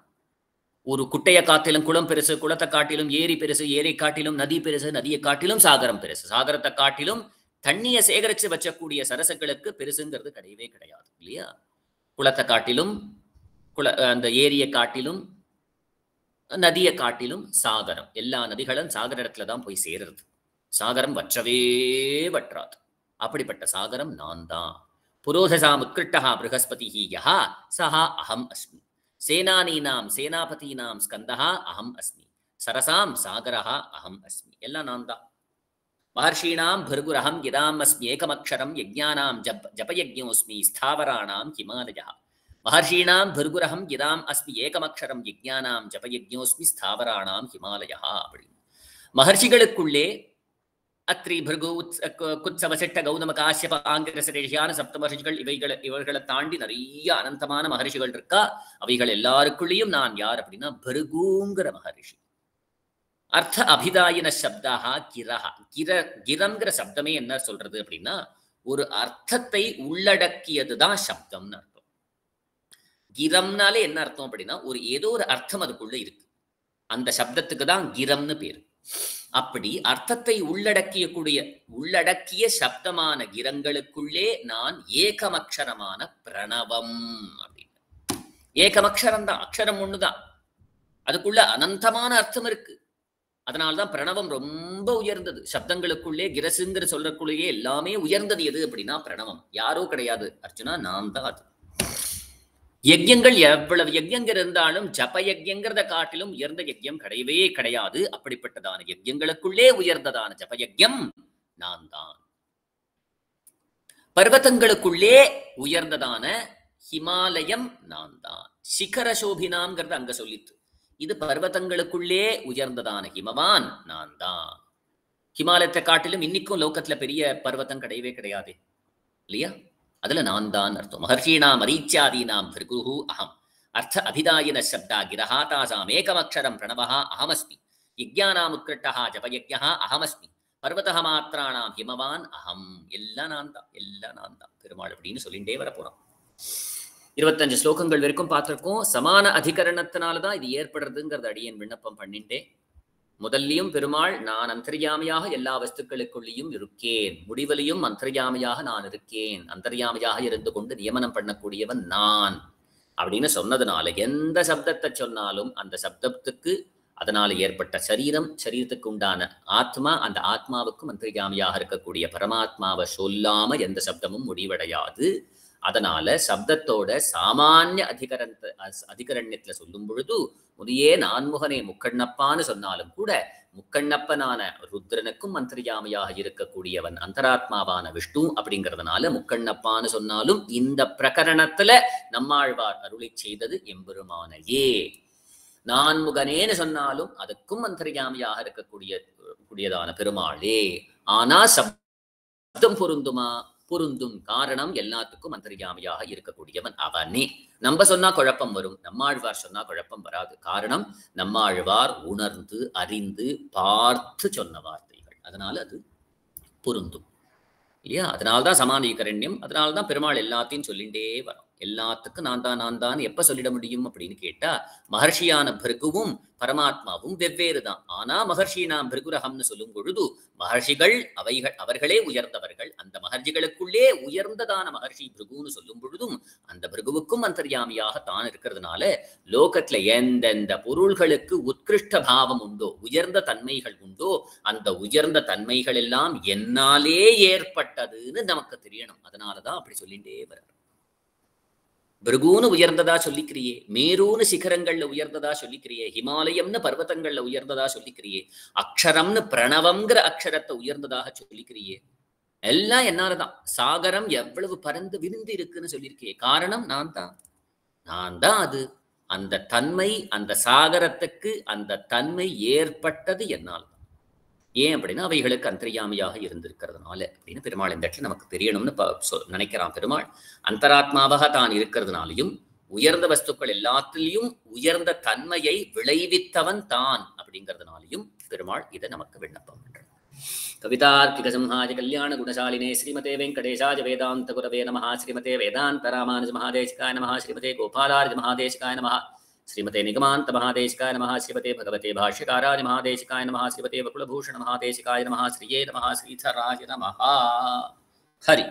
ஒரு குட்டையை காட்டிலும் குளம் பெருசு, குளத்தை காட்டிலும் ஏரி பெருசு, ஏரி காட்டிலும் நதி பெருசு, நதியை காட்டிலும் சாகரம் பெருசு, சாகரத்தை காட்டிலும் தண்ணியை சேகரித்து வச்சக்கூடிய சரசுகளுக்கு பெருசுங்கிறது கிடையவே கிடையாது இல்லையா. குளத்தை காட்டிலும் அந்த ஏரியை காட்டிலும் நதியை காட்டிலும் சாகரம். எல்லா நதிகளும் சாகர இடத்துல தான் போய் சேருறது. சாகரம் வற்றவே வற்றாது. அப்படிப்பட்ட சாகரம் நான் தான். புரோதசாம் உத்கிருஷ்டஹ ப்ருஹஸ்பதிஹி யஹ சஹ அஹம் அஸ்மி. சேனானீனாம் சேனாபதீனாம் ஸ்கந்தஹ அஹம் அஸ்மி. சரசாம் சாகரஹ அஹம் அஸ்மி. எல்லாம் நான் தான். மஹர்ஷீணாம் பர்குரஹம் யதாம் அஸ்மி ஏகமக்ஷரம் யஜ்ஞானாம் ஜபயஜ்ஞோஸ்மி ஸ்தாவராணாம் ஹிமாலயः. மஹர்ஷீணாம் பர்குரஹம் யதாம் அஸ்மி ஏகமக்ஷரம் யஜ்ஞானாம் ஜபயஜ்ஞோஸ்மி ஸ்தாவராணாம் ஹிமாலயः அப்படின்னு. மஹர்ஷிகளுக்குள்ளே அத்ரி பிருகு குத்சவசிட்ட கௌதம காஷ்யப ஆங்கிரசரேஷியான சப்த மகர்ஷிகள் இவர்களை தாண்டி நிறைய அனந்தமான மகர்ஷிகள் இருக்கா. அவைகள் எல்லாருக்குள்ளேயும் நான் யார் அப்படின்னா பிருகுங்கிற மகர்ஷி. அர்த்த அபிதாயின சப்தாக கிரஹ. கிரங்கிற சப்தமே என்ன சொல்றது அப்படின்னா ஒரு அர்த்தத்தை உள்ளடக்கியதுதான் சப்தம்னு அர்த்தம். கிரம்னாலே என்ன அர்த்தம் அப்படின்னா ஒரு ஏதோ ஒரு அர்த்தம் அதுக்குள்ள இருக்கு. அந்த சப்தத்துக்கு தான் கிரம்னு பேரு. அப்படி அர்த்தத்தை உள்ளடக்கிய சப்தமான கிரங்களுக்குள்ளே நான் ஏகமக்ஷரமான பிரணவம் அப்படின்னு. ஏகமக்ஷரம் தான், அக்ஷரம் ஒண்ணுதான், அதுக்குள்ள அனந்தமான அர்த்தம் இருக்கு. அதனால்தான் பிரணவம் ரொம்ப உயர்ந்தது. சப்தங்களுக்குள்ளே கிரசுங்கிற சொல்றக்குள்ளேயே எல்லாமே உயர்ந்தது எது அப்படின்னா பிரணவம். யாரோ கிடையாது அர்ஜுனா, நான் தான் அது. யஜ்யங்கள் எவ்வளவு யஜ்யங்கள் இருந்தாலும் ஜப யஜ்யங்கிறத காட்டிலும் உயர்ந்த யஜ்யம் கிடையவே கிடையாது. அப்படிப்பட்டதான யஜ்யங்களுக்குள்ளே உயர்ந்ததான ஜப யஜ்யம் நான் தான். பர்வதங்களுக்குள்ளே உயர்ந்ததான ஹிமாலயம் நான் தான். சிகர சோபினாம்ங்கிறது அங்க சொல்லித்து. இது பர்வதங்களுக்குள்ளே உயர்ந்ததான ஹிமவான் நான் தான். ஹிமாலயத்தை காட்டிலும் இன்னைக்கும் லோகத்துல பெரிய பர்வதம் கிடையவே கிடையாது இல்லையா. அதுல நான் தான் அர்த்தம். மகர்ஷீணாம் மரீச்யாதீனாம் பிருகுஹு அகம் அர்த்த அபிதாயின சப்தா கிரஹா தாசாம் ஏகமக்ஷரம் பிரணவஹா அகமஸ்மி யஜ்ஞானாம் உத்கிருஷ்டஹ ஜபயஜ்ஞஹ அகமஸ்மி பர்வதஹ மாத்ராணாம் ஹிமவான் அகம். எல்லாம் நான் தான், எல்லாம் நான் தான் பெருமாள் அப்படின்னு சொல்லிண்டே வரப்போறோம். 25 ஸ்லோகங்கள் வரைக்கும் பார்த்திருக்கோம். சமான அதிகரணத்தினாலதான் இது ஏற்படுறதுங்கிறது அடியேன் விண்ணப்பம் பண்ணிட்டே. முதல்லையும் பெருமாள் நான் அந்தர்யாமியாக எல்லா வஸ்துக்களுக்குள்ளேயும் இருக்கேன், முடிவலையும் அந்தர்யாமியாக நான் இருக்கேன், அந்தர்யாமியாக இருந்து கொண்டு நியமனம் பண்ணக்கூடியவன் நான் அப்படின்னு சொன்னதுனால எந்த சப்தத்தை சொன்னாலும் அந்த சப்தத்துக்கு அதனால ஏற்பட்ட சரீரம், சரீரத்துக்கு உண்டான ஆத்மா, அந்த ஆத்மாவுக்கும் அந்தர்யாமியாக இருக்கக்கூடிய பரமாத்மாவை சொல்லாம எந்த சப்தமும் முடிவடையாது. அதனால சப்தத்தோட சாமானிய அதிகரண்யத்துல சொல்லும் பொழுது முதியே நான்முகனே முக்கண்ணப்பான்னு சொன்னாலும் கூட முக்கண்ணப்பனான ருத்ரனுக்கும் அந்தர்யாமியாக இருக்கக்கூடியவன் அந்தராத்மாவான விஷ்ணு அப்படிங்கிறதுனால முக்கண்ணப்பான்னு சொன்னாலும் இந்த பிரகரணத்துல நம்மாழ்வார் அருளி செய்தது எம்பெருமானையே. நான்முகனேன்னு சொன்னாலும் அதுக்கும் அந்தர்யாமியாக இருக்கக்கூடியதான பெருமாளே. ஆனா சப்தம் பொருந்துமா? பொருந்தும். காரணம் எல்லாத்துக்கும் அந்தர்யாமியாக இருக்கக்கூடியவன் அவனே. நம்ம சொன்னா குழப்பம் வரும், நம்மாழ்வார் சொன்னா குழப்பம் வராது. காரணம் நம்மாழ்வார் உணர்ந்து அறிந்து பார்த்து சொன்ன வார்த்தைகள், அதனால அது பொருந்தும் இல்லையா? அதனால்தான் சமானீகரண்யம். அதனால்தான் பெருமாள் எல்லாத்தையும் சொல்லிண்டே வரும். எல்லாத்துக்கும் நான் தான் எப்ப சொல்லிட முடியும் அப்படின்னு கேட்டா, மகர்ஷியான பிருகுவும் பரமாத்மாவும் வெவ்வேறு தான். ஆனா மகர்ஷினாம் பிருகுரகம்னு சொல்லும் பொழுது மகர்ஷிகள் அவர்களே உயர்ந்தவர்கள். அந்த மகர்ஷிகளுக்குள்ளே உயர்ந்ததான மகர்ஷி பிருகுன்னு சொல்லும் பொழுதும் அந்த பிருகுவுக்கும் அந்தர்யாமியாக தான் இருக்கிறதுனால லோகத்துல எந்தெந்த பொருள்களுக்கு உத்கிருஷ்ட பாவம் உண்டோ, உயர்ந்த தன்மைகள் உண்டோ, அந்த உயர்ந்த தன்மைகள் எல்லாம் என்னாலே ஏற்பட்டதுன்னு நமக்கு தெரியணும். அதனாலதான் அப்படி சொல்லிட்டே வர்றார். பிருகுன்னு உயர்ந்ததா சொல்லிக்கிறியே, மேரூன்னு சிகரங்கள்ல உயர்ந்ததா சொல்லிக்கிறியே, ஹிமாலயம்னு பர்வதங்கள்ல உயர்ந்ததா சொல்லிக்கிறியே, அக்ஷரம்னு பிரணவம்ங்கிற அக்ஷரத்தை உயர்ந்ததாக சொல்லிக்கிறியே, எல்லாம் என்னாலதான். சாகரம் எவ்வளவு பறந்து விரிந்து இருக்குன்னு சொல்லியிருக்கியே, காரணம் நான் தான் அது. அந்த தன்மை, அந்த சாகரத்துக்கு அந்த தன்மை ஏற்பட்டது என்னால். ஏன் அப்படின்னா அவைகளுக்கு அந்தர்யாமியாக இருந்திருக்கிறதுனால அப்படின்னு பெருமாள் இந்த இடத்துல நமக்கு தெரியணும்னு நினைக்கிறான். பெருமாள் அந்தராத்மாவாக தான் இருக்கிறதுனாலையும் உயர்ந்த வஸ்துக்கள் எல்லாத்திலையும் உயர்ந்த தன்மையை விளைவித்தவன் தான் அப்படிங்கிறதுனாலையும் பெருமாள் இதை நமக்கு விண்ணப்பம் பண்றான். கவிதார்த்திக சிம்ஹாய கல்யாண குணசாலினே ஸ்ரீமதே வெங்கடேஷாய வேதாந்த குரவே நமஹ. ஸ்ரீமதே வேதாந்த ராமானுஜ மகாதேசிகாய நமஹ. ஸ்ரீமதே கோபாலார்ஜ மகாதேசிகாய நமஹ. श्रीमते निगमान्त महादेशिकाय नमः. श्रीमते भगवते भाष्यकाराय महादेशिकाय नमः. श्रीमते वकुलभूषण महादेशिकाय नमः. श्रीये नमः. श्रीधराय नमः. हरि